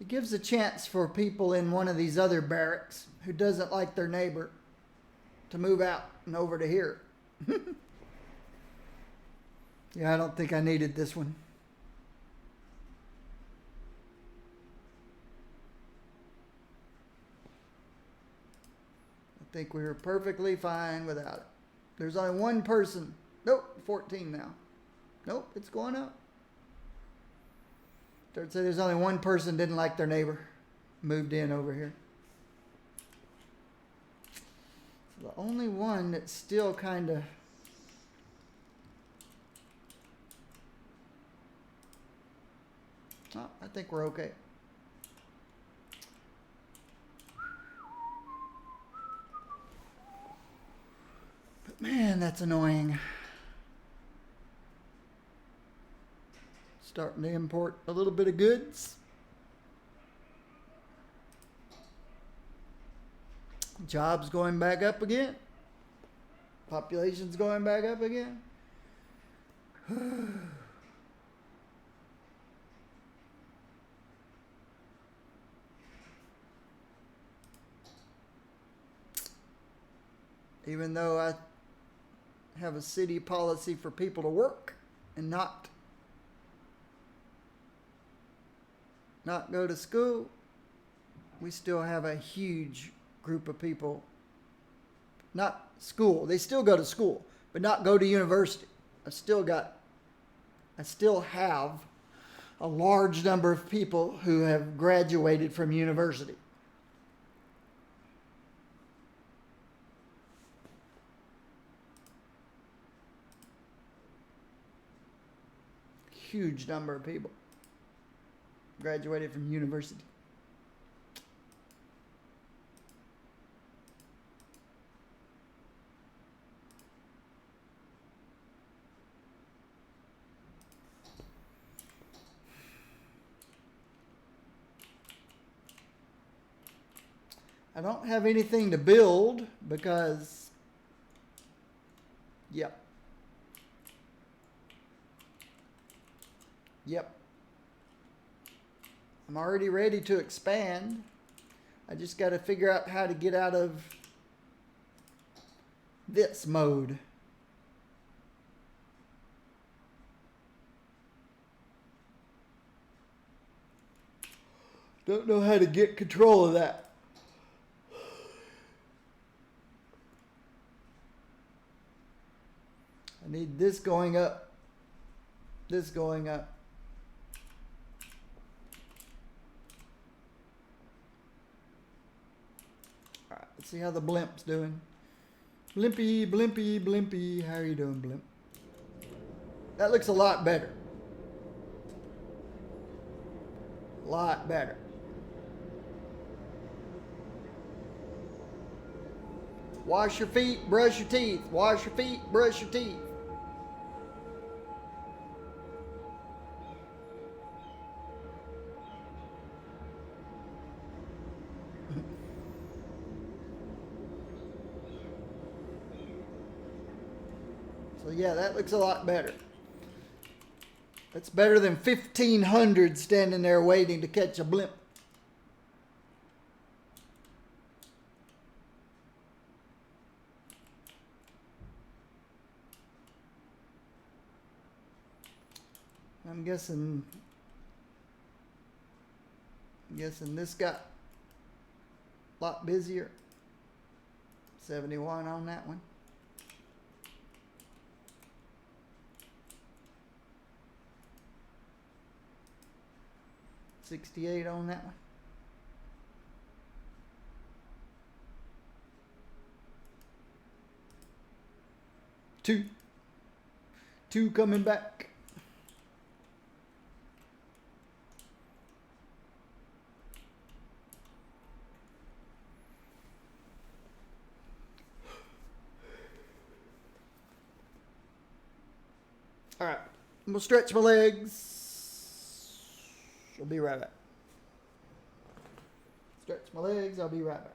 It gives a chance for people in one of these other barracks who doesn't like their neighbor to move out and over to here. Yeah, I don't think I needed this one. I think we were perfectly fine without it. There's only one person. Nope, 14 now. Nope, it's going up. I'd say there's only one person didn't like their neighbor. Moved in over here. The only one that's still kind of I think we're okay. But man, that's annoying. Starting to import a little bit of goods. Jobs going back up again. Population's going back up again. Even though I have a city policy for people to work and not go to school, we still have a huge group of people, not school, they still go to school, but not go to university. I still have a large number of people who have graduated from university. Huge number of people graduated from university. I don't have anything to build because, yep. I'm already ready to expand. I just got to figure out how to get out of this mode. Don't know how to get control of that. I need this going up. This going up. All right, let's see how the blimp's doing. Blimpy, blimpy, blimpy. How are you doing, blimp? That looks a lot better. A lot better. Wash your feet, brush your teeth. Wash your feet, brush your teeth. So yeah, that looks a lot better. That's better than 1,500 standing there waiting to catch a blimp. I'm guessing this got a lot busier. 71 on that one. $68 on that one. Two. Two coming back. All right. I'm going to stretch my legs. I'll be right back. Stretch my legs. I'll be right back.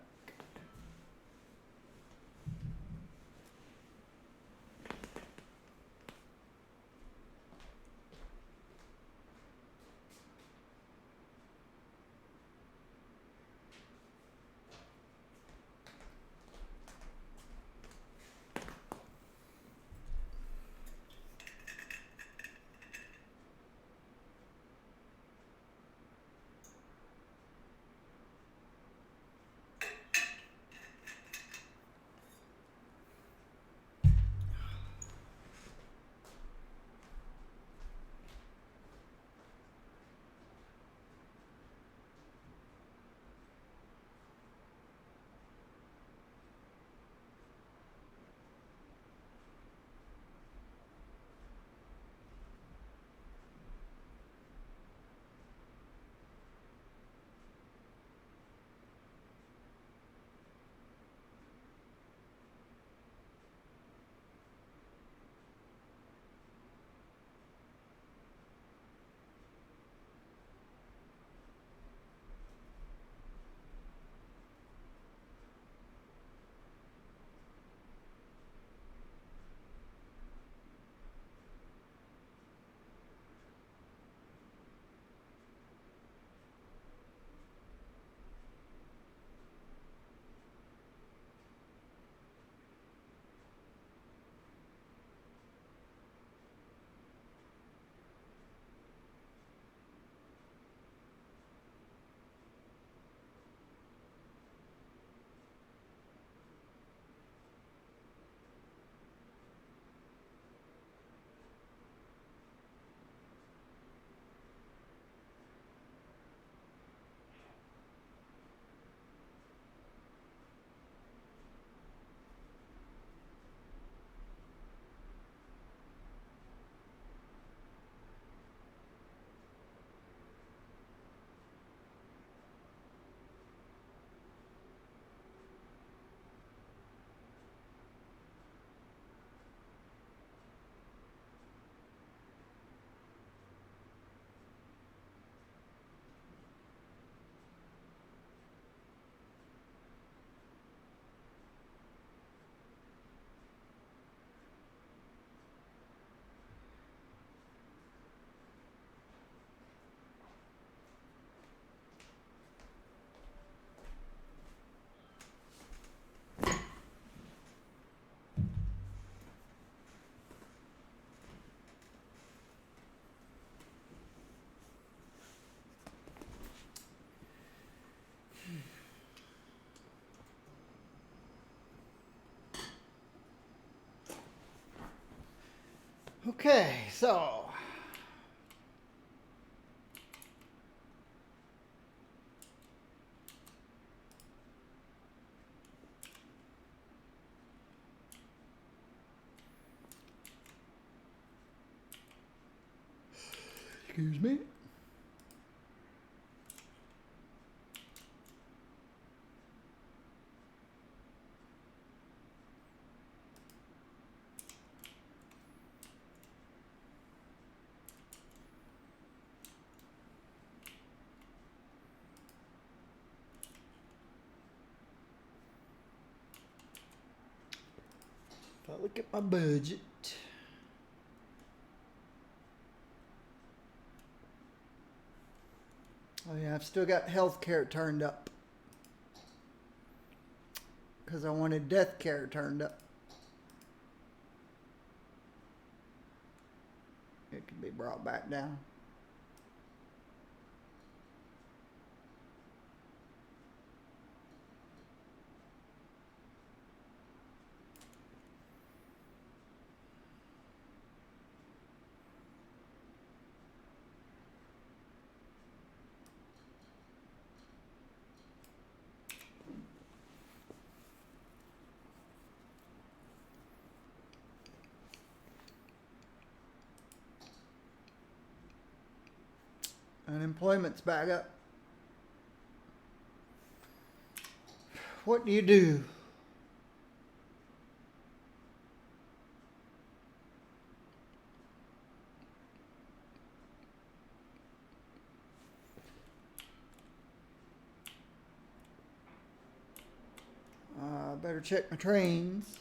Okay, so excuse me. If I look at my budget, oh yeah, I've still got health care turned up because I wanted death care turned up. It can be brought back down. Unemployment's back up. What do you do? Better check my trains.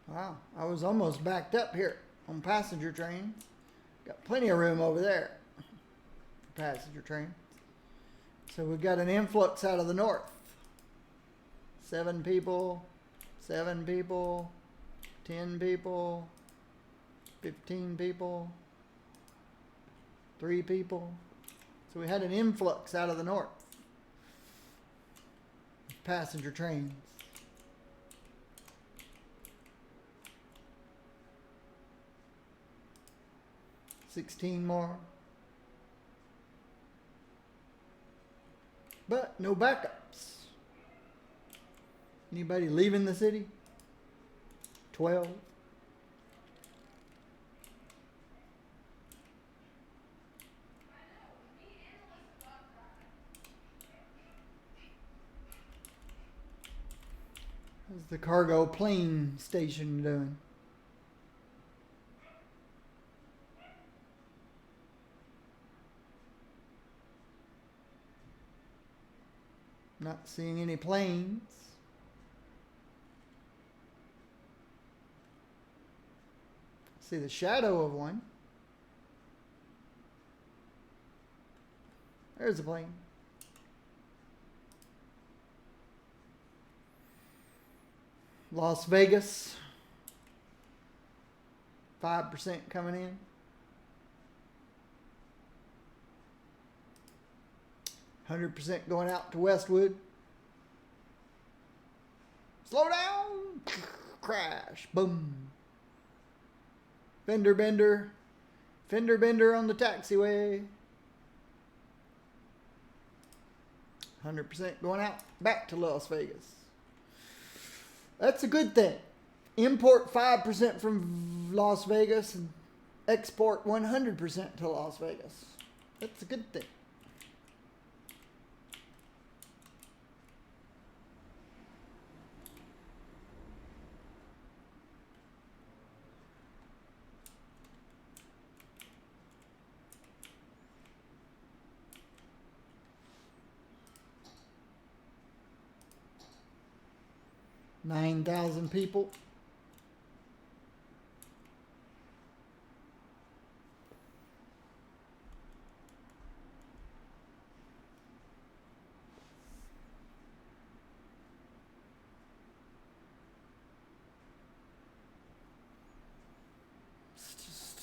Wow, I was almost backed up here on passenger trains. Got plenty of room over there for passenger trains. So we've got an influx out of the north. 7 people, 7 people, 10 people, 15 people, 3 people. So we had an influx out of the north. Passenger trains. $16 more. But no backups. Anybody leaving the city? 12. How's the cargo plane station doing? Not seeing any planes. See the shadow of one. There's a plane. Las Vegas. 5% coming in. 100% going out to Westwood. Slow down. Crash. Boom. Fender bender. Fender bender on the taxiway. 100% going out back to Las Vegas. That's a good thing. Import 5% from Las Vegas and export 100% to Las Vegas. That's a good thing. $9,000 people. It's just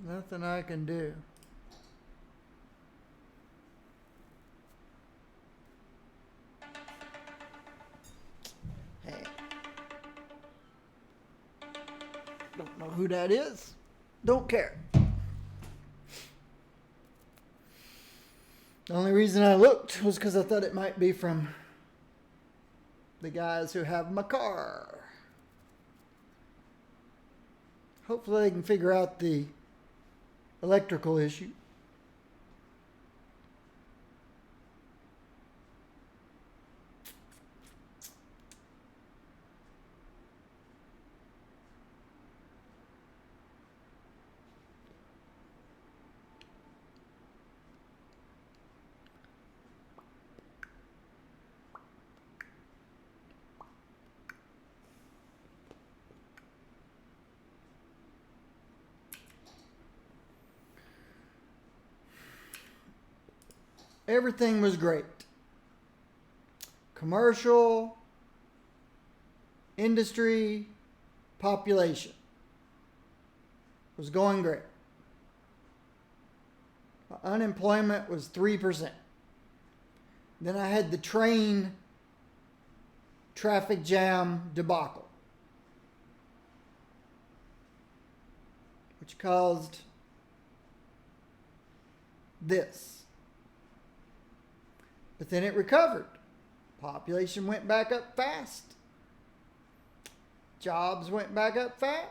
nothing I can do. Don't know who that is. Don't care. The only reason I looked was because I thought it might be from the guys who have my car. Hopefully they can figure out the electrical issue. Everything was great. Commercial, industry, population was going great. Unemployment was 3%. Then I had the train traffic jam debacle, which caused this. But then it recovered. Population went back up fast. Jobs went back up fast.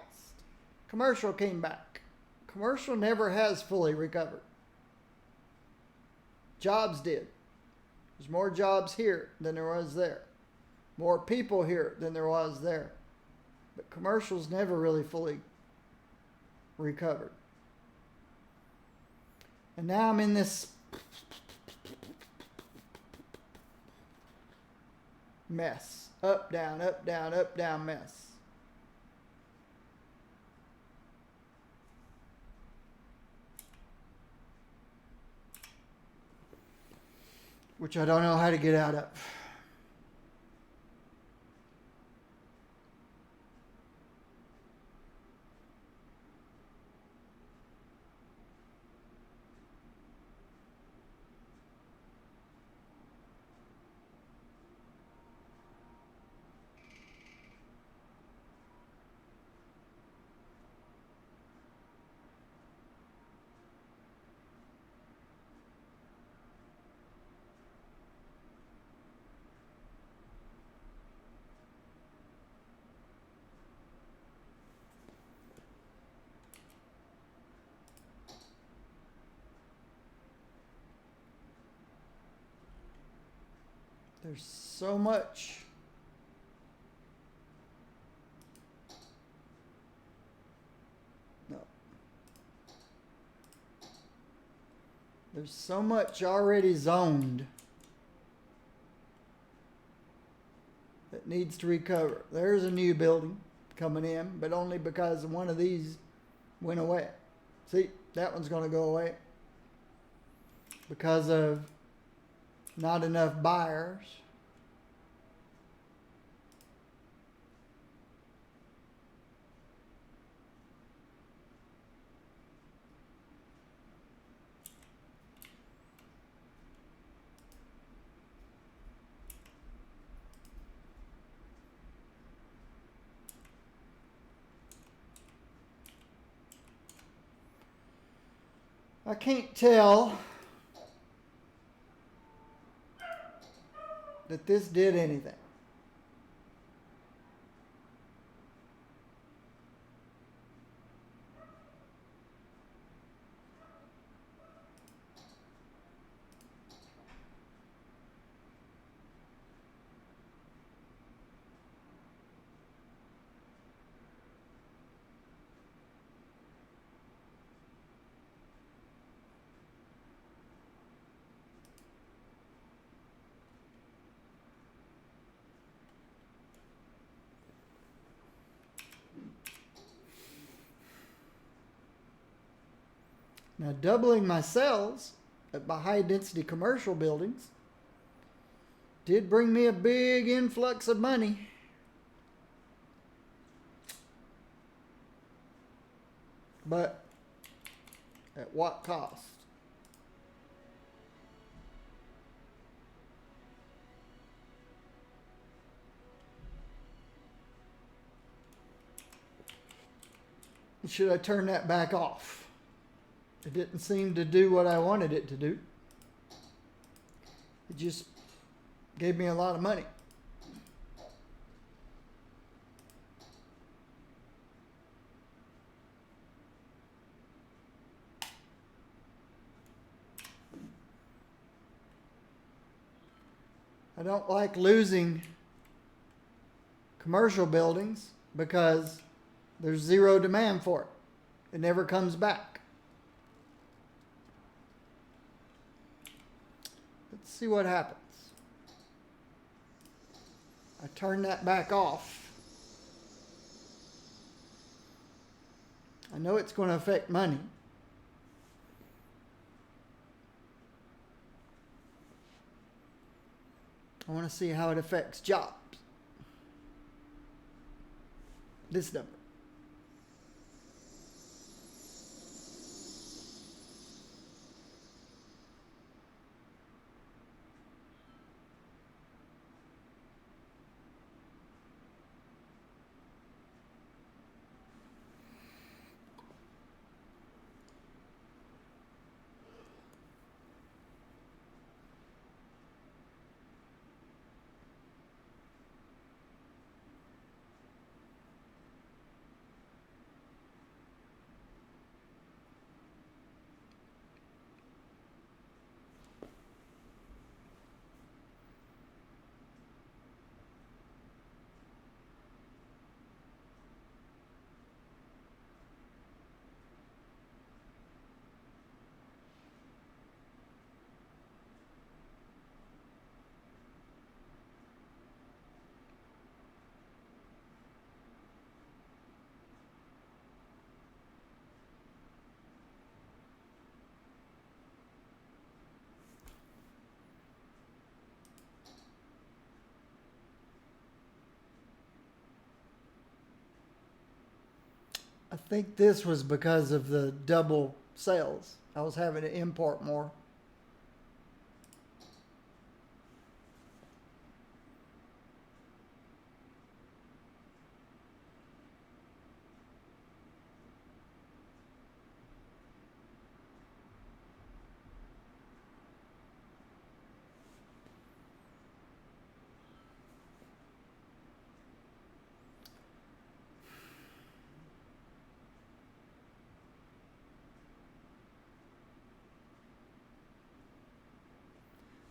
Commercial came back. Commercial never has fully recovered. Jobs did. There's more jobs here than there was there. More people here than there was there. But commercial's never really fully recovered. And now I'm in this mess. Up, down, mess. Which I don't know how to get out of. There's so much there's so much already zoned that needs to recover. There's a new building coming in, but only because one of these went away. See, that one's going to go away because of not enough buyers. I can't tell that this did anything. Now, doubling my sales at my high density commercial buildings did bring me a big influx of money. But at what cost? Should I turn that back off? It didn't seem to do what I wanted it to do. It just gave me a lot of money. I don't like losing commercial buildings because there's zero demand for it. It never comes back. Let's see what happens. I turn that back off. I know it's going to affect money. I want to see how it affects jobs. This number. think this was because of the double sales. I was having to import more.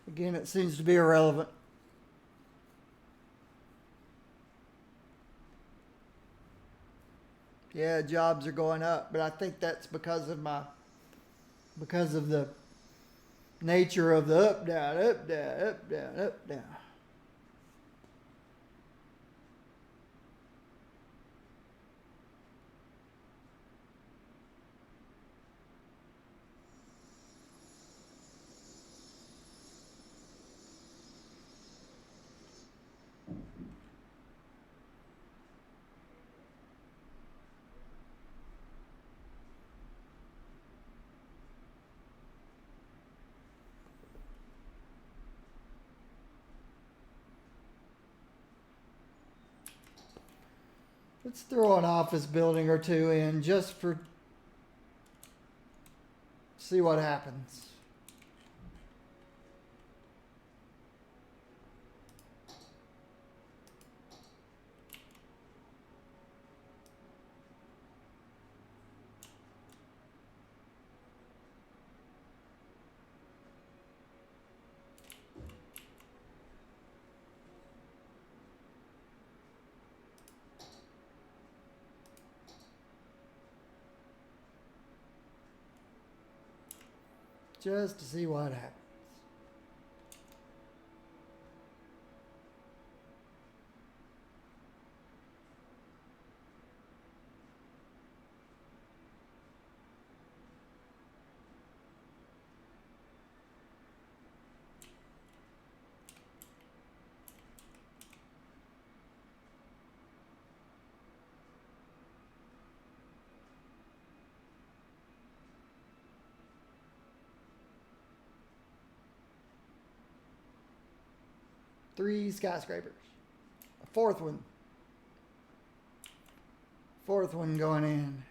Again, it seems to be irrelevant. Yeah, jobs are going up, but I think that's because of the nature of the up, down, up, down, up, down, up, down. Let's throw an office building or two in just for see what happens. Just to see what happens. Three skyscrapers. A fourth one. Fourth one going in.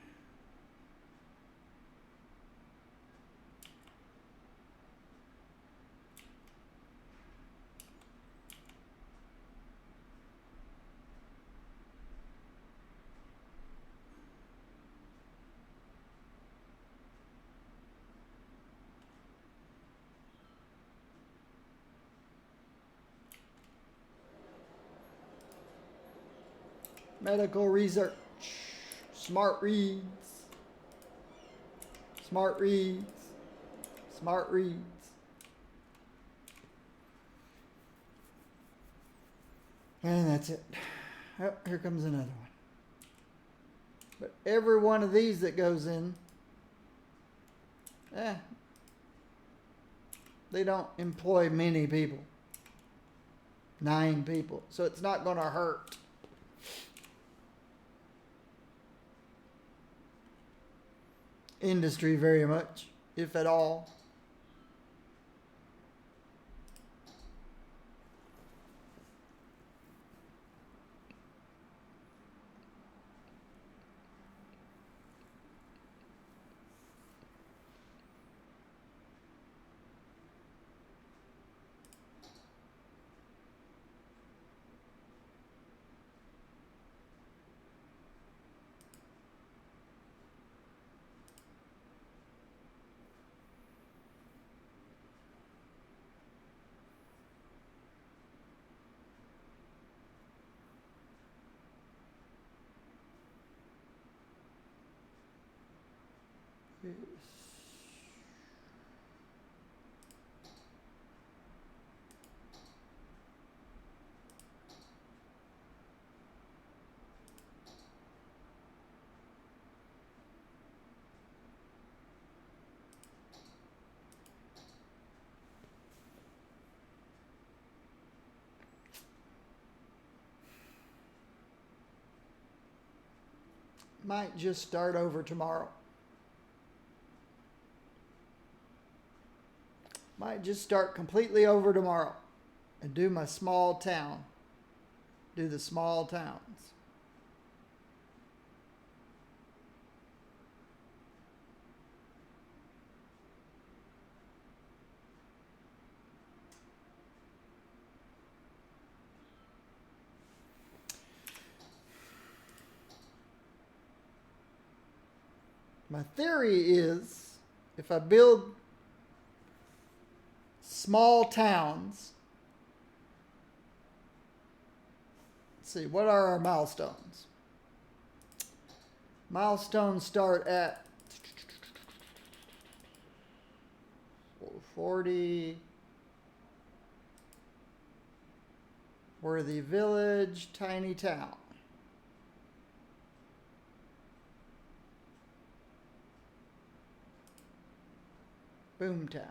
Medical research. Smart reads. Smart reads. Smart reads. And that's it. Oh, here comes another one. But every one of these that goes in, they don't employ many people. 9 people. So it's not going to hurt. Industry very much, if at all. might just start over tomorrow. Might just start completely over tomorrow and do my small town. Do the small towns. My theory is if I build small towns, let's see, what are our milestones? Milestones start at 40. Worthy village, tiny town. Boomtown.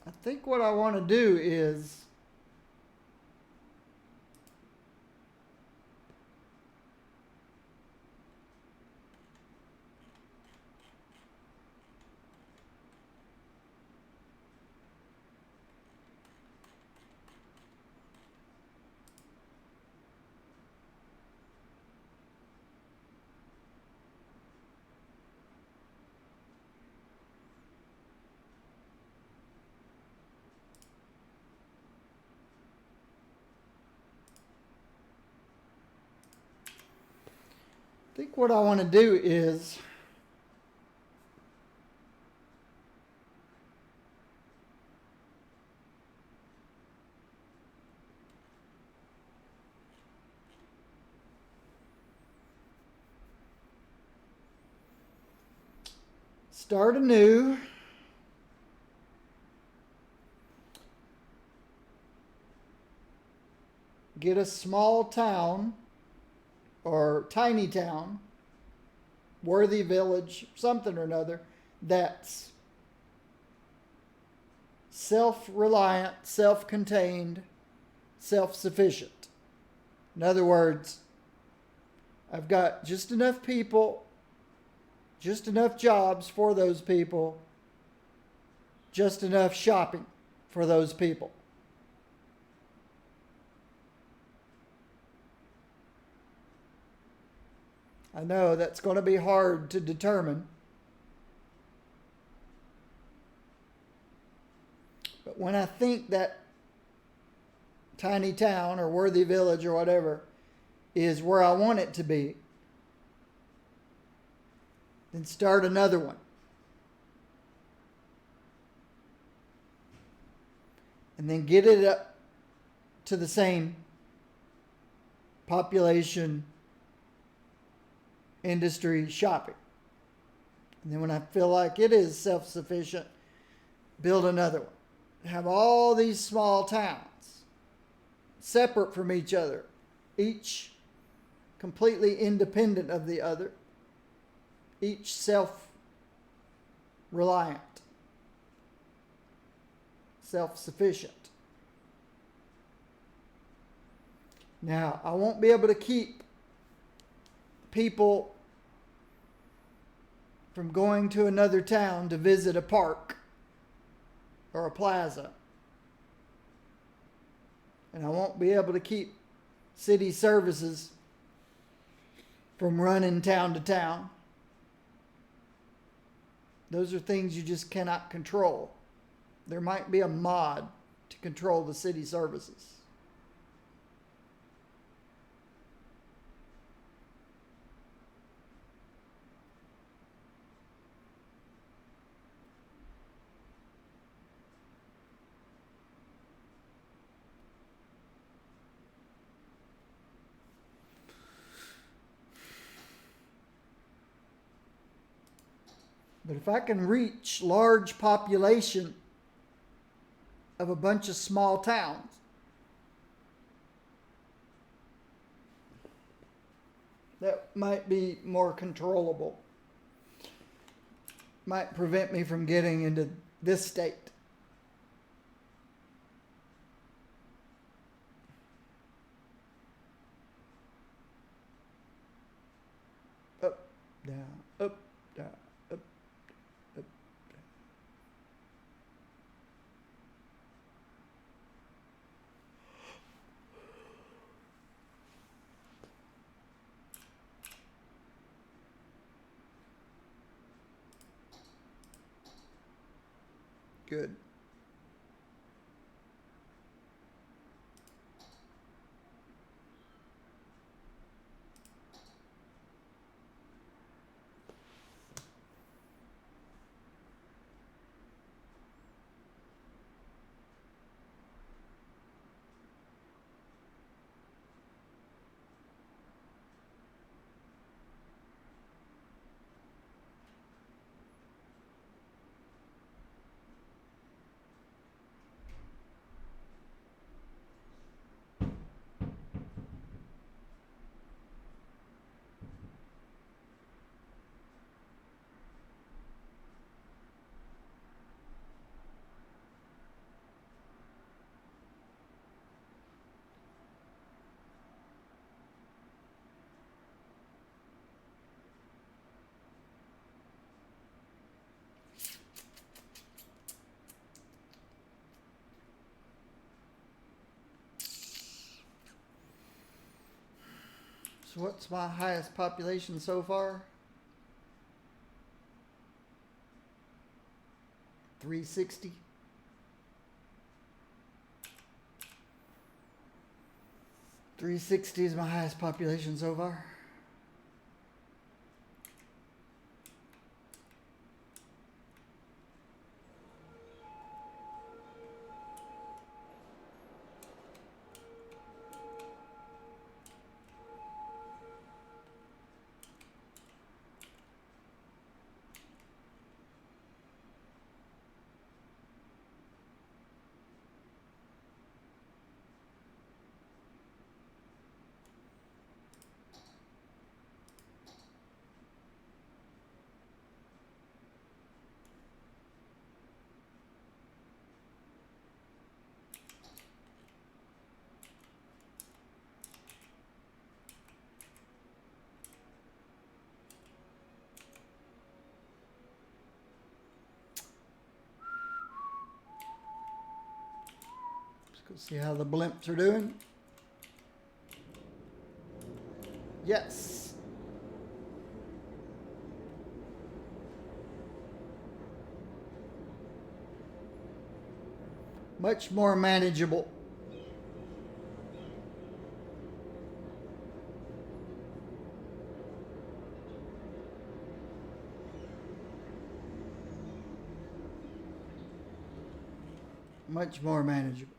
I think what I want to do is start anew. Get a small town or tiny town, worthy village, something or another, that's self-reliant, self-contained, self-sufficient. In other words, I've got just enough people, just enough jobs for those people, just enough shopping for those people. I know that's going to be hard to determine. But when I think that tiny town or worthy village or whatever is where I want it to be, then start another one. And then get it up to the same population, industry, shopping. And then when I feel like it is self-sufficient, build another one. Have all these small towns separate from each other, each completely independent of the other, each self-reliant, self-sufficient. Now, I won't be able to keep people from going to another town to visit a park or a plaza. And I won't be able to keep city services from running town to town. Those are things you just cannot control. There might be a mod to control the city services. But if I can reach large population of a bunch of small towns, that might be more controllable. Might prevent me from getting into This state. Up, down, up, down, up, up. Good. So what's my highest population so far? 360. .360 is my highest population so far. Let's see how the blimps are doing. Yes. Much more manageable. Much more manageable.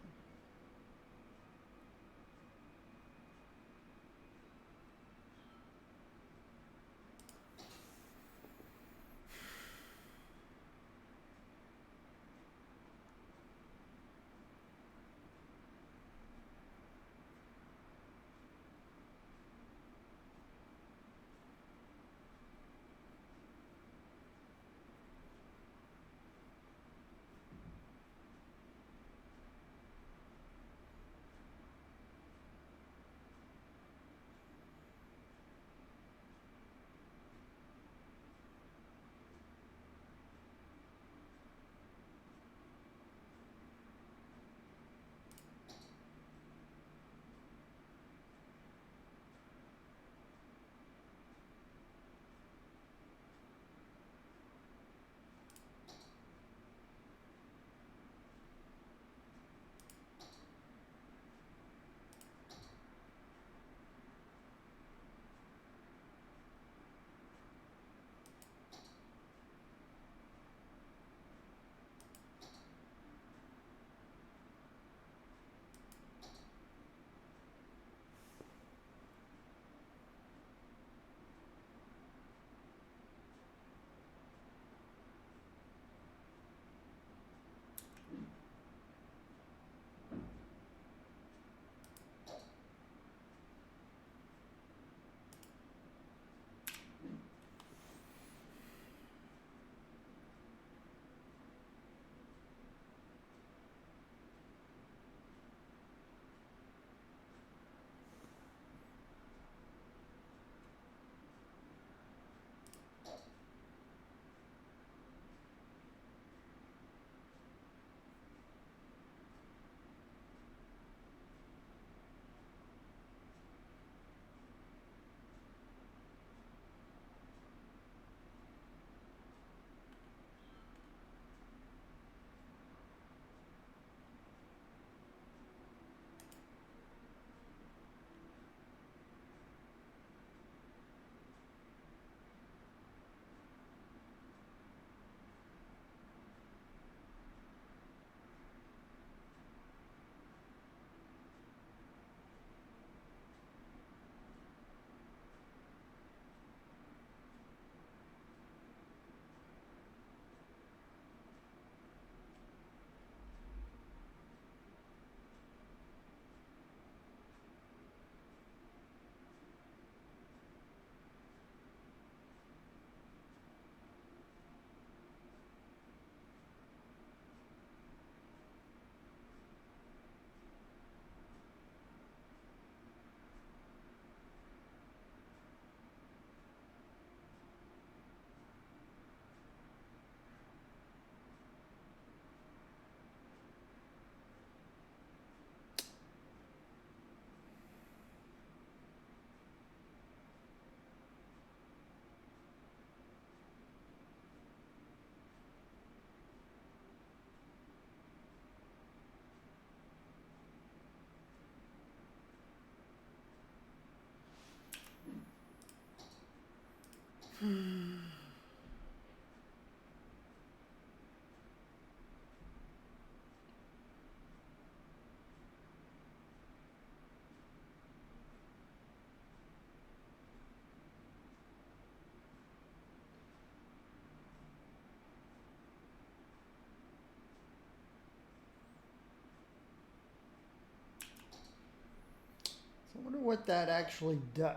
So I wonder what that actually does.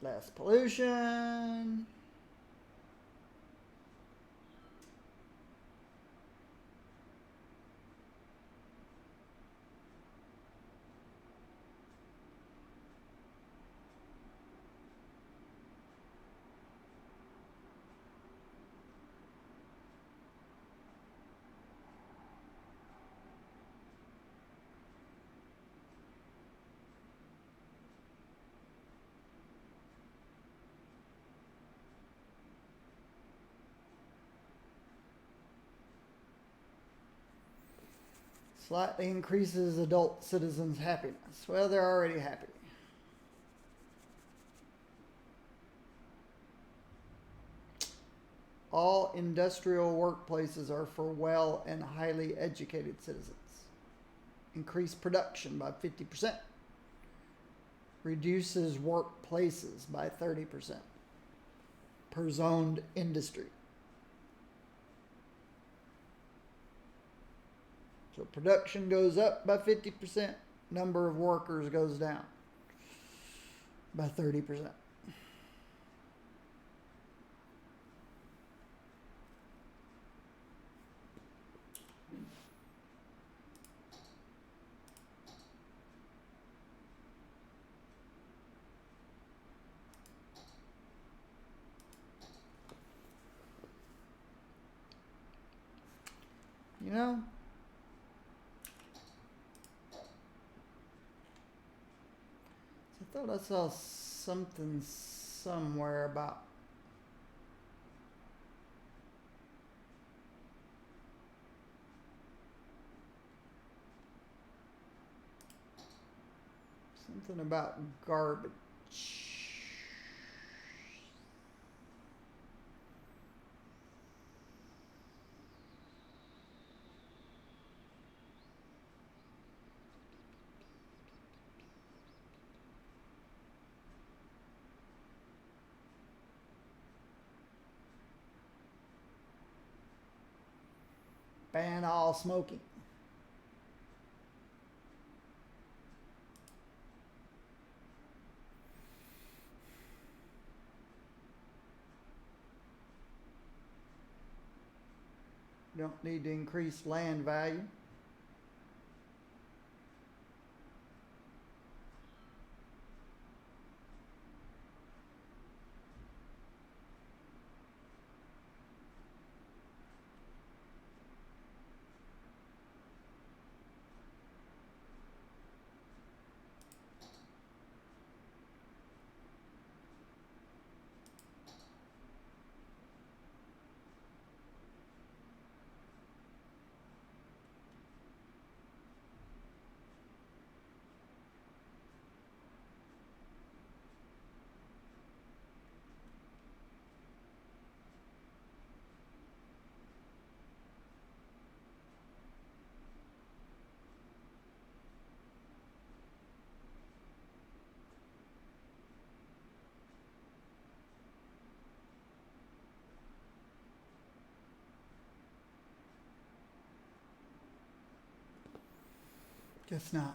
Less pollution. Slightly increases adult citizens' happiness. Well, they're already happy. All industrial workplaces are for well and highly educated citizens. Increase production by 50%. Reduces workplaces by 30% per zoned industry. So production goes up by 50%, number of workers goes down by 30%. You know, I thought I saw something somewhere about something about garbage. Ban all smoking. Don't need to increase land value. Guess not.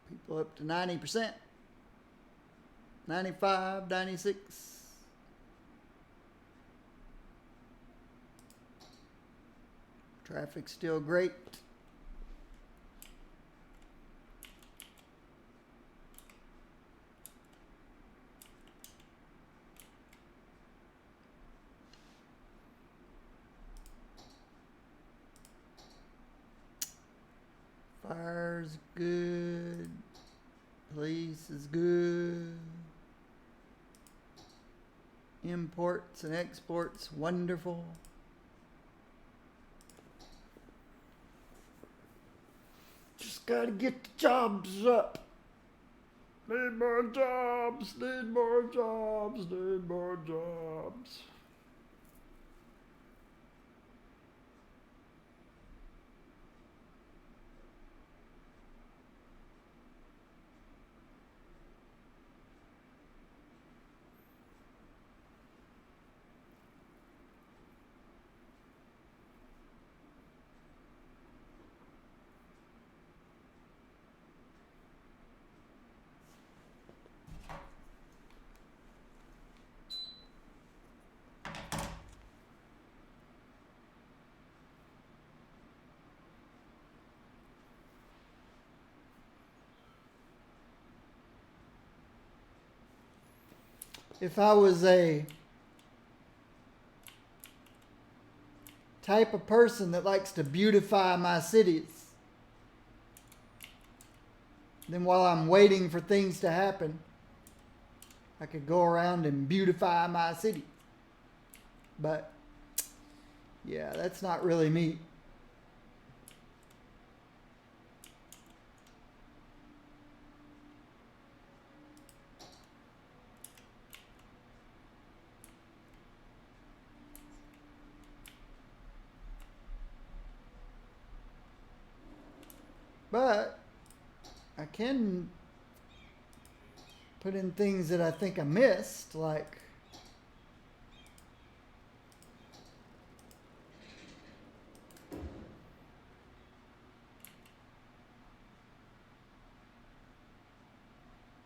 People up to 90%, 95, 96. Traffic's still great. Fire's good. Police is good. Imports and exports, wonderful. Just gotta get the jobs up. Need more jobs, need more jobs, need more jobs. If I was a type of person that likes to beautify my cities, then while I'm waiting for things to happen, I could go around and beautify my city. But yeah, that's not really me. But I can put in things that I think I missed, like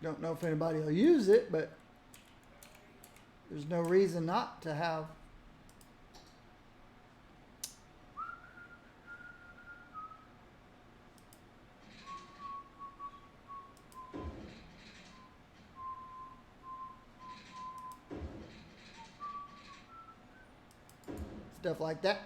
don't know if anybody will use it, but there's no reason not to have stuff like that.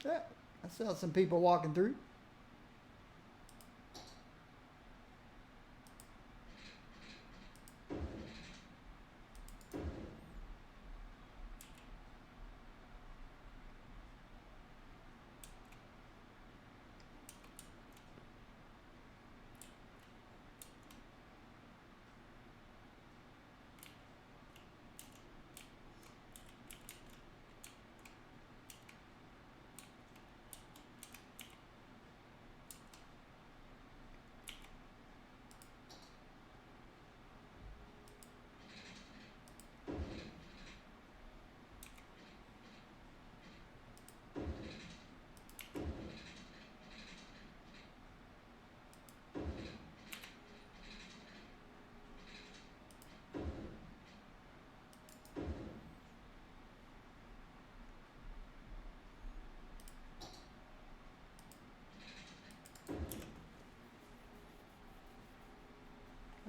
Yeah, I saw some people walking through.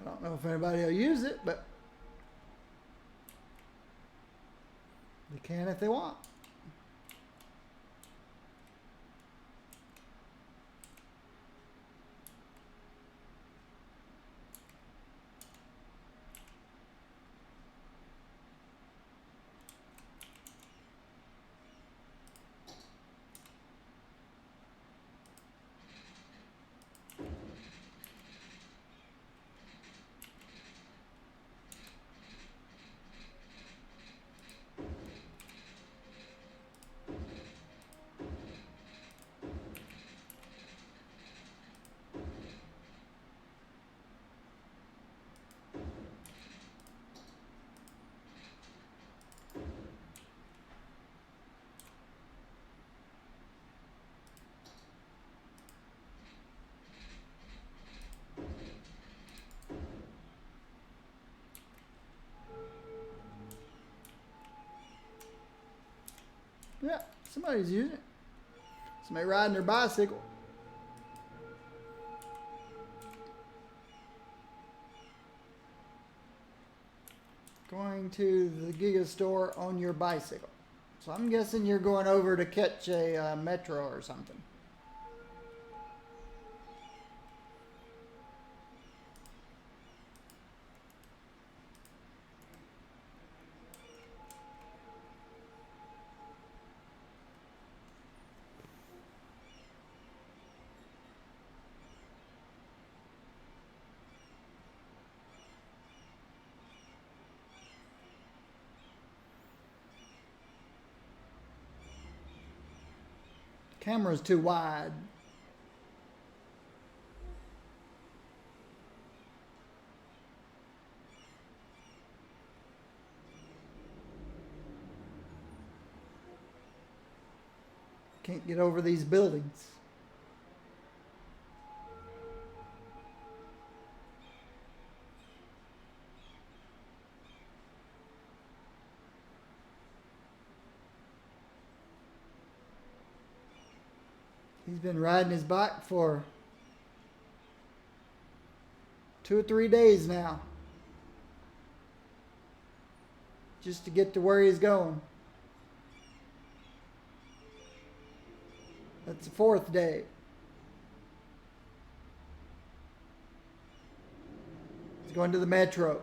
I don't know if anybody will use it, but they can if they want. Yeah, somebody's using it. Somebody riding their bicycle. Going to the Giga store on your bicycle. So I'm guessing you're going over to catch a metro or something. Camera's too wide. Can't get over these buildings. He's been riding his bike for 2 or 3 days now. Just to get to where he's going. That's the 4th day. He's going to the metro.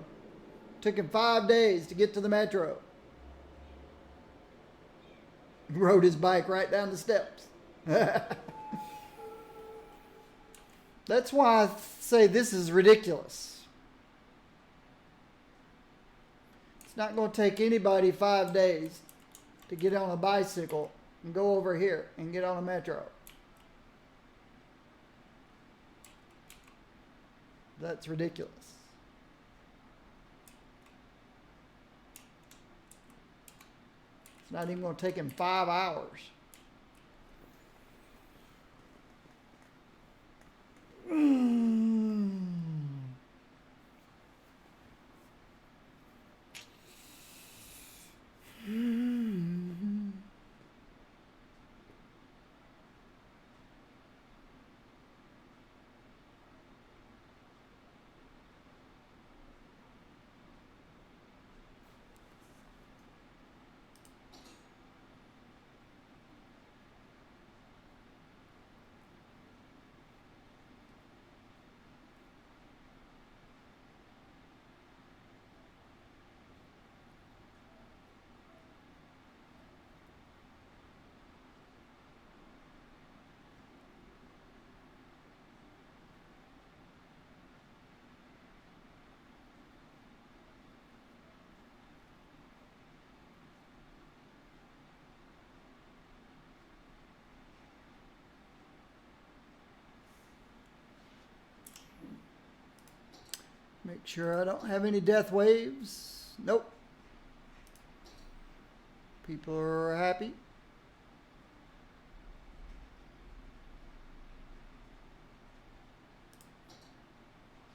Took him 5 days to get to the metro. Rode his bike right down the steps. That's why I say this is ridiculous. It's not going to take anybody 5 days to get on a bicycle and go over here and get on a metro. That's ridiculous. It's not even going to take him 5 hours. Make sure I don't have any death waves. Nope. People are happy.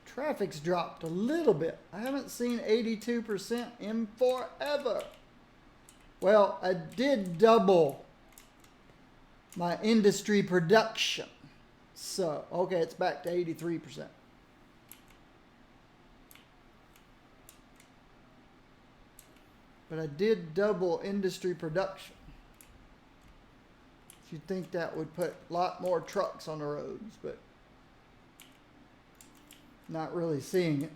Traffic's dropped a little bit. I haven't seen 82% in forever. Well, I did double my industry production. So, okay, it's back to 83%. But I did double industry production. You'd think that would put a lot more trucks on the roads, but not really seeing it.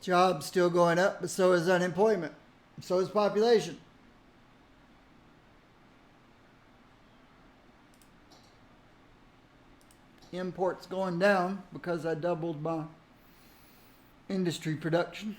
Jobs still going up, but so is unemployment. So is population. Imports going down because I doubled my industry production.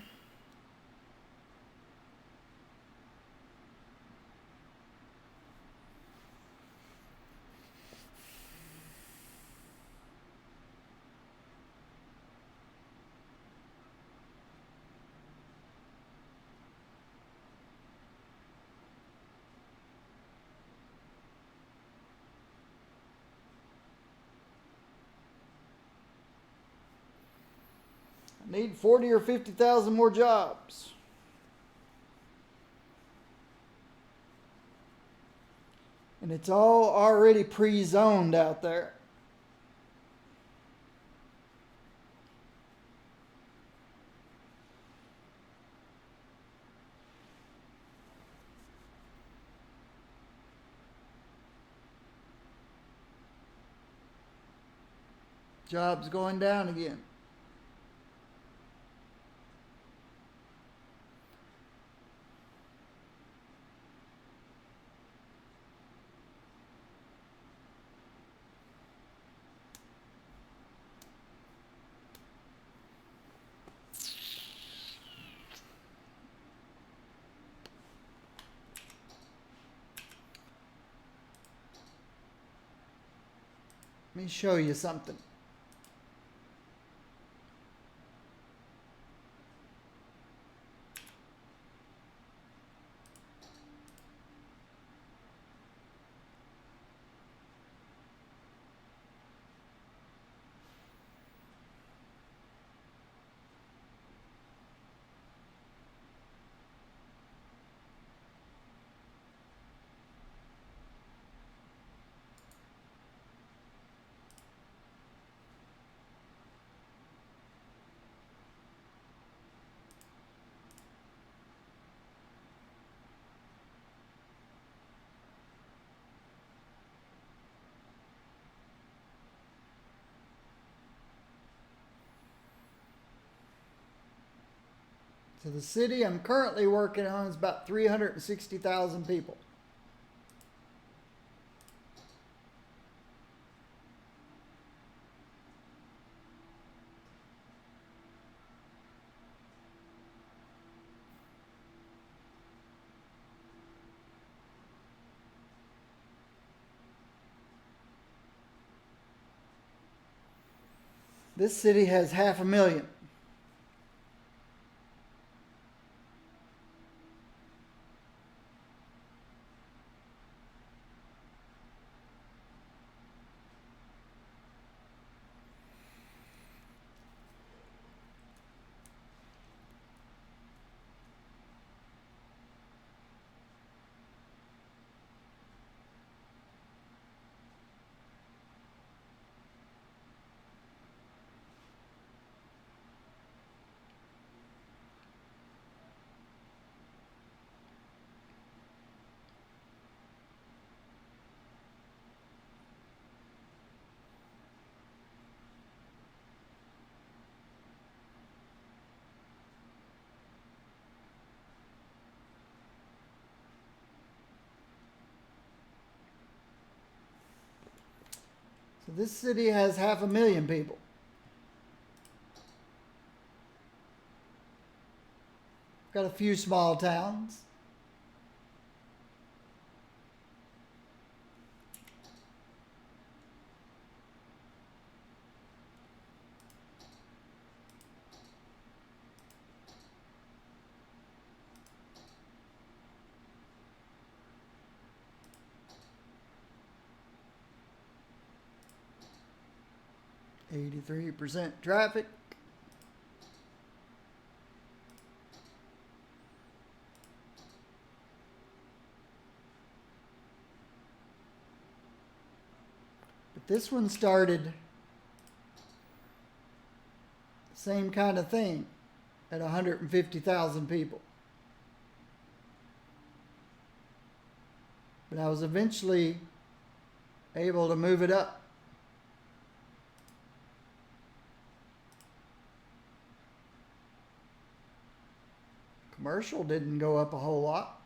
Need 40 or 50,000 more jobs. And it's all already pre-zoned out there. Jobs going down again. Let me show you something. So the city I'm currently working on is about 360,000 people. This city has 500,000. So this city has 500,000 people. Got a few small towns. %83 traffic. But this one started the same kind of thing at 150,000 people. But I was eventually able to move it up. Commercial didn't go up a whole lot.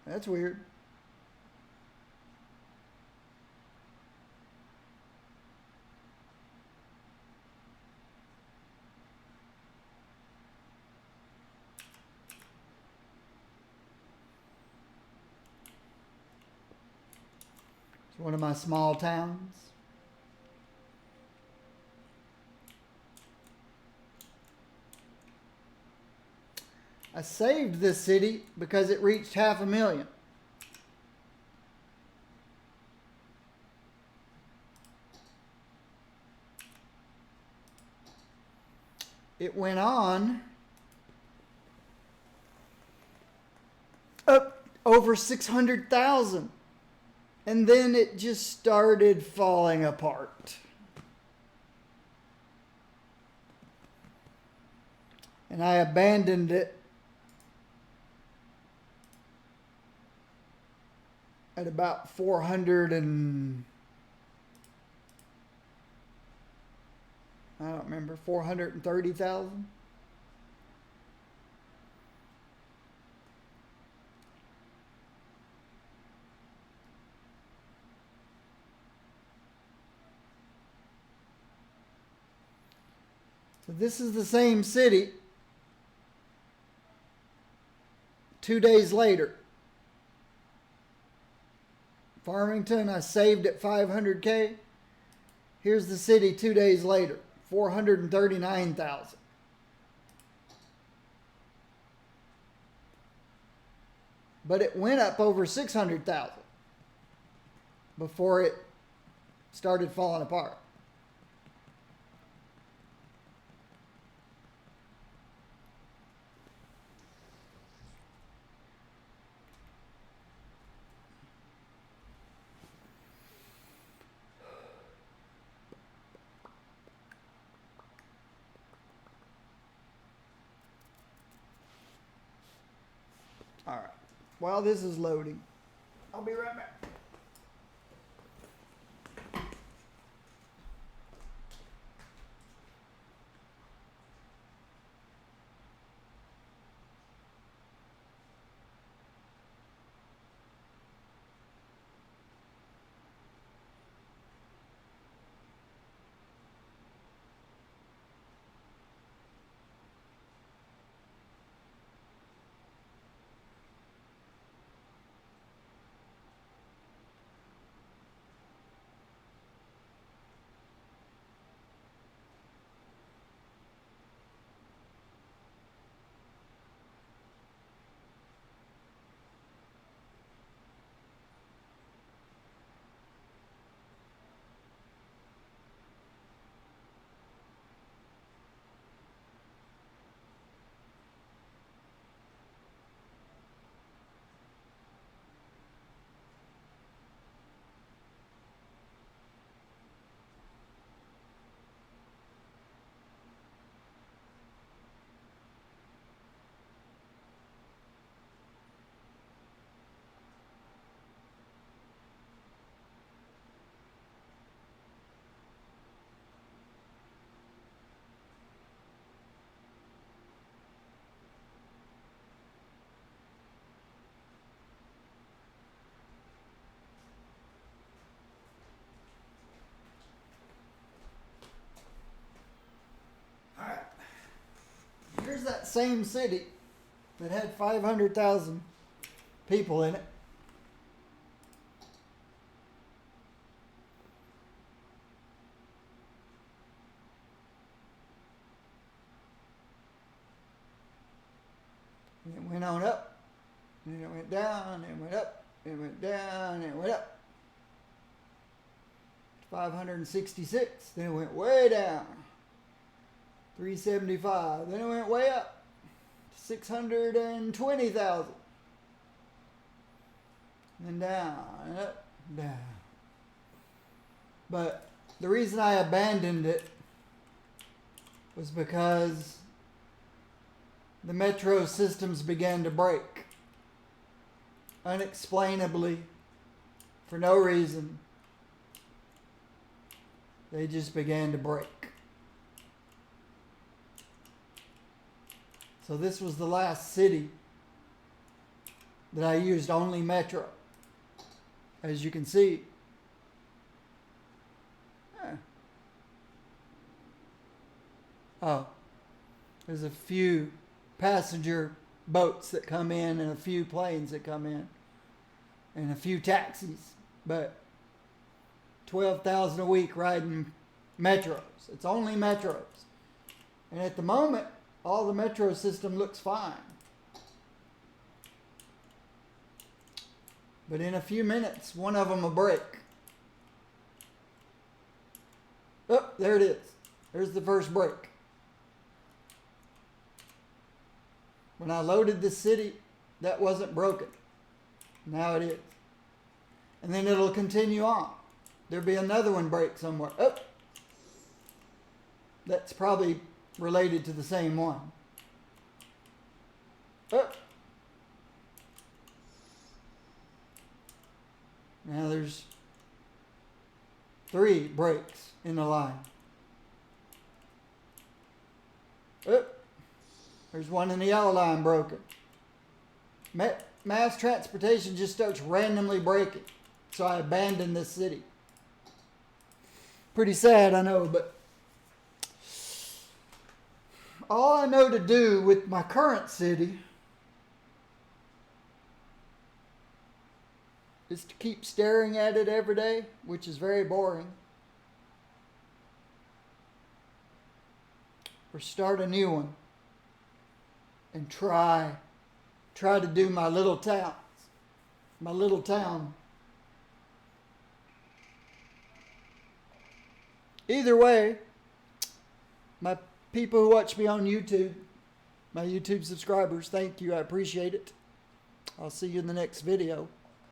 That's weird. It's one of my small towns. I saved this city because it reached 500,000. it went on up over 600,000. And then it just started falling apart. And I abandoned it at about 400 and I don't remember, 430,000. So this is the same city 2 days later. Farmington, I saved at 500K. Here's the city 2 days later, 439,000. But it went up over 600,000 before it started falling apart. All right. While this is loading, I'll be right back. Here's that same city that had 500,000 people in it. And it went on up, and it went down, and it went up, and it went down, and it went up. 566, then it went way down. 375. Then it went way up to 620,000. Then down and up, down. But the reason I abandoned it was because the metro systems began to break. Unexplainably, for no reason, they just began to break. So this was the last city that I used only Metro. As you can see. Oh, there's a few passenger boats that come in and a few planes that come in and a few taxis, but 12,000 a week riding Metros. It's only Metros. And at the moment, all the metro system looks fine. But in a few minutes, one of them will break. Oh, there it is. There's the first break. When I loaded this city, that wasn't broken. Now it is. And then it'll continue on. There'll be another one break somewhere. Oh! That's probably related to the same one. Oh! Now there's 3 breaks in the line. Oh! There's one in the yellow line broken. Mass transportation just starts randomly breaking. So I abandoned this city. Pretty sad, I know, but all I know to do with my current city is to keep staring at it every day, which is very boring. Or start a new one and try to do my little town. Either way, my people who watch me on YouTube, my YouTube subscribers, thank you. I appreciate it. I'll see you in the next video.